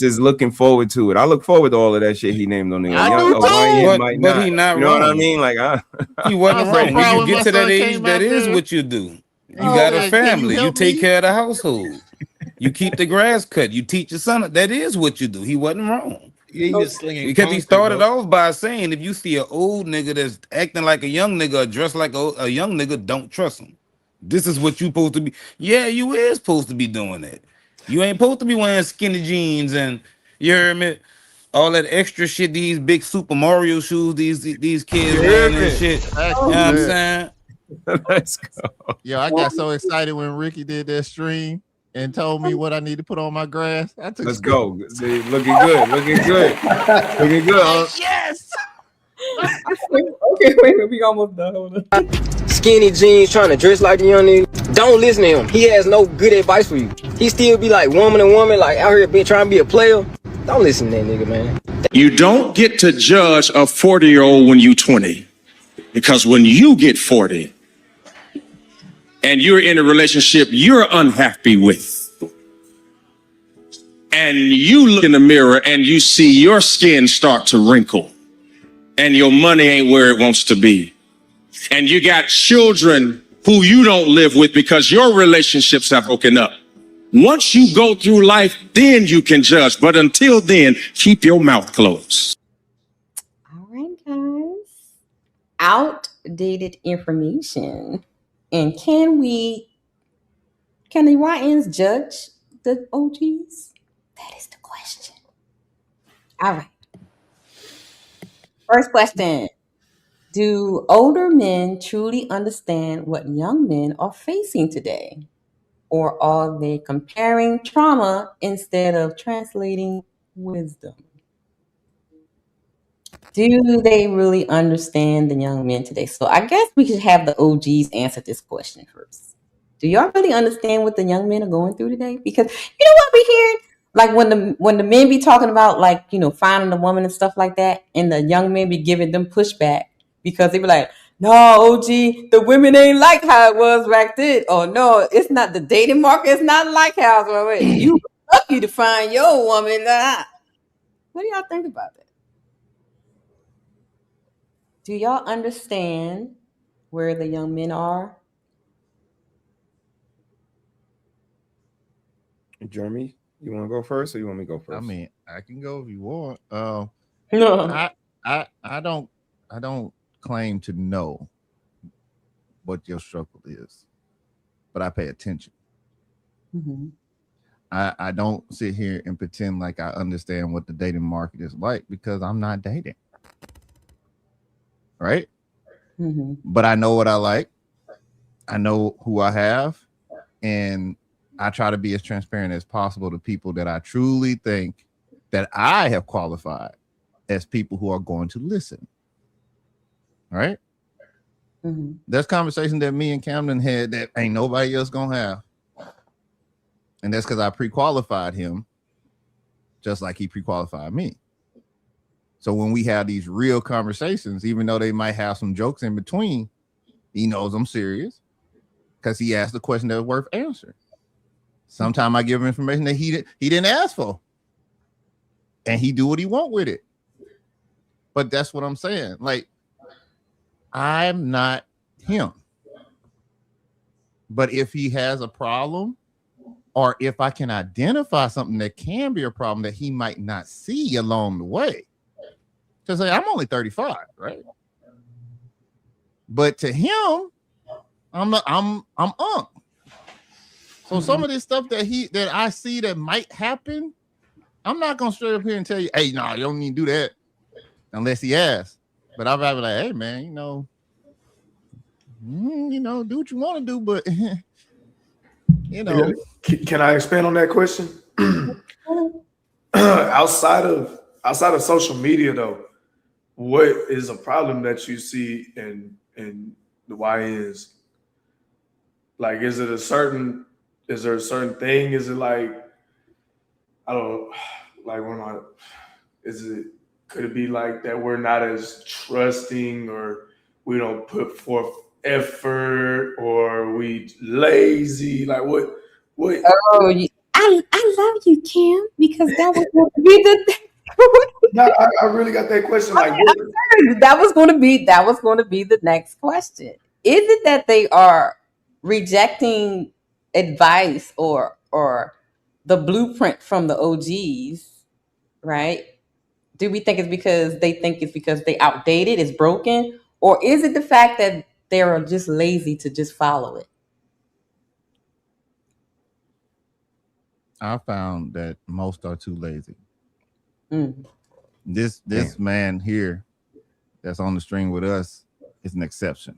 [SPEAKER 6] is looking forward to it. I look forward to all of that shit he named on there.
[SPEAKER 7] But he not
[SPEAKER 6] you know
[SPEAKER 7] wrong.
[SPEAKER 6] what I mean? Like,
[SPEAKER 7] he wasn't wrong. When you get to that age, that is what you do. You got a family. You take care of the household. You keep the grass cut. You teach your son. That is what you do. He wasn't wrong. Because he started off by saying, if you see an old nigga that's acting like a young nigga or dressed like a young nigga, don't trust him. This is what you supposed to be. Yeah, you is supposed to be doing that. You ain't supposed to be wearing skinny jeans and you hear me? All that extra shit, these big Super Mario shoes, these kids wearing and shit. You know what I'm saying?
[SPEAKER 6] Let's go.
[SPEAKER 5] Yo, I got so excited when Ricky did that stream and told me what I need to put on my grass.
[SPEAKER 6] Let's go. See, looking good. Looking good. Looking good.
[SPEAKER 9] Yes.
[SPEAKER 4] Okay, wait, we almost done. Hold on.
[SPEAKER 9] Skinny jeans, trying to dress like a young nigga. Don't listen to him. He has no good advice for you. He still be like woman and woman, like out here trying to be a player. Don't listen to that nigga, man.
[SPEAKER 19] You don't get to judge a 40-year-old when you're 20. Because when you get 40 and you're in a relationship you're unhappy with, and you look in the mirror and you see your skin start to wrinkle, and your money ain't where it wants to be, and you got children who you don't live with because your relationships have broken up. Once you go through life, then you can judge. But until then, keep your mouth closed.
[SPEAKER 4] All right, guys. Outdated information. And can the YNs judge the OGs? That is the question. All right. First question. Do older men truly understand what young men are facing today? Or are they comparing trauma instead of translating wisdom? Do they really understand the young men today? So I guess we should have the OGs answer this question first. Do y'all really understand what the young men are going through today? Because you know what we hear, like when the men be talking about like finding a woman and stuff like that, and the young men be giving them pushback because they be like, "No, OG, the women ain't like how it was back then." Or no, it's not the dating market. It's not like how it was. You lucky to find your woman. What do y'all think about that? Do y'all understand where the young men are?
[SPEAKER 6] Jeremy, you want to go first, or you want me to go first?
[SPEAKER 5] I mean, I can go if you want.
[SPEAKER 4] No.
[SPEAKER 5] I don't claim to know what your struggle is, but I pay attention.
[SPEAKER 4] Mm-hmm.
[SPEAKER 5] I don't sit here and pretend like I understand what the dating market is like because I'm not dating. Right?
[SPEAKER 4] Mm-hmm.
[SPEAKER 5] But I know what I like. I know who I have, and I try to be as transparent as possible to people that I truly think that I have qualified as people who are going to listen. Right?
[SPEAKER 4] Mm-hmm.
[SPEAKER 5] There's conversation that me and Camden had that ain't nobody else gonna have. And that's because I pre-qualified him just like he pre-qualified me. So when we have these real conversations, even though they might have some jokes in between, he knows I'm serious because he asked a question that was worth answering. Sometimes I give him information that he didn't ask for, and he do what he want with it. But that's what I'm saying. Like, I'm not him. But if he has a problem, or if I can identify something that can be a problem that he might not see along the way, because I'm only 35, right? But to him, I'm Unc. So some of this stuff that I see that might happen, I'm not gonna straight up here and tell you, hey, no, you don't need to do that unless he asks. But I'll be like, hey, man, do what you want to do, but
[SPEAKER 17] Can I expand on that question? outside of social media, though, what is a problem that you see in the YNs? Like, is there a certain thing? Is it like, I don't know, like could it be like that we're not as trusting, or we don't put forth effort, or we lazy? Like what?
[SPEAKER 4] Oh, I love you, Kim, because that was going to be the.
[SPEAKER 17] No, I really got that question. Like,
[SPEAKER 4] that was going to be the next question. Is it that they are rejecting advice or the blueprint from the OGs, right? Do we think it's because they outdated, it's broken, or is it the fact that they're just lazy to just follow it?
[SPEAKER 5] I found that most are too lazy.
[SPEAKER 4] Mm.
[SPEAKER 5] This man here that's on the string with us is an exception,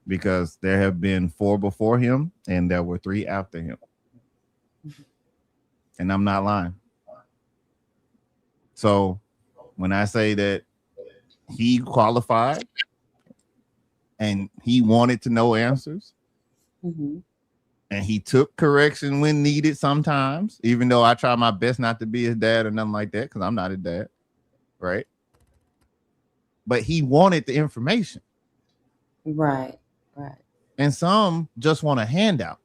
[SPEAKER 5] because there have been 4 before him and there were 3 after him. And I'm not lying. So when I say that he qualified and he wanted to know answers,
[SPEAKER 4] mm-hmm.
[SPEAKER 5] and he took correction when needed sometimes, even though I try my best not to be his dad or nothing like that, because I'm not his dad, right? But he wanted the information.
[SPEAKER 4] Right.
[SPEAKER 5] And some just want a handout.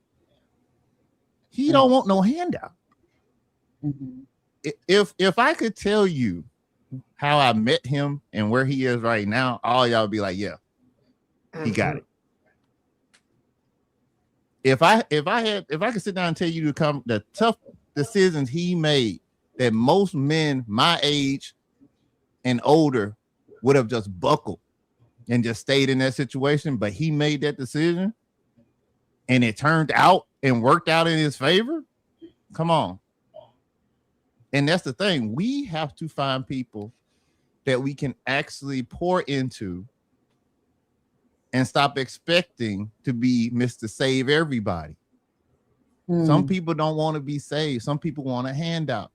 [SPEAKER 5] He don't want no handout.
[SPEAKER 4] Mm-hmm.
[SPEAKER 5] If I could tell you how I met him and where he is right now, all y'all would be like, yeah, he got it. If I could sit down and tell you the tough decisions he made that most men my age and older would have just buckled and just stayed in that situation, but he made that decision and it turned out and worked out in his favor. Come on. And that's the thing. We have to find people that we can actually pour into and stop expecting to be Mr. Save Everybody. Some people don't want to be saved. Some people want a handout.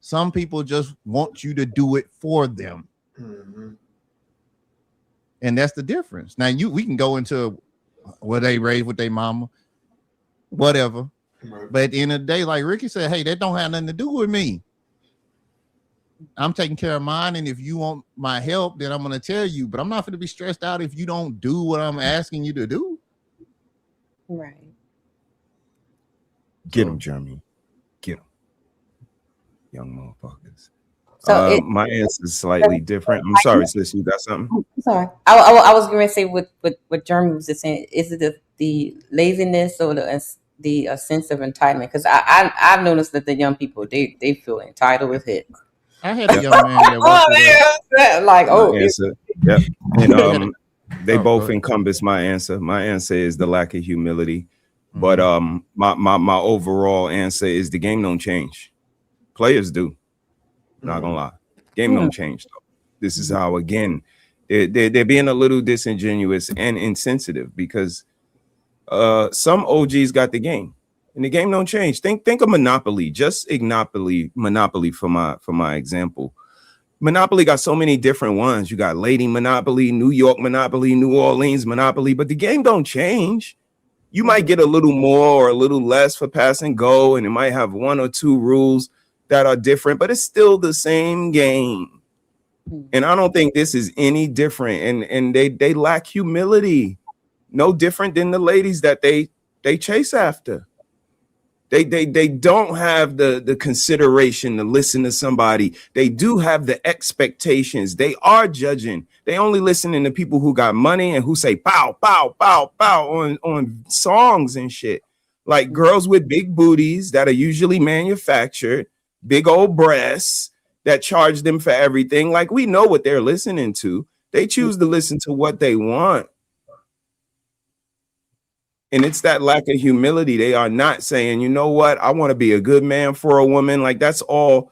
[SPEAKER 5] Some people just want you to do it for them. And that's the difference. Now we can go into were they raised with their mama, whatever. But at the end of the day, like Ricky said, hey, that don't have nothing to do with me. I'm taking care of mine, and if you want my help, then I'm gonna tell you. But I'm not going to be stressed out if you don't do what I'm asking you to do.
[SPEAKER 4] Right.
[SPEAKER 6] Get them, Jeremy. Get them, young motherfuckers.
[SPEAKER 4] So
[SPEAKER 6] my answer is slightly different. I'm sorry, sis. You got something?
[SPEAKER 4] Sorry, I was going to say what Jeremy was just saying. Is it the laziness or the sense of entitlement? Because I've noticed that the young people they feel entitled with it.
[SPEAKER 5] I had a young man that
[SPEAKER 4] was like, oh,
[SPEAKER 6] answer. Yep. And they both encompass my answer. My answer is the lack of humility. But my overall answer is the game don't change. Players do. Not gonna lie. Game don't change though. This is how, again, they're being a little disingenuous and insensitive because some OGs got the game. And the game don't change. Think of Monopoly. Just Monopoly for my example. Monopoly got so many different ones. You got Lady Monopoly, New York Monopoly, New Orleans Monopoly, but the game don't change. You might get a little more or a little less for pass and go, and it might have one or two rules that are different, but it's still the same game. And I don't think this is any different. And they lack humility. No different than the ladies that they chase after. They don't have the consideration to listen to somebody. They do have the expectations. They are judging. They only listening to people who got money and who say pow, pow, pow, pow on songs and shit. Like girls with big booties that are usually manufactured, big old breasts that charge them for everything. Like we know what they're listening to. They choose to listen to what they want. And it's that lack of humility. They are not saying, you know what, I want to be a good man for a woman. Like that's all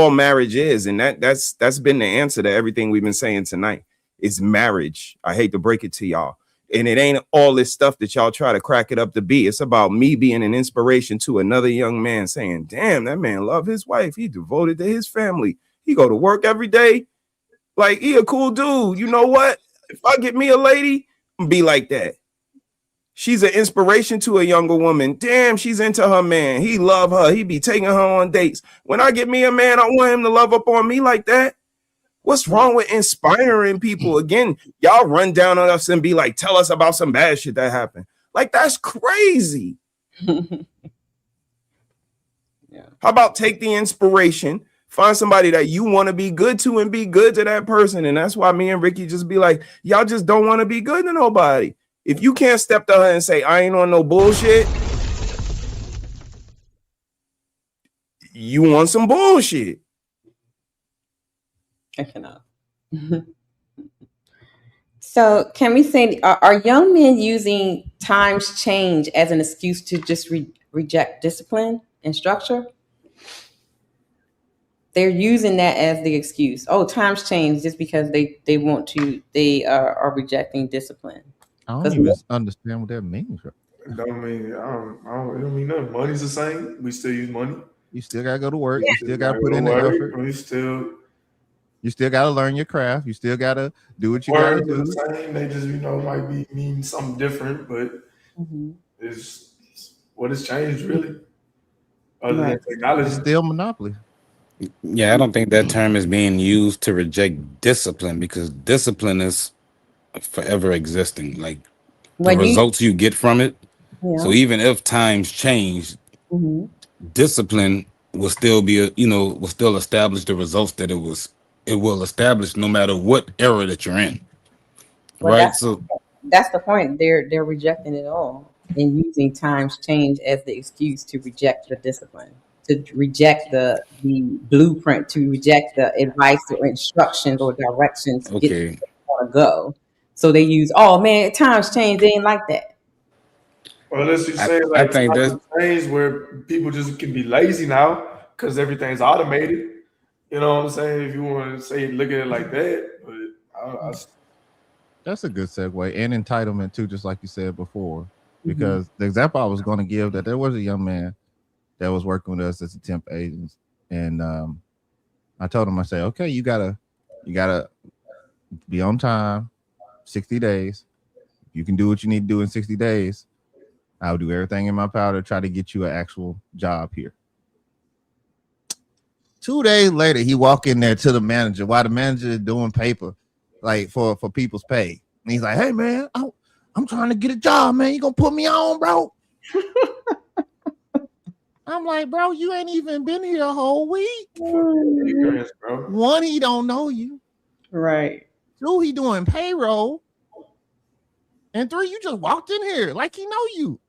[SPEAKER 6] marriage is. And that's been the answer to everything we've been saying tonight is marriage. I hate to break it to y'all. And it ain't all this stuff that y'all try to crack it up to be. It's about me being an inspiration to another young man saying, damn, that man love his wife. He devoted to his family. He go to work every day. Like he a cool dude. You know what? If I get me a lady, I'm be like that. She's an inspiration to a younger woman. Damn, she's into her man. He love her. He be taking her on dates. When I get me a man, I want him to love up on me like that. What's wrong with inspiring people? Again, y'all run down on us and be like, tell us about some bad shit that happened. Like, that's crazy. How about take the inspiration, find somebody that you want to be good to and be good to that person. And that's why me and Ricky just be like, y'all just don't want to be good to nobody. If you can't step to her and say, I ain't on no bullshit, you want some bullshit.
[SPEAKER 4] I cannot. So can we say, are young men using times change as an excuse to just reject discipline and structure? They're using that as the excuse. Oh, times change just because they want to, they are rejecting discipline.
[SPEAKER 5] I don't even understand what that means.
[SPEAKER 17] It don't mean nothing. Money's the same. We still use money.
[SPEAKER 5] You still gotta go to work. You still gotta put in the effort. You still gotta learn your craft. You still gotta do what you gotta do.
[SPEAKER 17] The same. They just might mean something different, but it's what has changed really. Other than technology,
[SPEAKER 5] it's still monopoly.
[SPEAKER 7] Yeah, I don't think that term is being used to reject discipline because discipline is forever existing. Like the results you get from it. Yeah. So even if times change, discipline will still be will still establish the results that it will establish no matter what era that you're in.
[SPEAKER 4] Well,
[SPEAKER 7] right.
[SPEAKER 4] That's the point. They're rejecting it all and using times change as the excuse to reject the discipline, to reject the blueprint, to reject the advice or instructions or directions to get where they want to go. So they use, oh man, times change. They ain't like that.
[SPEAKER 17] Well, unless you say like I think that's change where people just can be lazy now because everything's automated. You know what I'm saying? If you want to say look at it like that, but
[SPEAKER 5] that's a good segue and entitlement too, just like you said before. Because the example I was going to give that there was a young man that was working with us as a temp agent, And I told him, I said, okay, you gotta be on time, 60 days. You can do what you need to do in 60 days. I'll do everything in my power to try to get you an actual job here. 2 days later, he walked in there to the manager while the manager is doing paper, like for people's pay. And he's like, hey, man, I'm trying to get a job, man. You gonna put me on, bro? I'm like, bro, you ain't even been here a whole week. One, he don't know you.
[SPEAKER 4] Right.
[SPEAKER 5] 2, he doing payroll. And 3, you just walked in here like he know you.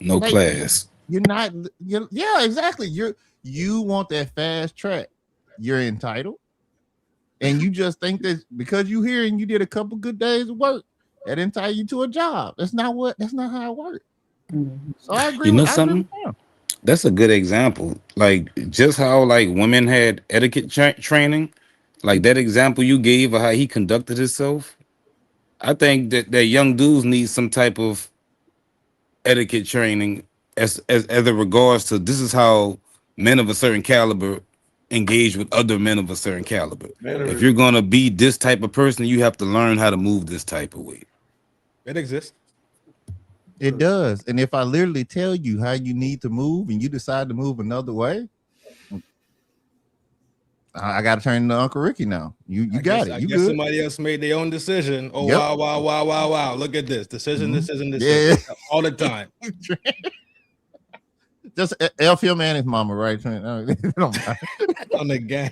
[SPEAKER 7] No
[SPEAKER 5] like,
[SPEAKER 7] class.
[SPEAKER 5] You're not. Yeah, exactly. You want that fast track. You're entitled, and you just think that because you here and you did a couple good days of work, that entitle you to a job. That's not how it works. So I agree.
[SPEAKER 7] You know
[SPEAKER 5] with
[SPEAKER 7] something? That's a good example. Like just how like women had etiquette training, like that example you gave of how he conducted himself. I think that young dudes need some type of etiquette training as it regards to this is how men of a certain caliber engage with other men of a certain caliber. If you're gonna be this type of person, you have to learn how to move this type of way.
[SPEAKER 2] It exists.
[SPEAKER 5] It does. And if I literally tell you how you need to move and you decide to move another way, I got to turn to Uncle Ricky now. You got it. You
[SPEAKER 2] guess
[SPEAKER 5] good.
[SPEAKER 2] Somebody else made their own decision. Oh,
[SPEAKER 5] Yep.
[SPEAKER 2] wow. Look at this. Decision. Yeah. All the time.
[SPEAKER 5] Just F him and his mama, right?
[SPEAKER 2] On the game.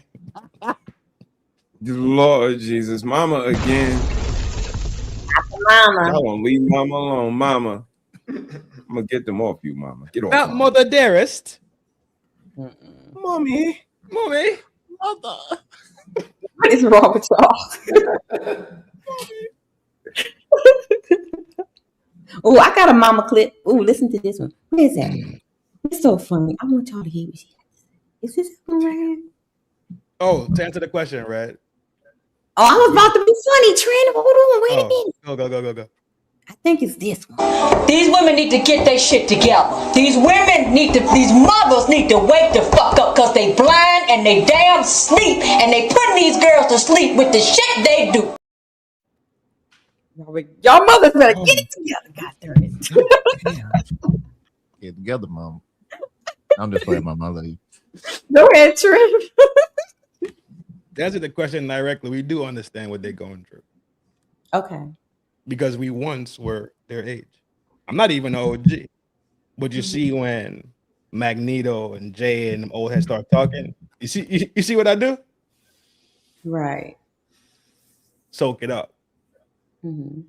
[SPEAKER 6] Lord Jesus. Mama again.
[SPEAKER 4] Mama.
[SPEAKER 6] Y'all gonna leave mama alone, mama. I'm gonna get them off you, mama. Get off.
[SPEAKER 2] Not mother dearest.
[SPEAKER 6] Mommy.
[SPEAKER 2] Mother.
[SPEAKER 4] What is wrong with y'all? Oh, I got a mama clip. Oh, listen to this one. What is that? It's so funny. I want y'all to hear what she has. Is this one right here?
[SPEAKER 2] Oh, to answer the question, right?
[SPEAKER 4] Oh, I was about to be funny, Trent. Hold on, wait a minute.
[SPEAKER 2] Go.
[SPEAKER 4] I think it's this one.
[SPEAKER 1] These women need to get their shit together. These mothers need to wake the fuck up because they blind and they damn sleep and they putting these girls to sleep with the shit they do.
[SPEAKER 4] Y'all mothers better get it together. God damn it.
[SPEAKER 5] Get together, mom. I'm just playing my mother.
[SPEAKER 4] Go ahead, Trent.
[SPEAKER 2] To answer the question directly, we do understand what they're going through.
[SPEAKER 4] Okay.
[SPEAKER 2] Because we once were their age. I'm not even an OG. But you see when Magneto and Jay and them old heads start talking, you see what I do?
[SPEAKER 4] Right.
[SPEAKER 2] Soak it up.
[SPEAKER 4] Mm-hmm.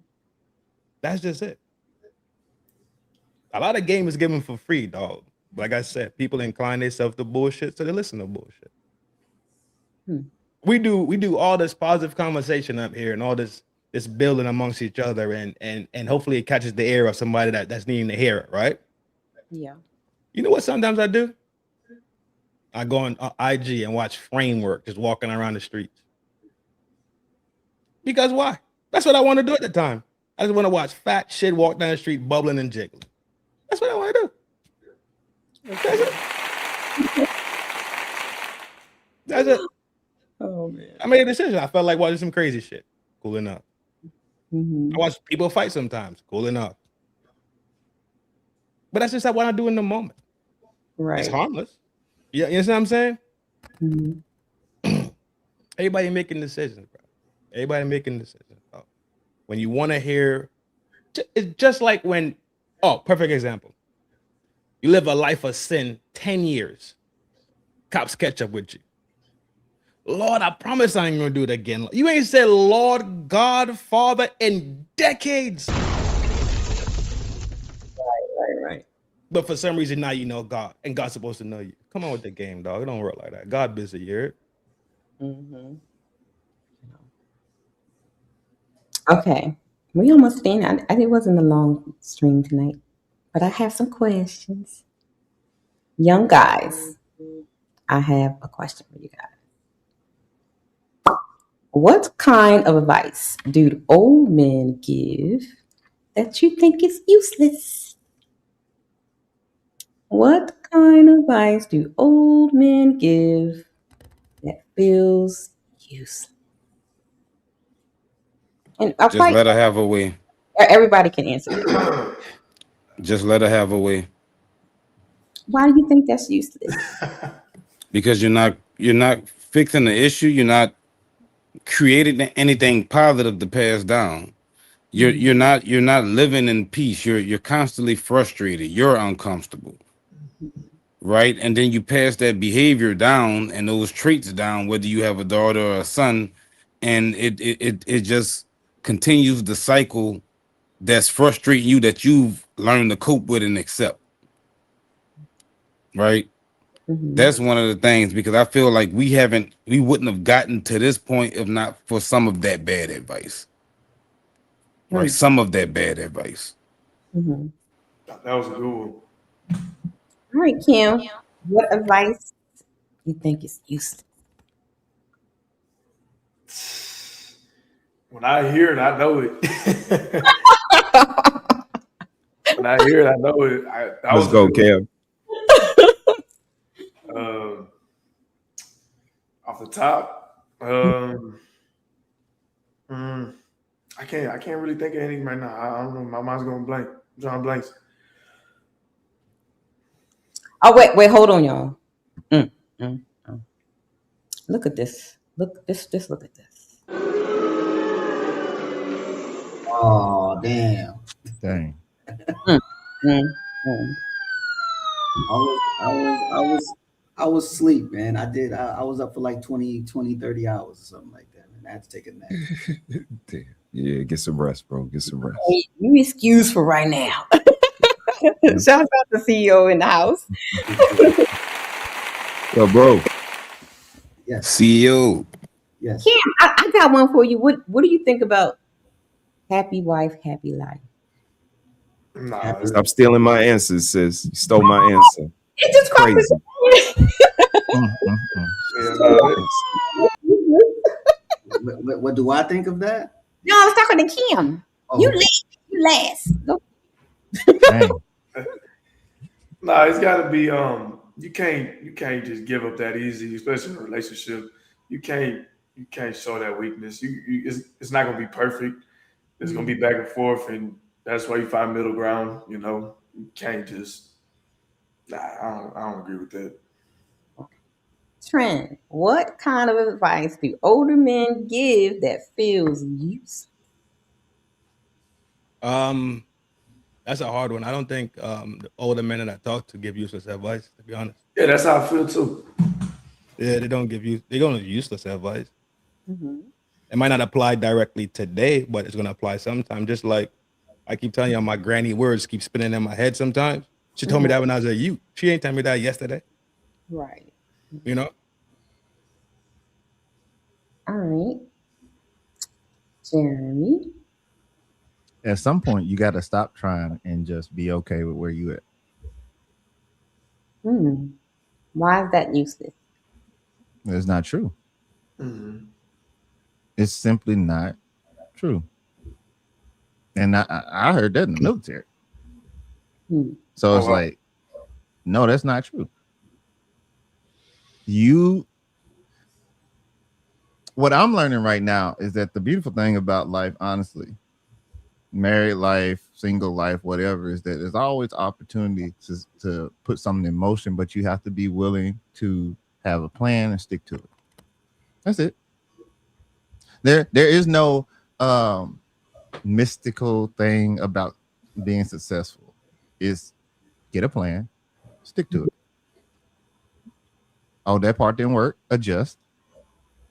[SPEAKER 2] That's just it. A lot of game is given for free, dog. Like I said, people incline themselves to bullshit, so they listen to bullshit. We do all this positive conversation up here and all this building amongst each other, and hopefully it catches the ear of somebody that's needing to hear it, right?
[SPEAKER 4] Yeah.
[SPEAKER 2] You know what sometimes I do? I go on IG and watch Framework just walking around the streets. Because why? That's what I want to do at the time. I just want to watch fat shit walk down the street bubbling and jiggling. That's what I want to do. That's it. That's it.
[SPEAKER 4] Oh man.
[SPEAKER 2] I made a decision. I felt like watching some crazy shit. Cool enough.
[SPEAKER 4] Mm-hmm.
[SPEAKER 2] I watch people fight sometimes. Cool enough. But that's just what I do in the moment.
[SPEAKER 4] Right.
[SPEAKER 2] It's harmless. Yeah, you know what I'm saying?
[SPEAKER 4] Mm-hmm.
[SPEAKER 2] Everybody making decisions, bro. Everybody making decisions. Bro. When you want to hear, it's just like when, perfect example. You live a life of sin 10 years. Cops catch up with you. Lord, I promise I ain't gonna do it again. You ain't said Lord, God, Father in decades.
[SPEAKER 4] Right.
[SPEAKER 2] But for some reason now you know God, and God's supposed to know you. Come on with the game, dog. It don't work like that. God busy, you heard?
[SPEAKER 4] Mm-hmm. Okay. We almost finished. It wasn't a long stream tonight, but I have some questions. Young guys, I have a question for you guys. What kind of advice do old men give that you think is useless? What kind of advice do old men give that feels useless? And I
[SPEAKER 7] Just
[SPEAKER 4] probably
[SPEAKER 7] let her have her way.
[SPEAKER 4] everybody can answer that.
[SPEAKER 7] Just let her have her way.
[SPEAKER 4] Why do you think that's useless?
[SPEAKER 7] Because you're not fixing the issue. You're not creating anything positive to pass down. You're not living in peace. You're constantly frustrated. You're uncomfortable. Right? And then you pass that behavior down and those traits down, whether you have a daughter or a son, and it just continues the cycle that's frustrating you that you've learned to cope with and accept. Right? That's one of the things, because I feel like we wouldn't have gotten to this point if not for some of that bad advice. Right? Some of that bad advice.
[SPEAKER 4] Mm-hmm.
[SPEAKER 17] That was a good one.
[SPEAKER 4] All right, Kim. What advice you think is useless?
[SPEAKER 17] When I hear it, I know it. When I hear it, I know it.
[SPEAKER 6] Let's go, Cam.
[SPEAKER 17] Off the top, I can't really think of anything right now. I don't know. My mind's going blank. Drawing blanks.
[SPEAKER 4] Oh wait, hold on, y'all. Look at this. Look at this.
[SPEAKER 10] Oh damn.
[SPEAKER 5] Dang.
[SPEAKER 10] I was asleep, man. I was up for like 20, 30 hours or something like that. And I had to take a nap.
[SPEAKER 6] Yeah, get some rest, bro. Get some rest.
[SPEAKER 4] Hey, you excused for right now. Shout out to CEO in the house.
[SPEAKER 6] Yo, bro.
[SPEAKER 10] Yes.
[SPEAKER 7] CEO.
[SPEAKER 10] Yes.
[SPEAKER 4] Kim, I got one for you. What do you think about happy wife, happy life?
[SPEAKER 17] Nah,
[SPEAKER 6] stop stealing my answers, sis. You stole my answer.
[SPEAKER 4] It just
[SPEAKER 6] crazy.
[SPEAKER 10] What do I think of that?
[SPEAKER 4] No, I was talking to Kim.
[SPEAKER 10] Oh.
[SPEAKER 4] You last. Go.
[SPEAKER 17] Nah, it's got to be. You can't just give up that easy, especially in a relationship. You can't show that weakness. It's not gonna be perfect. It's gonna be back and forth, and that's why you find middle ground. You know, you can't just. Nah, I don't agree with that.
[SPEAKER 4] Trent, what kind of advice do older men give that feels useless?
[SPEAKER 2] That's a hard one. I don't think the older men that I talk to give useless advice, to be honest.
[SPEAKER 17] Yeah, that's how I feel too.
[SPEAKER 2] Yeah, they don't give useless advice.
[SPEAKER 4] Mm-hmm.
[SPEAKER 2] It might not apply directly today, but it's gonna apply sometime. Just like I keep telling you, my granny words keep spinning in my head sometimes. She told me that when I was a youth. She ain't telling me that yesterday.
[SPEAKER 4] Right.
[SPEAKER 2] You know?
[SPEAKER 4] All right. Jeremy.
[SPEAKER 5] At some point, you got to stop trying and just be okay with where you at.
[SPEAKER 4] Why is that useless?
[SPEAKER 5] It's not true.
[SPEAKER 17] Mm-hmm.
[SPEAKER 5] It's simply not true. And I heard that in the military. So it's like, no, that's not true. What I'm learning right now is that the beautiful thing about life, honestly, married life, single life, whatever, is that there's always opportunity to put something in motion, but you have to be willing to have a plan and stick to it. That's it. There is no mystical thing about being successful. It's get a plan, stick to it. Oh, that part didn't work. Adjust.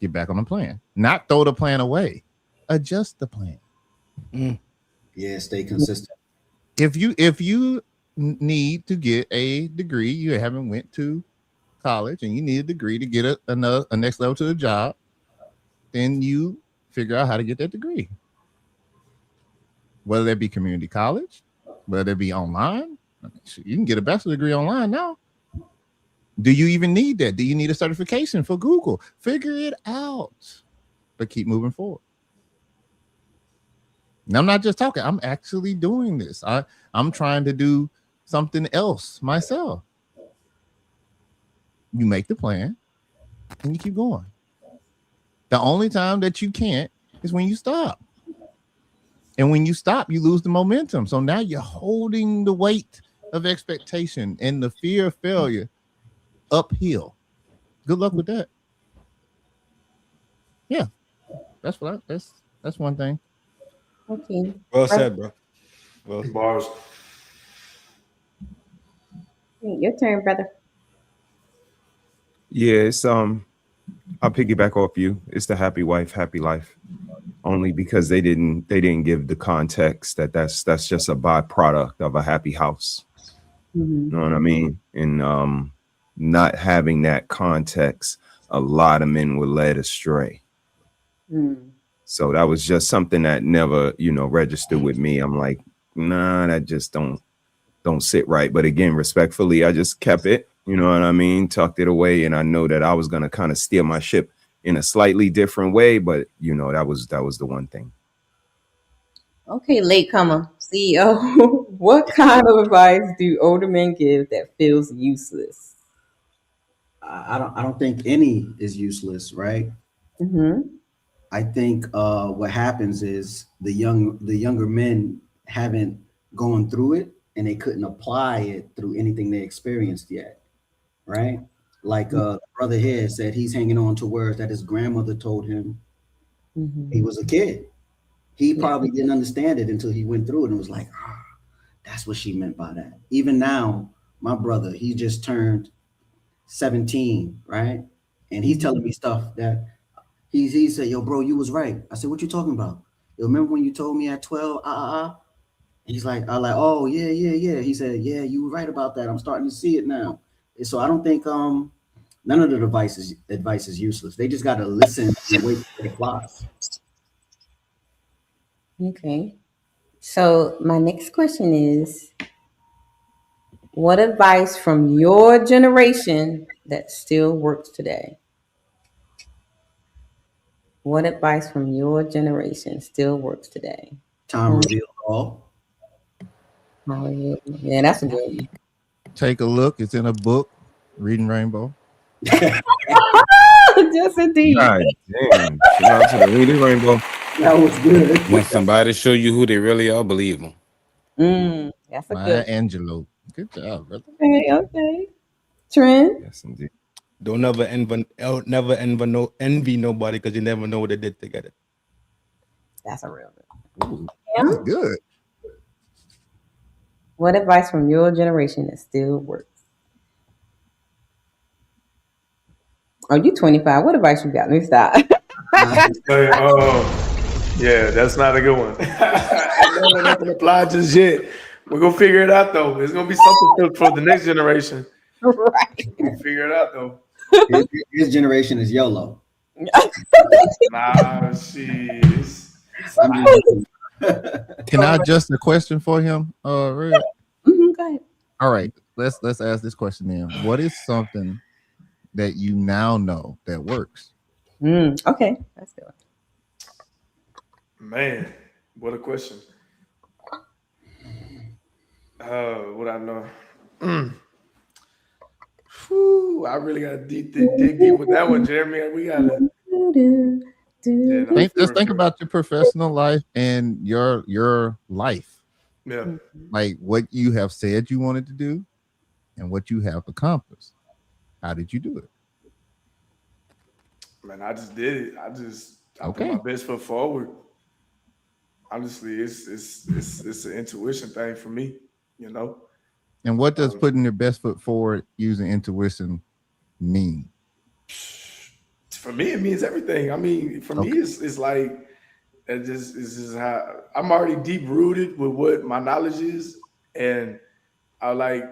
[SPEAKER 5] Get back on the plan. Not throw the plan away. Adjust the plan.
[SPEAKER 10] Yeah, stay consistent.
[SPEAKER 5] If you need to get a degree, you haven't went to college and you need a degree to get a next level to the job, then you figure out how to get that degree. Whether that be community college, whether that be online, you can get a bachelor's degree online now. Do you even need that? Do you need a certification for Google? Figure it out, but keep moving forward. And I'm not just talking. I'm actually doing this. I'm trying to do something else myself. You make the plan and you keep going. The only time that you can't is when you stop. And when you stop, you lose the momentum. So now you're holding the weight of expectation and the fear of failure uphill. Good luck with that. Yeah. That's one thing.
[SPEAKER 4] Okay.
[SPEAKER 2] Well said, bro. Well said.
[SPEAKER 17] Bars.
[SPEAKER 4] Your turn, brother.
[SPEAKER 6] Yeah, it's I'll piggyback off you. It's the happy wife, happy life. Only because they didn't give the context that's just a byproduct of a happy house.
[SPEAKER 4] Mm-hmm.
[SPEAKER 6] You know what I mean? And not having that context, a lot of men were led astray.
[SPEAKER 4] Mm.
[SPEAKER 6] So that was just something that never, registered with me. I'm like, nah, that just don't sit right. But again, respectfully, I just kept it, you know what I mean? Tucked it away. And I know that I was going to kind of steer my ship in a slightly different way. But, that was the one thing.
[SPEAKER 4] Okay, latecomer, CEO. What kind of advice do older men give that feels useless?
[SPEAKER 10] I don't think any is useless, right?
[SPEAKER 4] Mm-hmm.
[SPEAKER 10] I think what happens is the younger men haven't gone through it and they couldn't apply it through anything they experienced yet, right? Like the brother here said, he's hanging on to words that his grandmother told him
[SPEAKER 4] Mm-hmm.
[SPEAKER 10] he was a kid. He probably didn't understand it until he went through it and was like, that's what she meant by that. Even now, my brother, he just turned 17, right? And he's telling me stuff that he said, yo, bro, you was right. I said, what you talking about? Yo, remember when you told me at 12, He's like, oh, yeah. He said, yeah, you were right about that. I'm starting to see it now. And so I don't think none of the advice is useless. They just got to listen and wait for the applause.
[SPEAKER 4] Okay. So my next question is, what advice from your generation that still works today? What advice from your generation still works today?
[SPEAKER 10] Time reveals all.
[SPEAKER 4] Yeah, that's a good one.
[SPEAKER 5] Take a look. It's in a book. Reading Rainbow.
[SPEAKER 4] Yes, indeed.
[SPEAKER 6] God damn. Shout out to the Reading Rainbow.
[SPEAKER 10] That was good.
[SPEAKER 7] When somebody show you who they really are, believe them.
[SPEAKER 4] That's a
[SPEAKER 5] Maya
[SPEAKER 4] good
[SPEAKER 5] Angelou. Good job, brother.
[SPEAKER 4] Okay. Trent?
[SPEAKER 6] Yes, indeed.
[SPEAKER 2] Don't never envy nobody because you never know what they did together.
[SPEAKER 4] That's a real good.
[SPEAKER 5] Ooh, that's good.
[SPEAKER 4] What advice from your generation that still works? Oh, you 25. What advice you got? Let me stop.
[SPEAKER 17] Yeah, that's not a good one. Nothing applied just yet. We're gonna figure it out though. It's gonna be something for the next generation.
[SPEAKER 4] Right.
[SPEAKER 17] We'll figure it out though.
[SPEAKER 10] His generation is YOLO.
[SPEAKER 17] Nah, she
[SPEAKER 5] Can I adjust the question for him? Red?
[SPEAKER 4] Go ahead.
[SPEAKER 5] All right. Let's ask this question then. What is something that you now know that works?
[SPEAKER 4] Okay, that's good.
[SPEAKER 17] Man, what a question. What I know. Whew, I really gotta dig deep with that one, Jeremy. We gotta
[SPEAKER 5] Think about your professional life and your life.
[SPEAKER 17] Yeah.
[SPEAKER 5] Like what you have said you wanted to do and what you have accomplished. How did you do it?
[SPEAKER 17] Man, I just did it. I put my best foot forward. Honestly, it's an intuition thing for me, you know.
[SPEAKER 5] And what does putting your best foot forward using intuition mean?
[SPEAKER 17] For me, it means everything. I mean, for me, it's like it's just how I'm already deep rooted with what my knowledge is, and I like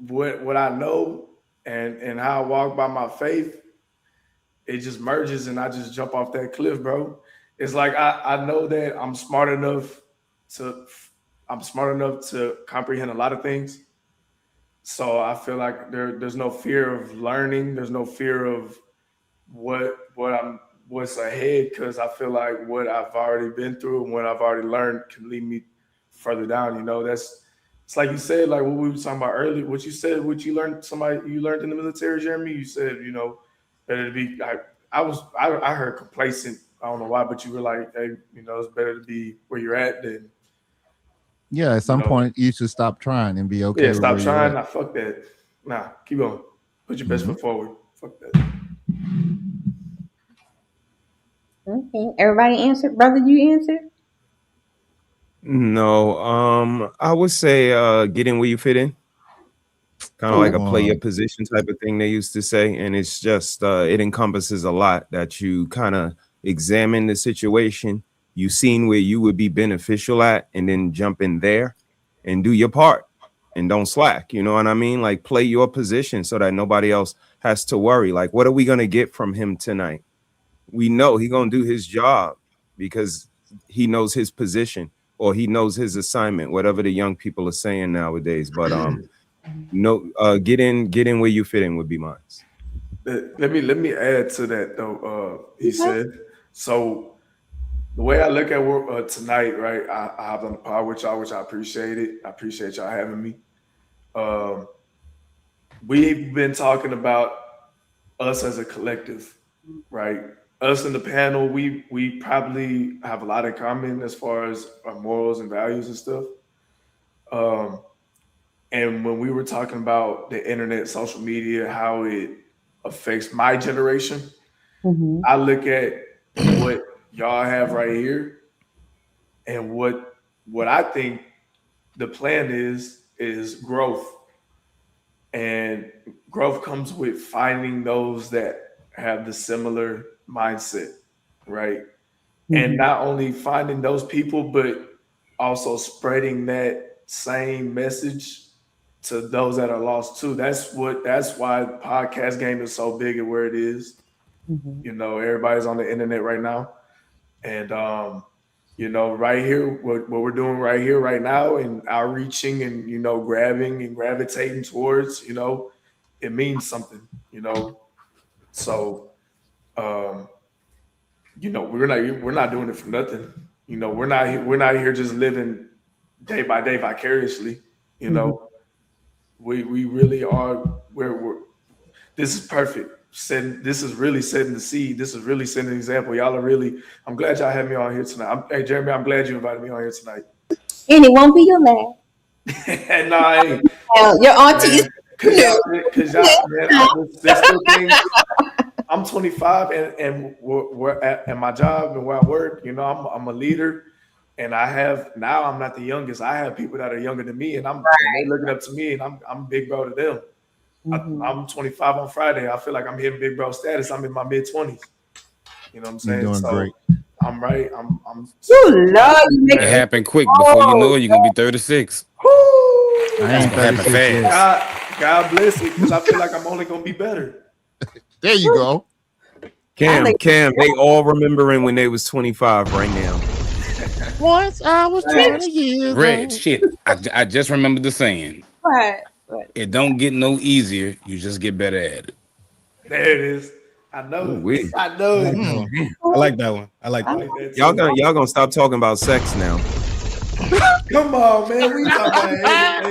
[SPEAKER 17] what I know and how I walk by my faith. It just merges, and I just jump off that cliff, bro. It's like I know that I'm smart enough to comprehend a lot of things. So I feel like there's no fear of learning. There's no fear of what's ahead, because I feel like what I've already been through and what I've already learned can lead me further down. You know, that's it's like you said, like what we were talking about earlier. What you said, what you learned, you learned in the military, Jeremy. You said, better to be. I heard complacent. I don't know why, but you were like, hey, it's better to be where you're at than.
[SPEAKER 5] Yeah, at some point you should stop trying and be okay.
[SPEAKER 17] Yeah,
[SPEAKER 5] with
[SPEAKER 17] stop
[SPEAKER 5] where you're
[SPEAKER 17] trying.
[SPEAKER 5] at.
[SPEAKER 17] Nah, fuck that. Nah, keep going. Put your best foot forward. Fuck that.
[SPEAKER 4] Okay, everybody answered. Brother, you answered.
[SPEAKER 6] No, I would say get in where you fit in. Kind of like a play your position type of thing they used to say. And it's just it encompasses a lot that you kind of examine the situation, you seen where you would be beneficial at, and then jump in there and do your part and don't slack. You know what I mean? Like play your position so that nobody else has to worry. Like, what are we gonna get from him tonight? We know he's gonna do his job because he knows his position or he knows his assignment, whatever the young people are saying nowadays. But get in where you fit in would be mine.
[SPEAKER 17] Let me add to that though. He said so. The way I look at work tonight, right? I have on the pod with y'all, which I appreciate it. I appreciate y'all having me. We've been talking about us as a collective, right? Us in the panel, we probably have a lot in common as far as our morals and values and stuff. And when we were talking about the internet, social media, how it affects my generation, I look at what y'all have right here, and what I think the plan is growth. And growth comes with finding those that have the similar mindset, right? And not only finding those people, but also spreading that same message to those that are lost too. That's why the podcast game is so big and where it is. Everybody's on the internet right now. And right here, what we're doing right here, right now, and outreaching and grabbing and gravitating towards, it means something, So we're not doing it for nothing. We're not here just living day by day vicariously. We really are we're this is perfect. This is really setting the seed. This is really setting an example. Y'all are really. I'm glad y'all had me on here tonight. Hey Jeremy, I'm glad you invited me on here tonight.
[SPEAKER 4] And it won't be your last.
[SPEAKER 17] And no, I ain't.
[SPEAKER 4] Your auntie.
[SPEAKER 17] Because y'all, man, there's still things. I'm 25 and we're at my job and where I work. I'm a leader, and I'm not the youngest. I have people that are younger than me, and and they looking up to me, and I'm big bro to them. I'm 25 on Friday. I feel like I'm hitting big bro status. I'm in my mid 20s. You know what I'm saying?
[SPEAKER 5] You're doing great.
[SPEAKER 17] I'm right. I'm
[SPEAKER 7] It happened quick. Before you know it, you're gonna be 36.
[SPEAKER 5] I ain't 36 yet.
[SPEAKER 17] God bless it, because I feel like I'm only gonna be better.
[SPEAKER 5] There you go.
[SPEAKER 6] Cam, they all remembering when they was 25 right now.
[SPEAKER 5] Once I was 20 years
[SPEAKER 7] Red
[SPEAKER 5] old.
[SPEAKER 7] shit. I just remembered the saying.
[SPEAKER 4] What?
[SPEAKER 7] It don't get no easier. You just get better at it.
[SPEAKER 17] There it is. I know it. I know it.
[SPEAKER 2] I like that one. I like that.
[SPEAKER 6] Y'all gonna stop talking about sex now.
[SPEAKER 17] Come on, man. We talking about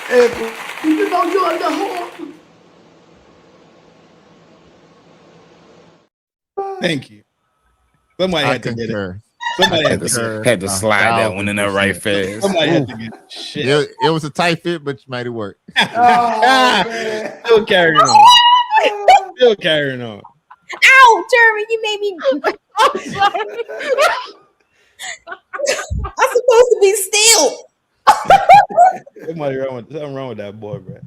[SPEAKER 17] everything. You know you're the whole.
[SPEAKER 2] Thank you. Somebody had to get it. Somebody
[SPEAKER 7] had to slide that one in there right fast.
[SPEAKER 2] Somebody had to get it. Shit.
[SPEAKER 5] It was a tight fit, but you made it work.
[SPEAKER 2] Still carrying on. Still carrying on.
[SPEAKER 4] Ow, Jeremy, you made me. I'm supposed to be still.
[SPEAKER 2] Something wrong with that boy, bro.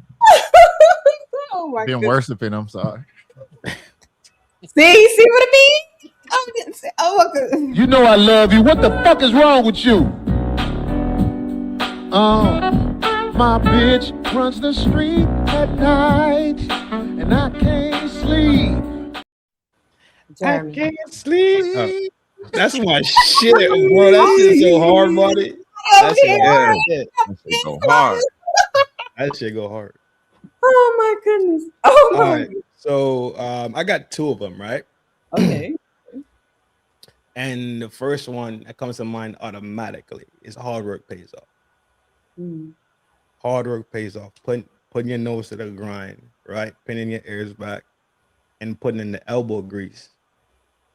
[SPEAKER 4] Oh my
[SPEAKER 5] Been
[SPEAKER 4] goodness.
[SPEAKER 5] worshiping. I'm sorry.
[SPEAKER 4] See what I mean? Oh my goodness.
[SPEAKER 16] You know I love you. What the fuck is wrong with you? My bitch runs the street at night, and I can't sleep.
[SPEAKER 4] Jeremy.
[SPEAKER 2] I can't sleep. That's my shit, bro. That shit so hard, buddy. That shit go hard. That shit go hard.
[SPEAKER 4] Oh my goodness. Oh my.
[SPEAKER 2] All right. So I got two of them, right?
[SPEAKER 4] Okay.
[SPEAKER 2] And the first one that comes to mind automatically is hard work pays off. hard work pays off. Putting your nose to the grind, right? Pinning your ears back and putting in the elbow grease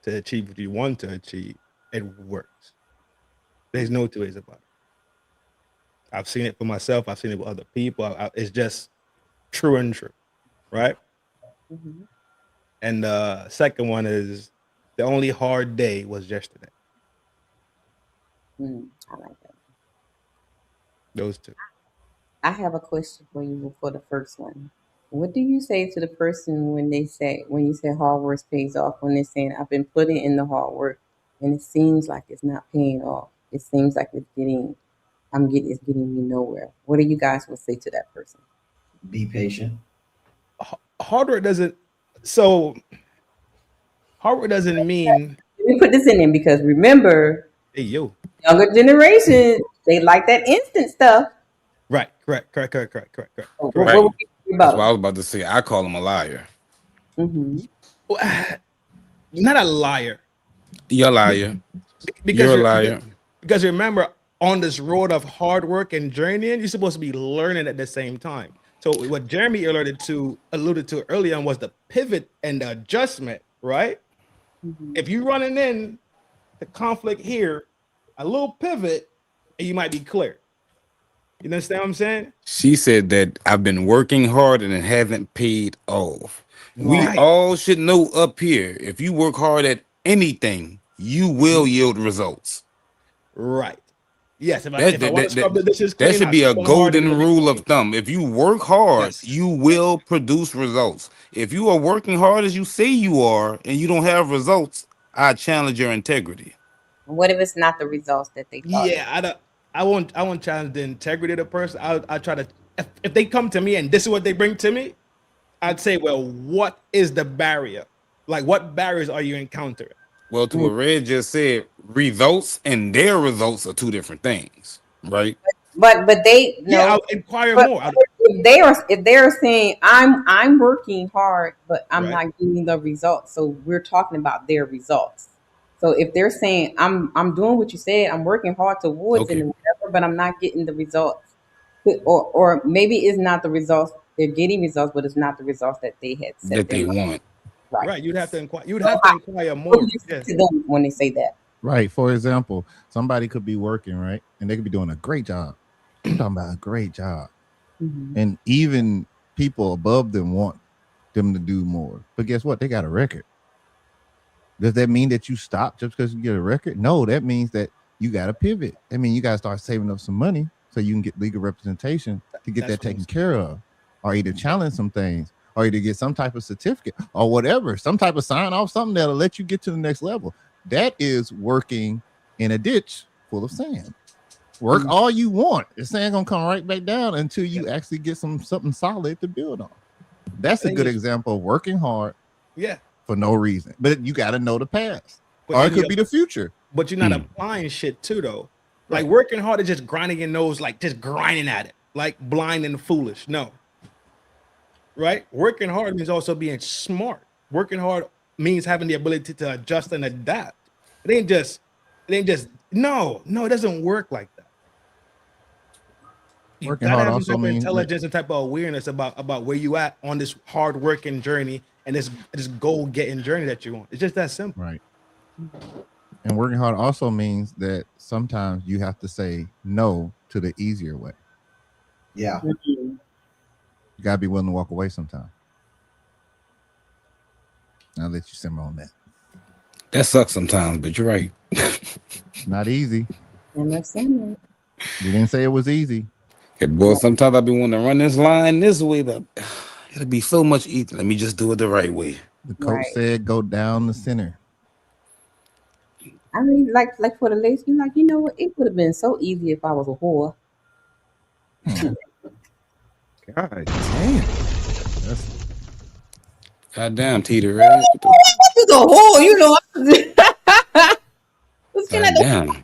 [SPEAKER 2] to achieve what you want to achieve, it works. There's no two ways about it. I've seen it for myself. I've seen it with other people. It's just true and true, right?
[SPEAKER 4] Mm-hmm.
[SPEAKER 2] And the second one is the only hard day was yesterday.
[SPEAKER 4] I like that.
[SPEAKER 2] Those two.
[SPEAKER 4] I have a question for you for the first one. What do you say to the person when you say hard work pays off, when they're saying I've been putting in the hard work and it seems like it's not paying off? It seems like it's getting me nowhere. What do you guys would say to that person?
[SPEAKER 10] Be patient.
[SPEAKER 2] Hard work doesn't mean.
[SPEAKER 4] Let me put this in there because remember,
[SPEAKER 2] Hey yo.
[SPEAKER 4] younger generation, they like that instant stuff.
[SPEAKER 2] Right. Correct.
[SPEAKER 7] Right. That's what I was about to say. I call him a liar.
[SPEAKER 4] Mm-hmm.
[SPEAKER 2] Not a liar.
[SPEAKER 7] You're a liar.
[SPEAKER 2] Because
[SPEAKER 7] you're a liar.
[SPEAKER 2] Because remember, on this road of hard work and journeying, you're supposed to be learning at the same time. So what Jeremy alluded to earlier on was the pivot and the adjustment, right?
[SPEAKER 4] Mm-hmm.
[SPEAKER 2] If you're running in the conflict here, a little pivot, and you might be clear. You understand what I'm saying?
[SPEAKER 7] She said that I've been working hard and it hasn't paid off.
[SPEAKER 2] Right.
[SPEAKER 7] We all should know up here, if you work hard at anything, you will yield results.
[SPEAKER 2] Right. Yes. If I want to scrub the dishes
[SPEAKER 7] that
[SPEAKER 2] clean,
[SPEAKER 7] should
[SPEAKER 2] I
[SPEAKER 7] be a
[SPEAKER 2] scrub them hard
[SPEAKER 7] golden
[SPEAKER 2] and
[SPEAKER 7] rule of thumb. If you work hard, you will produce results. If you are working hard as you say you are and you don't have results, I challenge your integrity.
[SPEAKER 4] What if it's not the results that they thought?
[SPEAKER 2] Yeah, I won't challenge the integrity of the person. I try to, if they come to me and this is what they bring to me, I'd say, well, what is the barrier? Like, what barriers are you encountering?
[SPEAKER 7] Well, to what Red just said, results and their results are two different things, right?
[SPEAKER 4] But they
[SPEAKER 2] I'll inquire more.
[SPEAKER 4] If they're saying I'm working hard, but I'm
[SPEAKER 2] Right.
[SPEAKER 4] not getting the results, so we're talking about their results. So if they're saying I'm doing what you said, I'm working hard towards it and whatever, but I'm not getting the results, or maybe it's not the results they're getting results, but it's not the results that they had said
[SPEAKER 7] That they want.
[SPEAKER 2] Right. You'd have to inquire. You'd have to inquire more.
[SPEAKER 4] What do you say to them when they say that?
[SPEAKER 5] Right. For example, somebody could be working, right? And they could be doing a great job. I'm talking about a great job.
[SPEAKER 4] Mm-hmm.
[SPEAKER 5] And even people above them want them to do more. But guess what? They got a record. Does that mean that you stop just because you get a record? No, that means that you got to pivot. I mean, you got to start saving up some money so you can get legal representation to get that taken care of, or either challenge some things, or either get some type of certificate or whatever, some type of sign off, something that'll let you get to the next level. That is working in a ditch full of sand. Work all you want. The sand gonna come right back down until you actually get something solid to build on. That's a good example of working hard.
[SPEAKER 2] Yeah.
[SPEAKER 5] For no reason. But you got to know the past.
[SPEAKER 2] But
[SPEAKER 5] or it could be the future.
[SPEAKER 2] But you're not applying shit too, though. Like working hard is just grinding your nose, like just grinding at it, like blind and foolish. No. Right? Working hard means also being smart. Working hard means having the ability to adjust and adapt. It ain't just no, it doesn't work like that. You
[SPEAKER 5] Working
[SPEAKER 2] gotta
[SPEAKER 5] hard
[SPEAKER 2] have some
[SPEAKER 5] also
[SPEAKER 2] type of
[SPEAKER 5] means
[SPEAKER 2] intelligence and type of awareness about where you at on this hard working journey and this goal getting journey that you want. It's just that simple.
[SPEAKER 5] Right. And working hard also means that sometimes you have to say no to the easier way.
[SPEAKER 10] Yeah.
[SPEAKER 5] You gotta be willing to walk away sometime. I'll let you simmer on that.
[SPEAKER 7] That sucks sometimes, but you're right.
[SPEAKER 5] Not easy.
[SPEAKER 4] I'm not saying that.
[SPEAKER 5] You didn't say it was easy.
[SPEAKER 7] Hey, boy, sometimes I be wanting to run this line this way, but it'll be so much easier. Let me just do it the right way.
[SPEAKER 5] The coach said go down the center.
[SPEAKER 4] I mean, like for the ladies, you're like, you know what? It would have been so easy if I was a whore.
[SPEAKER 6] God damn.
[SPEAKER 7] God damn, Teeter, right?
[SPEAKER 4] She's a whore, you know.
[SPEAKER 7] God damn.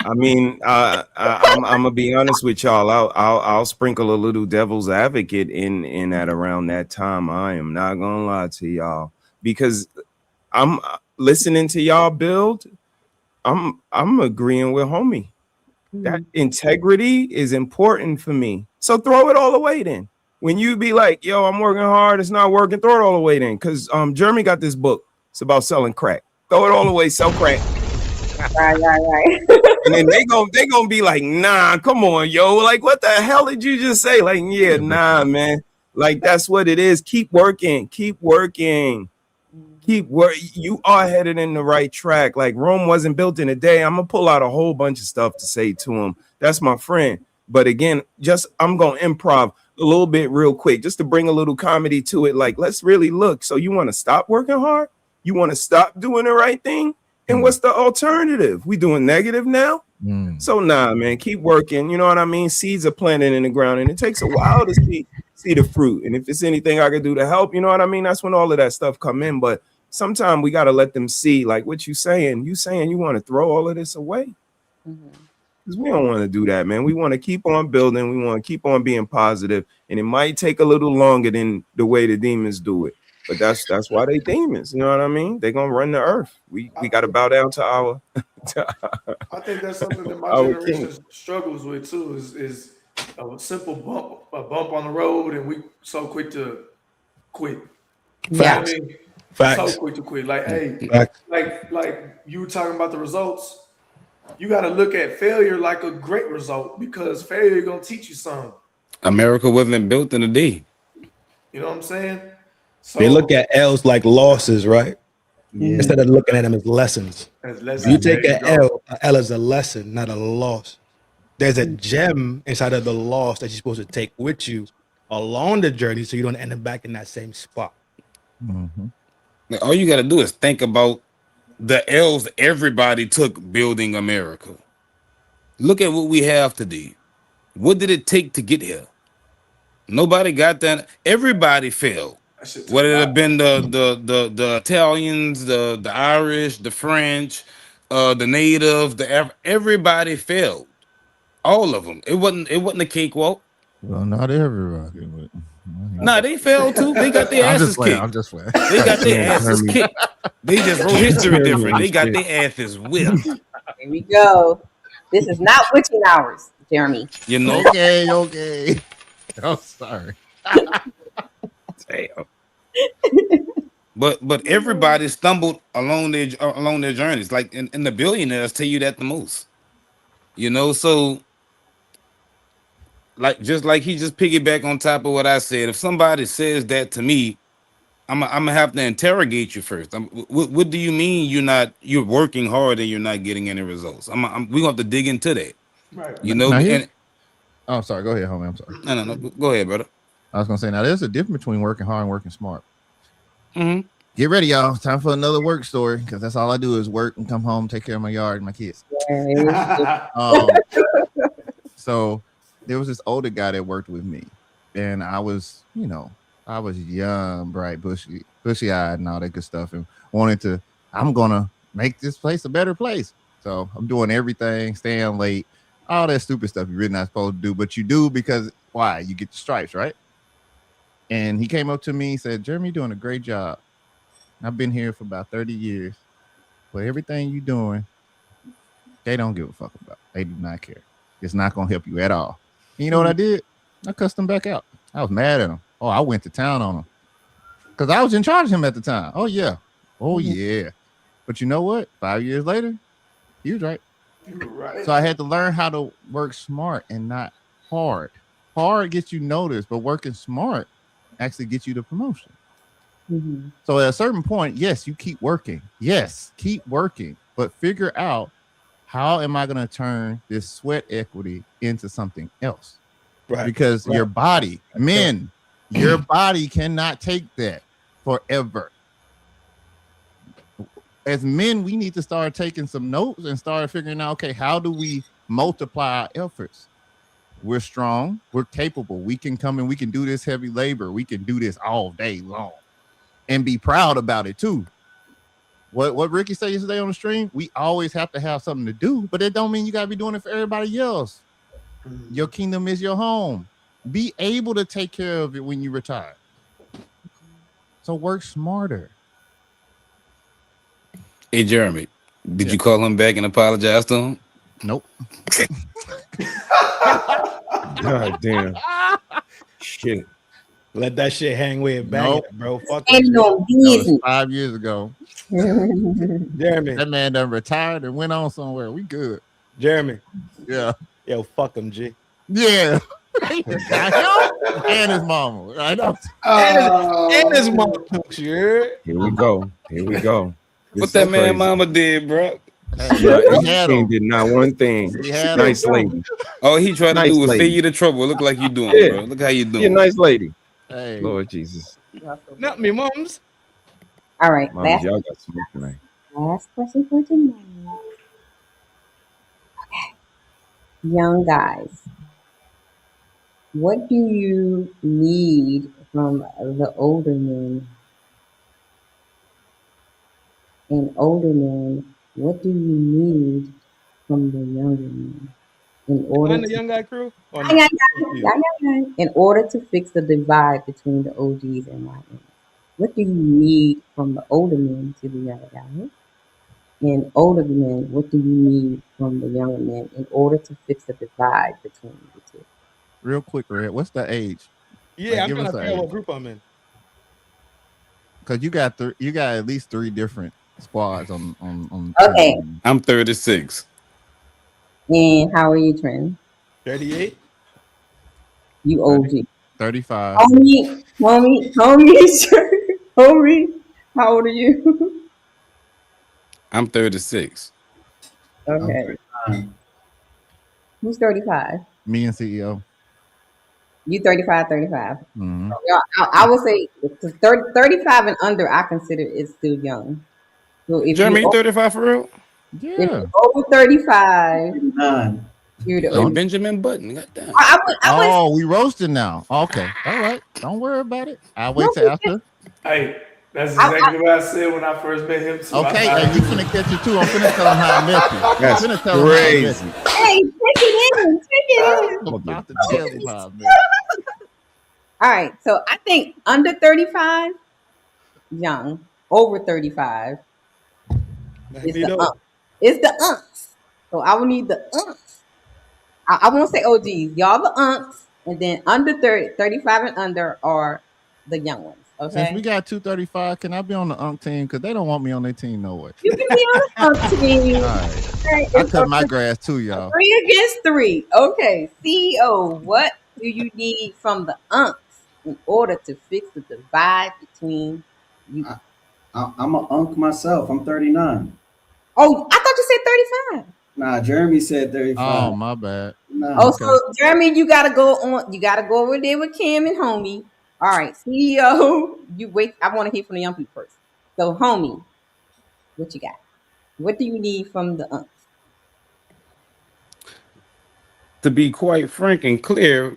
[SPEAKER 6] I mean, I'm gonna be honest with y'all. I'll sprinkle a little devil's advocate in at around that time. I am not gonna lie to y'all because I'm listening to y'all build. I'm agreeing with homie. That integrity is important for me. So throw it all away then. When you be like, yo, I'm working hard, it's not working, throw it all away then. Because Jeremy got this book. It's about selling crack. Throw it all away, sell crack.
[SPEAKER 4] Right.
[SPEAKER 6] And then they gonna be like, nah, come on, yo. Like, what the hell did you just say? Like, yeah, nah, man. Like, that's what it is. Keep working. Keep working. Keep work. You are headed in the right track. Like, Rome wasn't built in a day. I'm gonna pull out a whole bunch of stuff to say to him. That's my friend. But again, I'm gonna improv a little bit real quick, just to bring a little comedy to it. Like, let's really look. So you want to stop working hard? You want to stop doing the right thing? And what's the alternative? We doing negative now? So nah, man, keep working. You know what I mean? Seeds are planted in the ground, and it takes a while to see the fruit. And if it's anything I could do to help, you know what I mean? That's when all of that stuff come in. But sometimes we got to let them see, like what you saying. You saying you want to throw all of this away? Because we don't want to do that, man. We want to keep on building. We want to keep on being positive. And it might take a little longer than the way the demons do it. But that's why they demons. You know what I mean? They're gonna run the earth. We got to bow down to our.
[SPEAKER 17] I think that's something that my
[SPEAKER 6] our
[SPEAKER 17] generation
[SPEAKER 6] king.
[SPEAKER 17] struggles with too. Is a simple bump on the road, and we so quick to quit.
[SPEAKER 2] Facts.
[SPEAKER 17] You know what I mean?
[SPEAKER 2] Facts.
[SPEAKER 17] So quick to quit. Like, hey,
[SPEAKER 2] Facts.
[SPEAKER 17] like you were talking about the results. You got to look at failure like a great result, because failure gonna teach you something.
[SPEAKER 7] America wasn't built in a day.
[SPEAKER 17] You know what I'm saying? So
[SPEAKER 2] They look at L's like losses, right?
[SPEAKER 17] Yeah.
[SPEAKER 2] Instead of looking at them as lessons.
[SPEAKER 17] As
[SPEAKER 2] If
[SPEAKER 17] lessons,
[SPEAKER 2] you take
[SPEAKER 17] there
[SPEAKER 2] an
[SPEAKER 17] you go.
[SPEAKER 2] L is a lesson, not a loss. There's a gem inside of the loss that you're supposed to take with you along the journey, so you don't end up back in that same spot.
[SPEAKER 7] Like, all you got to do is think about the L's everybody took building America. Look at what we have today. What did it take to get here? Nobody got that. Everybody failed. Whether it have been the Italians, the Irish, the French, the native, everybody failed. All of them. It wasn't a cakewalk.
[SPEAKER 5] Well, not everybody, but
[SPEAKER 7] Nah, they failed too. They got their
[SPEAKER 5] I'm
[SPEAKER 7] asses
[SPEAKER 5] just playing.
[SPEAKER 7] kicked.
[SPEAKER 5] I'm just playing.
[SPEAKER 7] They got their asses
[SPEAKER 5] Jeremy.
[SPEAKER 7] kicked. They just wrote history different. They got their asses whipped.
[SPEAKER 4] Here we go. This is not witching hours, Jeremy.
[SPEAKER 7] You know.
[SPEAKER 5] Okay. I'm sorry.
[SPEAKER 7] Damn. But everybody stumbled along their journeys. Like in the billionaires tell you that the most. You know, so like he just piggyback on top of what I said. If somebody says that to me, I'm gonna have to interrogate you first. What do you mean you're working hard and you're not getting any results? We gonna have to dig into that.
[SPEAKER 17] Right.
[SPEAKER 7] You know,
[SPEAKER 5] I'm sorry. Go ahead, homie. I'm sorry.
[SPEAKER 7] No. Go ahead, brother.
[SPEAKER 5] I was gonna say, now there's a difference between working hard and working smart.
[SPEAKER 7] Mm-hmm.
[SPEAKER 5] Get ready, y'all. Time for another work story, because that's all I do is work and come home, take care of my yard and my kids. So there was this older guy that worked with me, and I was young, bright, bushy-eyed, and all that good stuff, and I'm gonna make this place a better place. So I'm doing everything, staying late, all that stupid stuff you're really not supposed to do, but you do because why? You get the stripes, right? And he came up to me and said, Jeremy, you're doing a great job. I've been here for about 30 years. But everything you're doing, they don't give a fuck about. They do not care. It's not going to help you at all. And you know what I did? I cussed him back out. I was mad at him. Oh, I went to town on him. Because I was in charge of him at the time. Oh, yeah. But you know what? 5 years later, he was right. So I had to learn how to work smart and not hard. Hard gets you noticed, but working smart actually gets you the promotion. So at a certain point, yes, you keep working. Yes, keep working, but figure out, how am I going to turn this sweat equity into something else? Right. Because your body, your body cannot take that forever. As men, we need to start taking some notes and start figuring out, okay, how do we multiply our efforts? We're strong. We're capable. We can come and we can do this heavy labor. We can do this all day long and be proud about it too. What Ricky said yesterday on the stream, we always have to have something to do, but it don't mean you got to be doing it for everybody else. Your kingdom is your home. Be able to take care of it when you retire. So work smarter.
[SPEAKER 7] Hey, Jeremy, did you call him back and apologize to him?
[SPEAKER 5] Nope.
[SPEAKER 6] God damn. Shit.
[SPEAKER 2] Let that shit hang where it bang
[SPEAKER 5] Nope.
[SPEAKER 2] at, bro. Fuck
[SPEAKER 4] Ain't
[SPEAKER 2] it.
[SPEAKER 4] no
[SPEAKER 5] That was
[SPEAKER 4] business.
[SPEAKER 5] 5 years ago.
[SPEAKER 2] Jeremy.
[SPEAKER 5] That man done retired and went on somewhere. We good.
[SPEAKER 2] Jeremy.
[SPEAKER 5] Yeah.
[SPEAKER 2] Yo, fuck him, G.
[SPEAKER 5] Yeah. Got him and his mama. I know.
[SPEAKER 2] And his mama. Sure.
[SPEAKER 6] Here we go. Here we go.
[SPEAKER 7] What that man mama did, bro?
[SPEAKER 6] King did not one thing. Nice lady.
[SPEAKER 7] All he tried to
[SPEAKER 6] Nice
[SPEAKER 7] do was
[SPEAKER 6] lady.
[SPEAKER 7] stay you the trouble. Look like you doing,
[SPEAKER 6] Yeah.
[SPEAKER 7] bro. Look how you doing.
[SPEAKER 6] You're a nice lady.
[SPEAKER 5] Hey.
[SPEAKER 6] Lord Jesus.
[SPEAKER 2] Not me, mums.
[SPEAKER 4] All right.
[SPEAKER 6] Mama, y'all got smoke tonight.
[SPEAKER 4] Last question for tonight. Okay. Young guys, what do you need from the older men? And older men, what do you need from the younger men? In order
[SPEAKER 2] And the
[SPEAKER 4] to,
[SPEAKER 2] young guy crew? Or
[SPEAKER 4] Aye, aye, aye, aye, aye. In order to fix the divide between the OGs and YNs, what do you need from the older men to the younger guys? And older men, what do you need from the younger men in order to fix the divide between the two?
[SPEAKER 5] Real quick, Red. What's the age?
[SPEAKER 2] Yeah, I'm
[SPEAKER 5] give
[SPEAKER 2] trying
[SPEAKER 5] us
[SPEAKER 2] to
[SPEAKER 5] the
[SPEAKER 2] figure out
[SPEAKER 5] age.
[SPEAKER 2] what group I'm in.
[SPEAKER 5] Because you got at least 3 different squads on.
[SPEAKER 4] Okay.
[SPEAKER 7] I'm 36.
[SPEAKER 4] And how are you, Trent?
[SPEAKER 2] 38.
[SPEAKER 4] You OG.
[SPEAKER 5] 35.
[SPEAKER 4] Homie, how old are you?
[SPEAKER 7] I'm 36.
[SPEAKER 4] Okay. Who's 35?
[SPEAKER 5] Me and CEO.
[SPEAKER 4] You 35, 35.
[SPEAKER 5] Mhm.
[SPEAKER 4] Yeah, I would say 35 and under, I consider it still young. So if
[SPEAKER 7] Jeremy, you
[SPEAKER 4] you
[SPEAKER 7] 35 for real?
[SPEAKER 4] if
[SPEAKER 5] Yeah.
[SPEAKER 4] you're over 35, you're the
[SPEAKER 7] Like
[SPEAKER 4] OG.
[SPEAKER 7] Benjamin Button. Goddamn.
[SPEAKER 4] I would
[SPEAKER 5] We roasting now. Okay. All right. Don't worry about it. I'll wait
[SPEAKER 4] No,
[SPEAKER 5] till after.
[SPEAKER 17] Hey, that's exactly what I said when I first met him. Too.
[SPEAKER 5] Okay, and you finna catch it too. I'm finna tell him how I met you.
[SPEAKER 6] That's
[SPEAKER 5] I'm finna tell him how I met
[SPEAKER 6] crazy.
[SPEAKER 5] you.
[SPEAKER 4] Hey, take it in.
[SPEAKER 5] I'm about to tell him how I met you.
[SPEAKER 4] All right, so I think under 35, young. Over 35, it's the ump. It's the umps. So I will need the umps. I won't say OGs. Y'all the umps, and then under 35 and under are the young ones.
[SPEAKER 5] Since we
[SPEAKER 4] Okay.
[SPEAKER 5] got 235, can I be on the UNC team? Because they don't want me on their team no way.
[SPEAKER 4] You can be on the ump team.
[SPEAKER 5] All right. I cut my grass too, y'all.
[SPEAKER 4] 3 against 3. Okay. CEO, what do you need from the umps in order to fix the divide between you?
[SPEAKER 10] I'm a unk myself. I'm 39.
[SPEAKER 4] Oh, I thought you said 35.
[SPEAKER 10] Nah, Jeremy said 35.
[SPEAKER 5] Oh, my bad.
[SPEAKER 10] Nah.
[SPEAKER 4] Oh, so Jeremy, you gotta go on. You gotta go over there with Kim and homie. All right, CEO, you wait. I want to hear from the young people first. So, homie, what you got? What do you need from the umps?
[SPEAKER 7] To be quite frank and clear,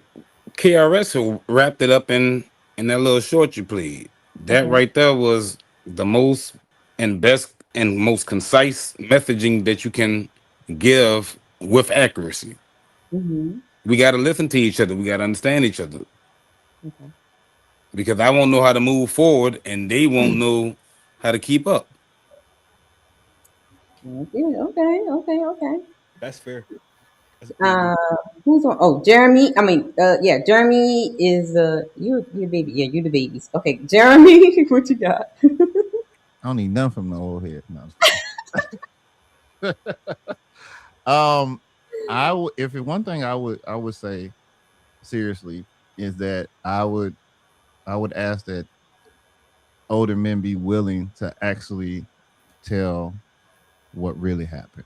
[SPEAKER 7] KRS wrapped it up in that little short you played. That
[SPEAKER 4] Okay.
[SPEAKER 7] right there was the most and best and most concise messaging that you can give with accuracy.
[SPEAKER 4] Mm-hmm.
[SPEAKER 7] We got to listen to each other. We got to understand each other.
[SPEAKER 4] Okay.
[SPEAKER 7] Because I won't know how to move forward and they won't know how to keep up.
[SPEAKER 4] Okay.
[SPEAKER 2] That's fair.
[SPEAKER 4] Who's on? Oh, Jeremy. I mean, yeah, Jeremy is you baby. Yeah, you the babies. Okay, Jeremy, what you got?
[SPEAKER 5] I don't need none from the old head. No. If one thing I would say seriously is that I would ask that older men be willing to actually tell what really happened.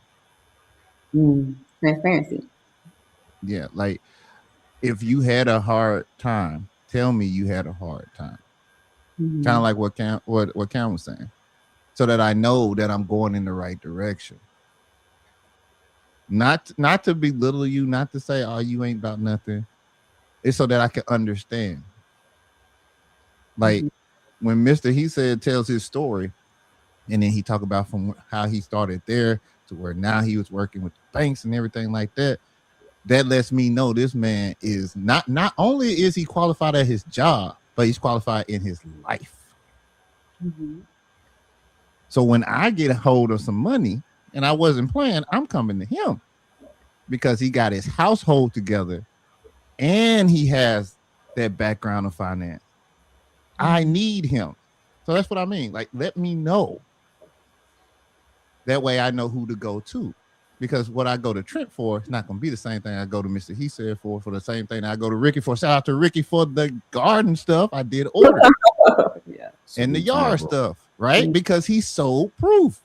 [SPEAKER 4] Transparency.
[SPEAKER 5] Yeah, like if you had a hard time, tell me you had a hard time.
[SPEAKER 4] Mm-hmm.
[SPEAKER 5] Kind of like what Cam was saying, so that I know that I'm going in the right direction. Not to belittle you, not to say, "Oh, you ain't about nothing." It's so that I can understand. Like when Mr. He said tells his story, and then he talk about from how he started there to where now he was working with the banks and everything like that. That lets me know this man is not only is he qualified at his job, but he's qualified in his life.
[SPEAKER 4] Mm-hmm.
[SPEAKER 5] So when I get a hold of some money and I wasn't playing, I'm coming to him. because he got his household together and he has that background of finance. I need him. So that's what I mean. Like, let me know. That way I know who to go to. Because what I go to Trent for is not going to be the same thing I go to Mr. He said for the same thing I go to Ricky for. Shout out to Ricky for the garden stuff. I did order.
[SPEAKER 4] Yeah.
[SPEAKER 5] And the yard stuff, right? Because he's sold proof.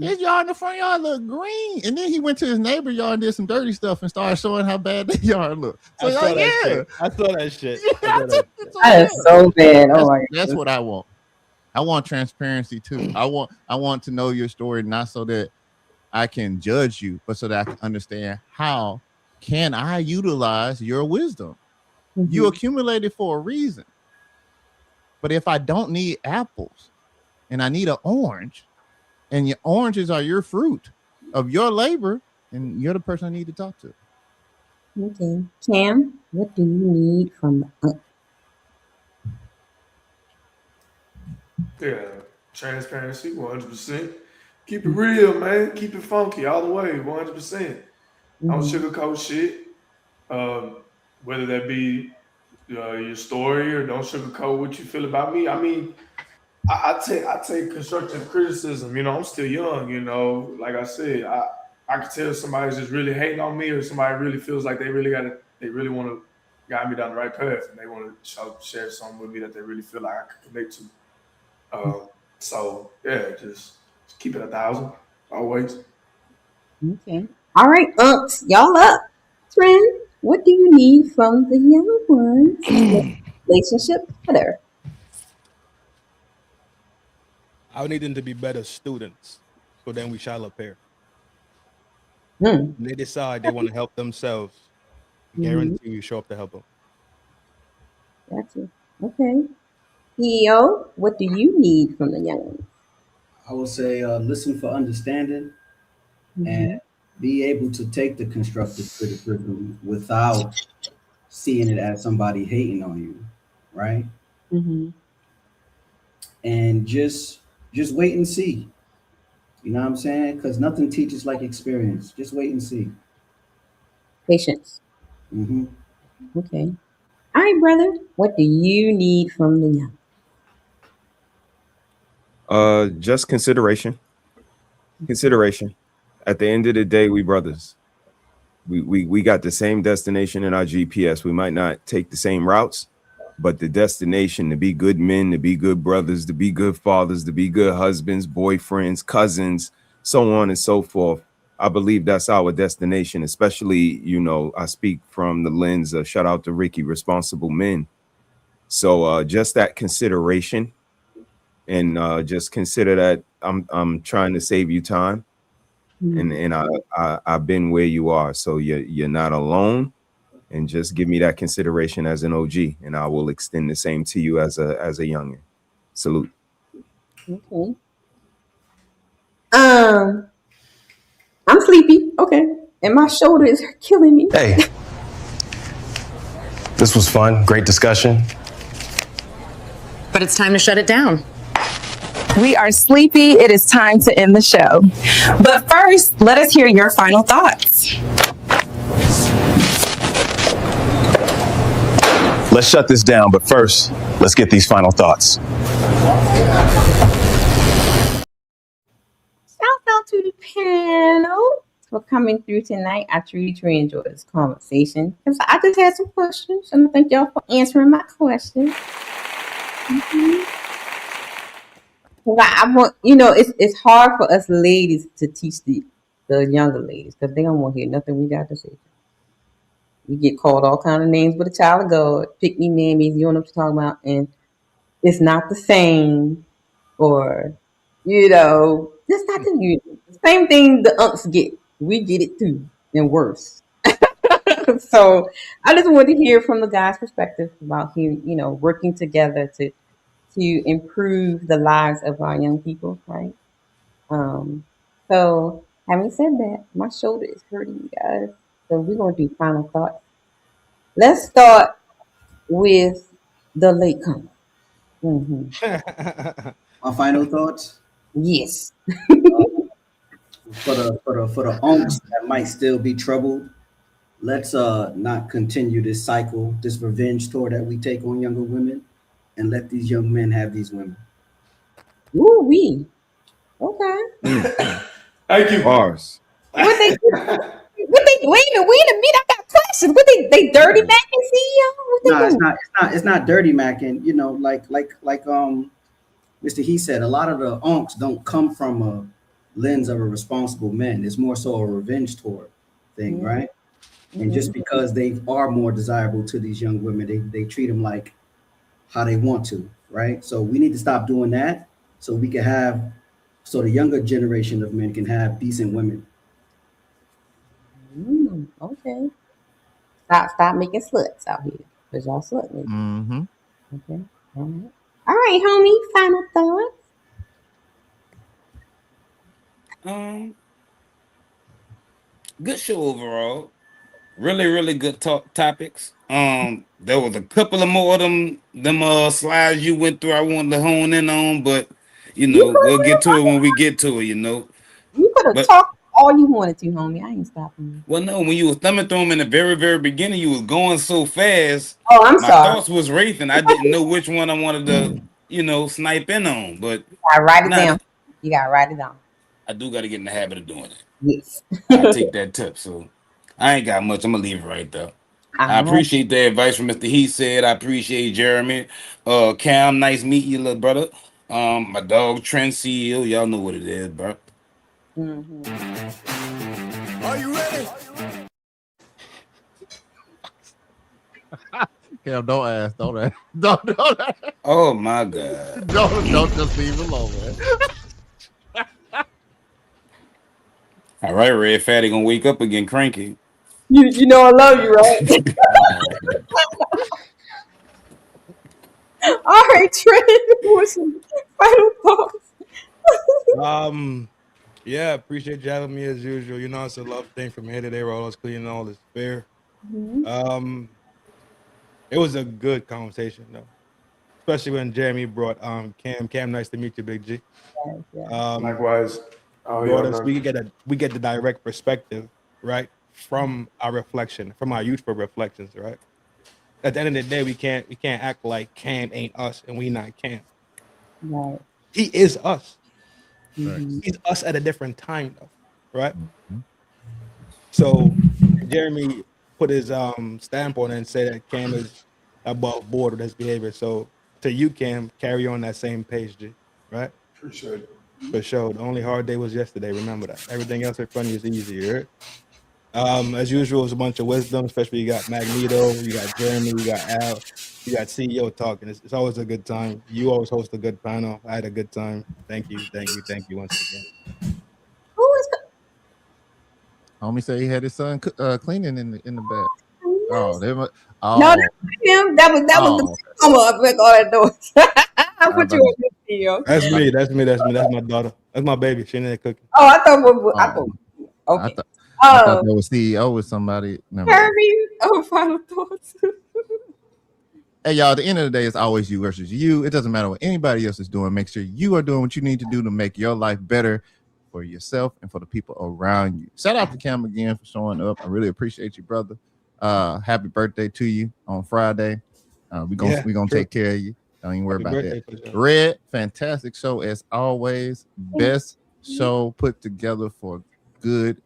[SPEAKER 5] His yard in the front yard look green. And then he went to his neighbor yard and did some dirty stuff and started showing how bad the yard looked. So
[SPEAKER 2] I saw that shit. I saw that shit.
[SPEAKER 4] That is so bad. Oh my God.
[SPEAKER 5] That's what I want. I want transparency too. I want to know your story, not so that I can judge you, but so that I can understand how can I utilize your wisdom. You accumulated for a reason. But if I don't need apples and I need an orange, and your oranges are your fruit of your labor, and you're the person I need to talk to.
[SPEAKER 4] Okay. Cam, what do you need from the
[SPEAKER 17] Yeah, transparency, 100%. Keep it real, man. Keep it funky all the way, 100%. Don't sugarcoat shit. Whether that be your story or don't sugarcoat what you feel about me. I mean, I take constructive criticism. You know, I'm still young. You know, like I said, I can tell somebody's just really hating on me, or somebody really feels like they really want to guide me down the right path, and they want to share something with me that they really feel like I can connect to. So yeah, just keep it 1,000 always.
[SPEAKER 4] Okay. All right, unks, y'all up. Trent, what do you need from the young ones? Relationship better.
[SPEAKER 2] I need them to be better students, so then we shall appear.
[SPEAKER 4] When
[SPEAKER 2] they decide they want to help themselves, guarantee you show up to help them.
[SPEAKER 4] Gotcha. Okay. CEO, what do you need from the young ones?
[SPEAKER 10] I would say listen for understanding and be able to take the constructive criticism without seeing it as somebody hating on you, right? And just wait and see. You know what I'm saying? Because nothing teaches like experience. Just wait and see.
[SPEAKER 4] Patience. Okay. All right, brother. What do you need from the young?
[SPEAKER 6] Just consideration. Consideration. At the end of the day, we brothers. We got the same destination in our GPS. We might not take the same routes, but the destination to be good men, to be good brothers, to be good fathers, to be good husbands, boyfriends, cousins, so on and so forth. I believe that's our destination, especially, you know, I speak from the lens of, shout out to Ricky, responsible men. So just that consideration, and just consider that I'm trying to save you time. And I've been where you are, so you're not alone, and just give me that consideration as an OG, and I will extend the same to you as a youngin. Salute.
[SPEAKER 4] Okay. I'm sleepy. Okay, and my shoulder is killing me.
[SPEAKER 11] Hey, this was fun. Great discussion.
[SPEAKER 12] But it's time to shut it down. We are sleepy. It is time to end the show. But first, let us hear your final thoughts.
[SPEAKER 11] Let's shut this down, but first, let's get these final thoughts.
[SPEAKER 4] Shout out to the panel for coming through tonight. I truly enjoyed this conversation because I just had some questions, and I thank y'all for answering my questions. I want, you know, it's hard for us ladies to teach the younger ladies because they don't want to hear nothing we got to say. We get called all kind of names, but a child of God, pick me mammies, you don't know what you're talking about, and it's not the same, or, you know, that's not the same thing the unks get. We get it too, and worse. So I just want to hear from the guys' perspective about here, you know, working together to improve the lives of our young people, right? So having said that, my shoulder is hurting, you guys. So we're gonna do final thoughts. Let's start with the latecomer.
[SPEAKER 10] My final thoughts?
[SPEAKER 4] Yes.
[SPEAKER 10] for the unks that might still be troubled, let's not continue this cycle, this revenge tour that we take on younger women, and let these young men have these women.
[SPEAKER 4] Ooh wee. Okay.
[SPEAKER 17] Thank you.
[SPEAKER 6] Bars.
[SPEAKER 4] What they? What they? Wait a minute. I got questions. What they dirty macking CEO? What they
[SPEAKER 10] No, it's
[SPEAKER 4] doing?
[SPEAKER 10] it's not dirty macking. You know, like Mr. He said, a lot of the unks don't come from a lens of a responsible man. It's more so a revenge tour thing, right? And just because they are more desirable to these young women, they treat them like how they want to, right? So we need to stop doing that so we can have, so the younger generation of men can have decent women.
[SPEAKER 4] Okay. Stop making sluts out here. Cause y'all slut me.
[SPEAKER 5] Mm-hmm.
[SPEAKER 4] Okay. All right, homie. Final thoughts.
[SPEAKER 7] Good show overall. Really good topics. There was a couple of more of them slides you went through I wanted to hone in on, but we'll get to it when we get to it,
[SPEAKER 4] You could have
[SPEAKER 7] But
[SPEAKER 4] talked all you wanted to, homie. I ain't stopping you.
[SPEAKER 7] well, no, when you was thumbing through them in the very beginning, you was going so fast.
[SPEAKER 4] Oh, I'm
[SPEAKER 7] My
[SPEAKER 4] sorry.
[SPEAKER 7] thoughts was racing. I didn't know which one I wanted to, snipe in on. But
[SPEAKER 4] I write it
[SPEAKER 7] nah,
[SPEAKER 4] down. You gotta write it down.
[SPEAKER 7] I do got to get in the habit of doing it.
[SPEAKER 4] Yes.
[SPEAKER 7] I take that tip. So I ain't got much. I'm gonna leave it right there. I appreciate the advice from Mr. He said. I appreciate Jeremy. Cam, nice meeting you, little brother. My dog Trent CEO. Y'all know what it is, bro.
[SPEAKER 16] Are you ready?
[SPEAKER 5] Cam, don't ask. Don't ask. Don't ask.
[SPEAKER 7] Oh my God.
[SPEAKER 5] Don't just leave it alone, man.
[SPEAKER 7] All right, Red Fatty gonna wake up again cranky.
[SPEAKER 4] You know I love you, right? All right, Trent. What's some final thoughts?
[SPEAKER 2] Yeah, appreciate you having me as usual. You know, it's a love thing from here to there. We're always cleaning all this fair. It was a good conversation though, especially when Jeremy brought Cam. Nice to meet you, Big G.
[SPEAKER 17] Likewise. Oh,
[SPEAKER 2] Brought
[SPEAKER 17] yeah,
[SPEAKER 2] us, we get the direct perspective, right, from our reflection, from our youthful reflections, right. At the end of the day, we can't act like Cam ain't us and we not Cam.
[SPEAKER 4] Right.
[SPEAKER 2] He is us.
[SPEAKER 4] Mm-hmm.
[SPEAKER 2] He's us at a different time though, right? So Jeremy put his stamp on it and said that Cam is above board with his behavior. So to you, Cam, carry on that same page, G, right?
[SPEAKER 17] Appreciate it.
[SPEAKER 2] For sure. The only hard day was yesterday. Remember that. Everything else in front of you is easier. As usual, it's a bunch of wisdom, especially you got Magneto, you got Jeremy, you got Al, you got CEO talking. It's always a good time. You always host a good panel. I had a good time. Thank you once again.
[SPEAKER 4] Who is
[SPEAKER 5] Homie said he had his son cleaning in the back. Oh, they were. Oh,
[SPEAKER 4] no, that's him. That was the come up with all that noise. I put you on this video.
[SPEAKER 2] That's me. That's my daughter. That's my baby. She in there cooking.
[SPEAKER 4] Oh, I thought okay.
[SPEAKER 5] I thought that was CEO with somebody.
[SPEAKER 4] Kirby, final thoughts.
[SPEAKER 5] Hey, y'all, at the end of the day, it's always you versus you. It doesn't matter what anybody else is doing. Make sure you are doing what you need to do to make your life better for yourself and for the people around you. Shout out to Cam again for showing up. I really appreciate you, brother. Happy birthday to you on Friday. We're gonna take care of you. Don't even worry about that. Red, fantastic show as always. Best show put together for good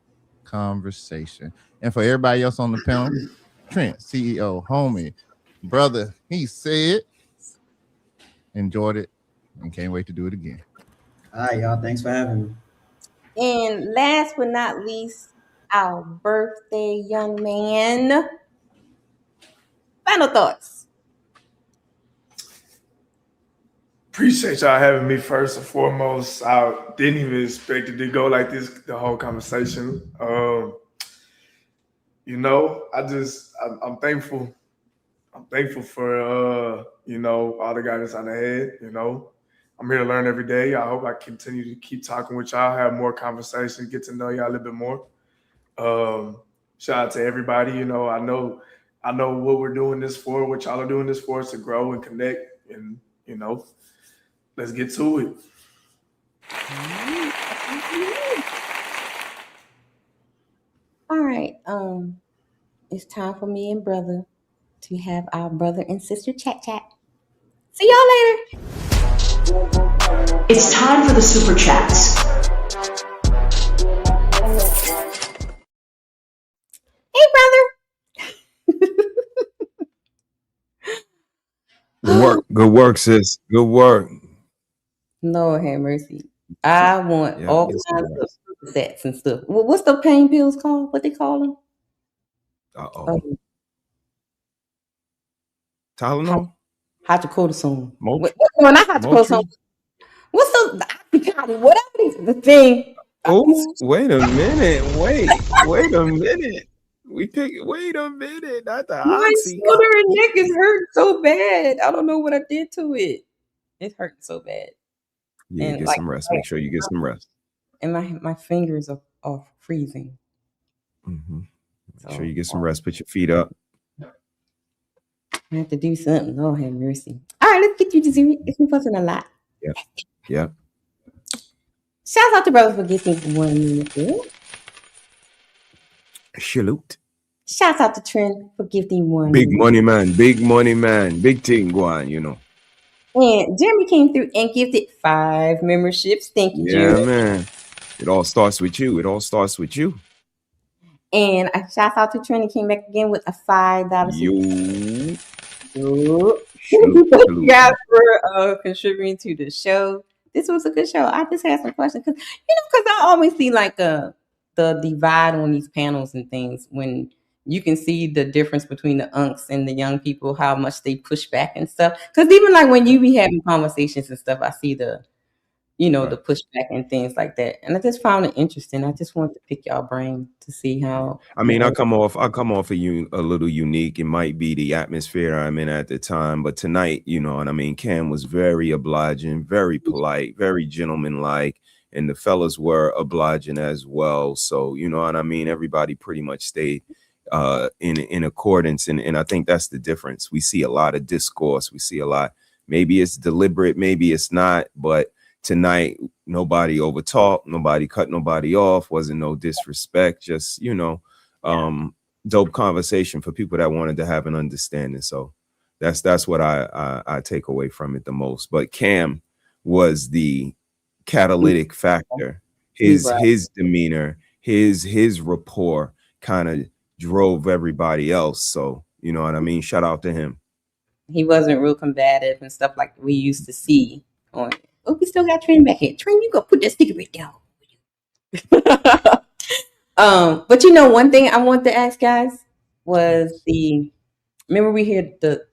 [SPEAKER 5] conversation. And for everybody else on the panel, Trent, CEO, homie, brother, he said, enjoyed it and can't wait to do it again.
[SPEAKER 10] All right, y'all. Thanks for having me.
[SPEAKER 4] And last but not least, our birthday young man. Final thoughts.
[SPEAKER 17] Appreciate y'all having me first and foremost. I didn't even expect it to go like this, the whole conversation. I'm thankful. I'm thankful for all the guidance I had. I'm here to learn every day. I hope I continue to keep talking with y'all, have more conversations, get to know y'all a little bit more. Shout out to everybody. I know what we're doing this for, what y'all are doing this for, is to grow and connect, and let's get to it.
[SPEAKER 4] right. It's time for me and brother to have our brother and sister chat. See y'all later.
[SPEAKER 14] It's time for the super chats.
[SPEAKER 4] Hey, brother.
[SPEAKER 6] Good work, sis. Good work.
[SPEAKER 4] Lord have mercy. I want
[SPEAKER 6] Yeah,
[SPEAKER 4] all
[SPEAKER 6] get some
[SPEAKER 4] kinds of
[SPEAKER 6] rest.
[SPEAKER 4] sets and stuff. What's the pain pills called? What they call them?
[SPEAKER 6] Tylenol?
[SPEAKER 4] Hydrocortisone.
[SPEAKER 6] Motrin?
[SPEAKER 4] No, not hydrocortisone.
[SPEAKER 6] Motrin?
[SPEAKER 4] What's whatever the thing?
[SPEAKER 6] Oh, wait a minute. Wait a minute. Wait a minute. Not the
[SPEAKER 4] My
[SPEAKER 6] oxy.
[SPEAKER 4] shoulder and neck is hurting so bad. I don't know what I did to it. It's hurting so bad.
[SPEAKER 6] Yeah,
[SPEAKER 4] And
[SPEAKER 6] get
[SPEAKER 4] like
[SPEAKER 6] some rest. Make sure you get some rest.
[SPEAKER 4] and my fingers are freezing.
[SPEAKER 6] Make sure you get some rest. Put your feet up.
[SPEAKER 4] I have to do something. Lord have mercy. All right, let's get you to zero. It's been fussing a lot.
[SPEAKER 6] Yeah.
[SPEAKER 4] Shout out to brothers for getting 1 minute.
[SPEAKER 6] Salute.
[SPEAKER 4] Shout out to Trent for gifting 1
[SPEAKER 6] Big
[SPEAKER 4] minute.
[SPEAKER 6] money man. Big money man. Big thing going, you know.
[SPEAKER 4] And Jeremy came through and gifted 5 memberships. Thank you,
[SPEAKER 6] Yeah,
[SPEAKER 4] Jeremy.
[SPEAKER 6] man. It all starts with you. It all starts with you.
[SPEAKER 4] And a shout out to Trent. He came back again with a $5
[SPEAKER 6] You.
[SPEAKER 4] Thank you guys for contributing to the show. This was a good show. I just had some questions because I always see like the divide on these panels and things when you can see the difference between the unks and the young people, how much they push back and stuff. Because even like when you be having conversations and stuff, I see the the pushback and things like that, and I just found it interesting. I just wanted to pick y'all brain to see how.
[SPEAKER 6] I mean, I come off a little unique. It might be the atmosphere I'm in at the time, but tonight, you know what I mean, Cam was very obliging, very polite, very gentlemanlike, and the fellas were obliging as well. So, you know what I mean, everybody pretty much stayed in accordance, and I think that's the difference. We see a lot of discourse. We see a lot. Maybe it's deliberate, maybe it's not, but tonight, nobody overtalked, nobody cut nobody off, wasn't no disrespect, just, dope conversation for people that wanted to have an understanding. So that's what I take away from it the most. But Cam was the catalytic factor. His demeanor, his rapport kind of drove everybody else. So, you know what I mean? Shout out to him.
[SPEAKER 4] He wasn't real combative and stuff like we used to see on. Oh, we still got Trent back here. Trent, you go put that sticker right down. But one thing I wanted to ask guys was remember we hear the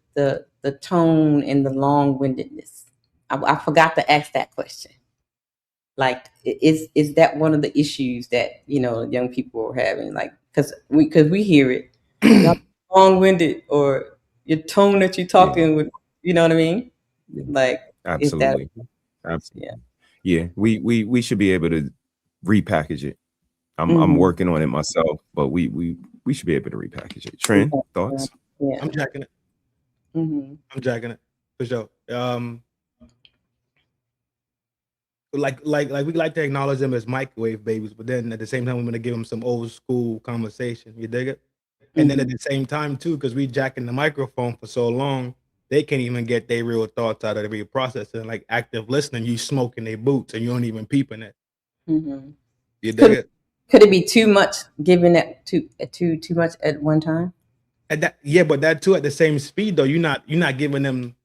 [SPEAKER 4] tone and the long-windedness. I forgot to ask that question. Like, is that one of the issues that young people are having? Like, because we hear it, long-winded, or your tone that you're talking with. You know what I mean? Like,
[SPEAKER 6] absolutely.
[SPEAKER 4] Is that,
[SPEAKER 6] Absolutely. Yeah. We should be able to repackage it. I'm working on it myself, but we should be able to repackage it. Trent, thoughts?
[SPEAKER 4] Yeah.
[SPEAKER 2] I'm jacking it. I'm jacking it for sure. Like we like to acknowledge them as microwave babies, but then at the same time we're gonna give them some old school conversation. You dig it? And then at the same time too, because we jacking the microphone for so long, they can't even get their real thoughts out of the real processing. Like active listening, you smoking their boots and you don't even peeping it. You dig it?
[SPEAKER 4] Could it be too much, giving it too much at one time?
[SPEAKER 2] But that too at the same speed though. You're not giving them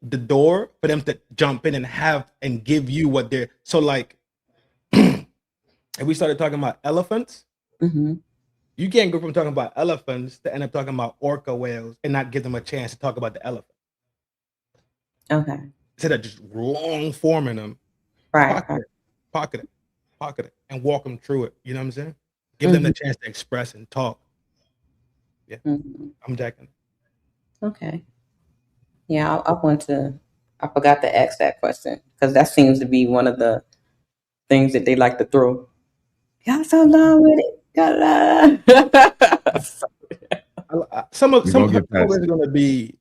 [SPEAKER 2] the door for them to jump in and have and give you what they're so like. If we started talking about elephants, you can't go from talking about elephants to end up talking about orca whales and not give them a chance to talk about the elephant.
[SPEAKER 4] Okay.
[SPEAKER 2] Instead of just long forming them, pocket it, and walk them through it. You know what I'm saying? Give them the chance to express and talk. Yeah, I'm jacking.
[SPEAKER 4] Okay. Yeah, I forgot to ask that question because that seems to be one of the things that they like to throw. Y'all so long with it.
[SPEAKER 2] Some of it's gonna be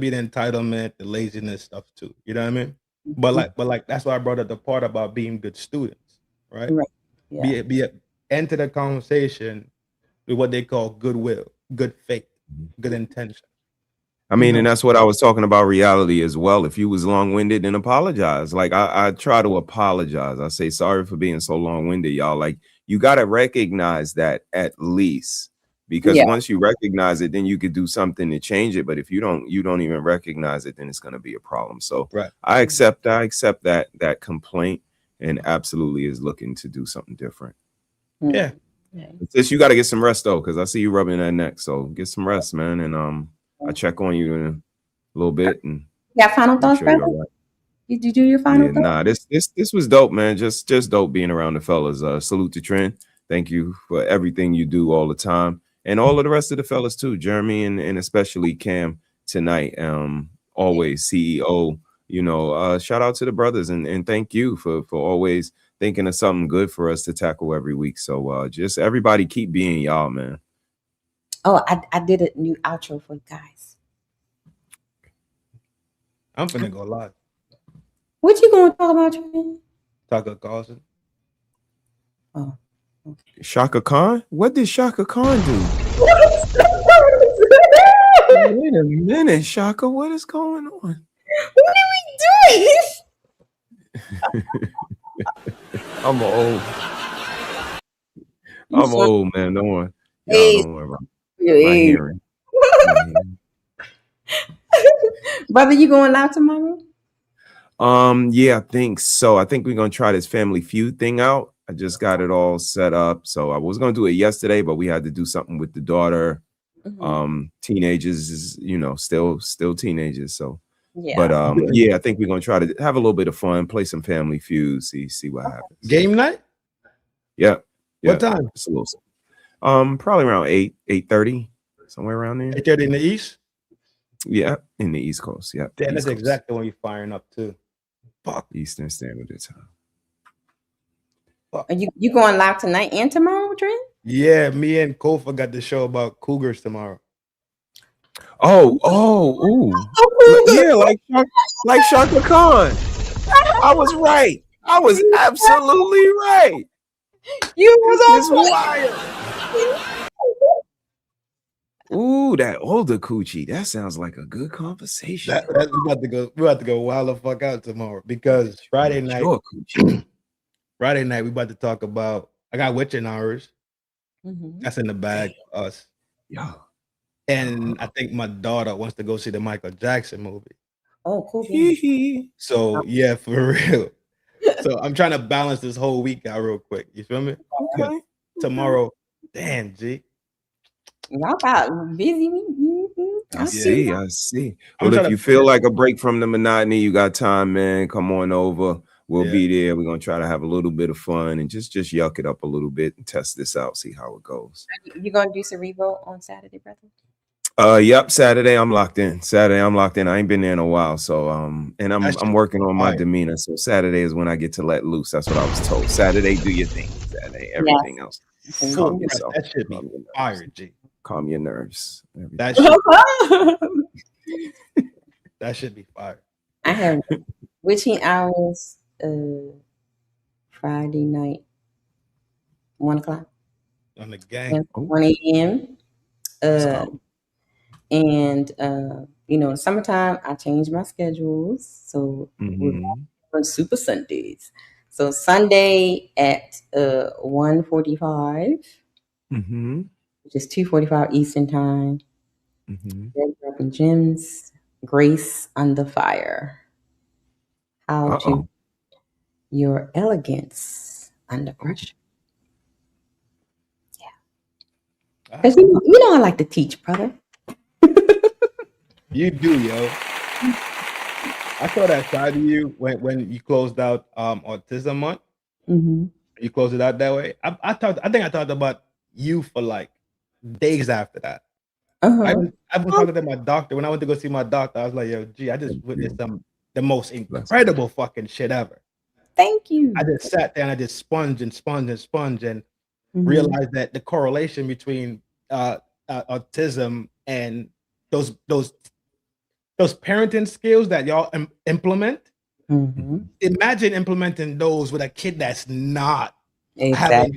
[SPEAKER 2] the entitlement, the laziness stuff too. You know what I mean? But like that's why I brought up the part about being good students, right?
[SPEAKER 4] Right. Yeah.
[SPEAKER 2] Be enter the conversation with what they call goodwill, good faith, good intention.
[SPEAKER 6] I mean, and that's what I was talking about reality as well. If you was long-winded, then apologize. Like I try to apologize. I say sorry for being so long-winded, y'all. Like you got to recognize that at least, because once you recognize it, then you could do something to change it. But if you don't even recognize it, then it's going to be a problem. So I accept that complaint, and absolutely is looking to do something different.
[SPEAKER 2] Yeah.
[SPEAKER 6] It's just you got to get some rest though, because I see you rubbing that neck. So get some rest, man, and I check on you in a little bit. And
[SPEAKER 4] got final thoughts, brother?
[SPEAKER 6] Right.
[SPEAKER 4] Did you do your final thoughts?
[SPEAKER 6] Nah, this was dope, man. Just dope being around the fellas. Salute to Trent. Thank you for everything you do all the time, and all of the rest of the fellas too, Jeremy and especially Cam tonight. Always CEO. You know, shout out to the brothers and thank you for always thinking of something good for us to tackle every week. So just everybody keep being y'all, man.
[SPEAKER 4] Oh, I did a new outro for you guys.
[SPEAKER 2] I'm finna go live.
[SPEAKER 4] What you gonna talk about, Trent?
[SPEAKER 2] Tucker Carlson.
[SPEAKER 4] Oh,
[SPEAKER 6] okay. Shaka Khan? What did Shaka Khan do? Wait a minute, Shaka, what is going on?
[SPEAKER 4] What are we doing?
[SPEAKER 6] I'm old, man. Don't worry. Don't worry about my hearing.
[SPEAKER 4] Brother, you going live tomorrow?
[SPEAKER 6] Yeah, I think so. I think we're gonna try this Family Feud thing out. I just got it all set up. So I was gonna do it yesterday, but we had to do something with the daughter. Teenagers, you know, still teenagers. So but yeah, I think we're gonna try to have a little bit of fun, play some Family Feud, see what happens.
[SPEAKER 2] Game night?
[SPEAKER 6] Yeah.
[SPEAKER 2] What time?
[SPEAKER 6] It's a little probably around 8:30, somewhere around there.
[SPEAKER 2] 8:30 in the East?
[SPEAKER 6] Yeah, in the East Coast. Yeah.
[SPEAKER 2] Damn,
[SPEAKER 6] East
[SPEAKER 2] that's
[SPEAKER 6] Coast.
[SPEAKER 2] exactly when you're firing up too. Fuck.
[SPEAKER 6] Eastern Standard Time.
[SPEAKER 4] Are you going live tonight and tomorrow, Trent?
[SPEAKER 2] Yeah, me and Kofa got the show about cougars tomorrow.
[SPEAKER 6] Ooh. Yeah, like Shaka Khan. I was right. I was absolutely right.
[SPEAKER 4] You was
[SPEAKER 6] on wild. Ooh, that older coochie. That sounds like a good conversation.
[SPEAKER 2] We're about to go wild the fuck out tomorrow because Friday night. Friday night we about to talk about. I got witching hours. That's in the bag for us.
[SPEAKER 6] Yeah.
[SPEAKER 2] And I think my daughter wants to go see the Michael Jackson movie.
[SPEAKER 4] Oh, cool.
[SPEAKER 2] So yeah, for real. So I'm trying to balance this whole week out real quick. You feel me?
[SPEAKER 6] Okay.
[SPEAKER 2] Tomorrow, damn, G.
[SPEAKER 4] Y'all got busy.
[SPEAKER 6] I see. Well, if you feel like a break from the monotony, you got time, man. Come on over. We'll be there. We're gonna try to have a little bit of fun and just yuck it up a little bit and test this out, see how it goes.
[SPEAKER 4] You gonna do Cerebro on Saturday, brother?
[SPEAKER 6] Yep. Saturday, I'm locked in. I ain't been there in a while, so and I'm working on my demeanor. So Saturday is when I get to let loose. That's what I was told. Saturday, do your thing. Saturday, everything else. Calm yourself.
[SPEAKER 2] That should be fire, G.
[SPEAKER 6] Calm your nerves.
[SPEAKER 2] That should be fire.
[SPEAKER 4] I have witching hours Friday night, 1 o'clock.
[SPEAKER 2] On the gang.
[SPEAKER 4] 1 a.m. And you know, in summertime I change my schedules. So we're on Super Sundays. So Sunday at 1:45, which is 2:45 Eastern time. Red Broken Gems, Grace Under Fire. How to your elegance under pressure. Yeah. Because you know I like to teach, brother.
[SPEAKER 2] You do, yo. I saw that side of you when you closed out Autism Month. You closed it out that way. I think I talked about you for like days after that. I've been talking to my doctor. When I went to go see my doctor, I was like, yo, G, I just witnessed the most incredible fucking shit ever.
[SPEAKER 4] Thank you.
[SPEAKER 2] I just sat there and I just sponged and realized that the correlation between autism and those parenting skills that y'all implement. Imagine implementing those with a kid that's not having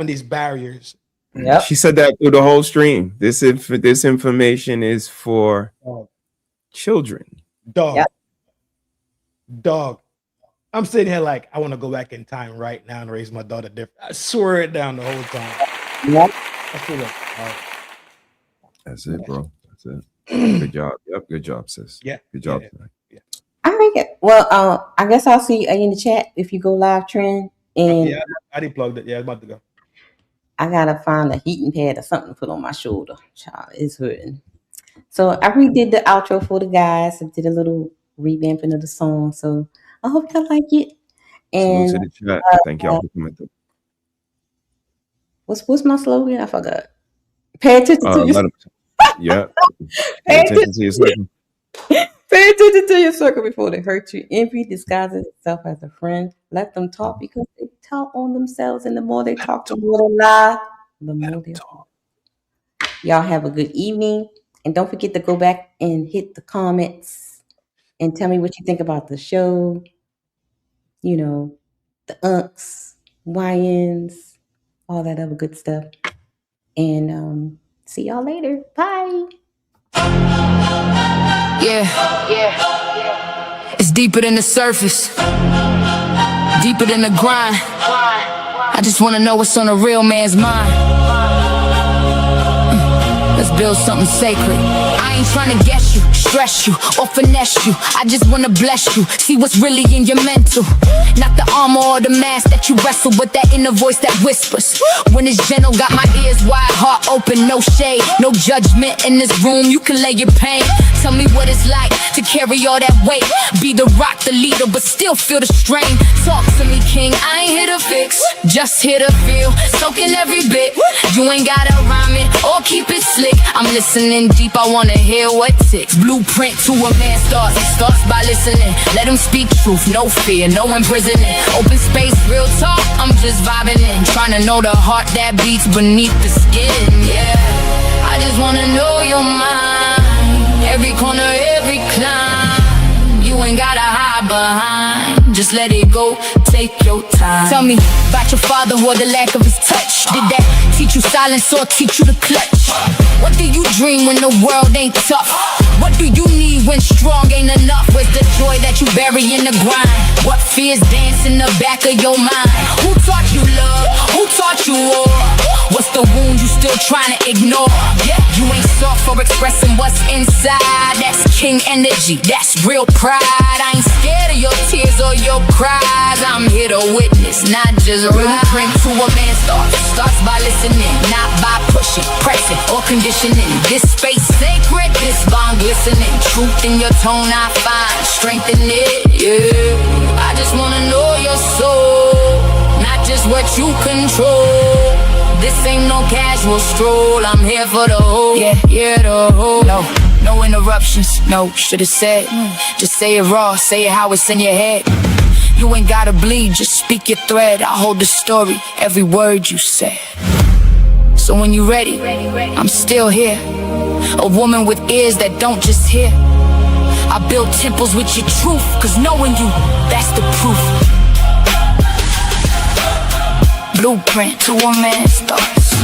[SPEAKER 2] these barriers.
[SPEAKER 4] Yep.
[SPEAKER 6] She said that through the whole stream. This information is for children.
[SPEAKER 2] Dog.
[SPEAKER 4] Yep.
[SPEAKER 2] Dog. I'm sitting here like, I want to go back in time right now and raise my daughter different. I swear it down the whole time.
[SPEAKER 4] Yep.
[SPEAKER 2] I feel it.
[SPEAKER 6] That's it, bro. That's it. Good job. Yep. Good job, sis.
[SPEAKER 2] Yeah.
[SPEAKER 6] Good job.
[SPEAKER 2] Yeah.
[SPEAKER 4] I like it. Well, I guess I'll see you in the chat if you go live, Trend. And
[SPEAKER 2] Yeah, I deplugged it. Yeah, I'm about to go.
[SPEAKER 4] I gotta find a heating pad or something to put on my shoulder. Child, it's hurting. So I redid the outro for the guys. I did a little revamping of the song. So I hope y'all like it. And
[SPEAKER 6] Salute to the chat. Thank y'all for coming through.
[SPEAKER 4] What's my slogan? I forgot. Pay attention to your
[SPEAKER 6] Yeah. Pay attention to your circle.
[SPEAKER 4] Pay attention to your circle before they hurt you. Envy disguises itself as a friend. Let them talk because they talk on themselves, and the more they talk, the more they lie. The more they talk. Y'all have a good evening, and don't forget to go back and hit the comments and tell me what you think about the show. You know, the unks, YNs, all that other good stuff. And see y'all later. Bye.
[SPEAKER 15] Yeah. It's deeper than the surface, deeper than the grind. I just wanna know what's on a real man's mind. Let's build something sacred. I ain't trying to guess you, stress you, or finesse you. I just wanna bless you, see what's really in your mental. Not the armor or the mask that you wrestle, but that inner voice that whispers. When it's gentle, got my ears wide, heart open, no shade, no judgment in this room. You can lay your pain. Tell me what it's like to carry all that weight. Be the rock, the leader, but still feel the strain. Talk to me, king, I ain't here to fix, just here to feel, soaking every bit. You ain't gotta rhyme it or keep it slick. I'm listening deep, I wanna hear what ticks. Blueprint to a man starts by listening. Let him speak truth, no fear, no imprisoning. Open space, real talk, I'm just vibing in. Trying to know the heart that beats beneath the skin, yeah. I just wanna know your mind. Every corner, every climb. You ain't gotta hide behind, just let it go, take your time. Tell me about your father or the lack of his touch. Did that teach you silence or teach you to clutch? What do you dream when the world ain't tough? What do you need when strong ain't enough? Where's the joy that you bury in the grind? What fears dance in the back of your mind? Who taught you love? Who taught you war? What's the wound you still trying to ignore? Yeah, you ain't soft for expressing what's inside. That's king energy, that's real pride. I ain't scared of your tears or your cries. I'm here to witness, not just blueprint to a man's thoughts. Starts by listening, not by pushing, pressing, or conditioning. This space sacred, this bond glistening. Truth in your tone I find, strength in it, yeah. I just wanna know your soul, not just what you control. This ain't no casual stroll, I'm here for the whole, yeah, the whole. No interruptions, no, should've said. Just say it raw, say it how it's in your head. You ain't gotta bleed, just speak your thread. I hold the story, every word you said. So when you ready, I'm still here. A woman with ears that don't just hear. I build temples with your truth, cause knowing you, that's the proof. Blueprint to a man's thoughts.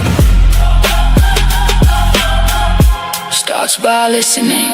[SPEAKER 15] Starts by listening.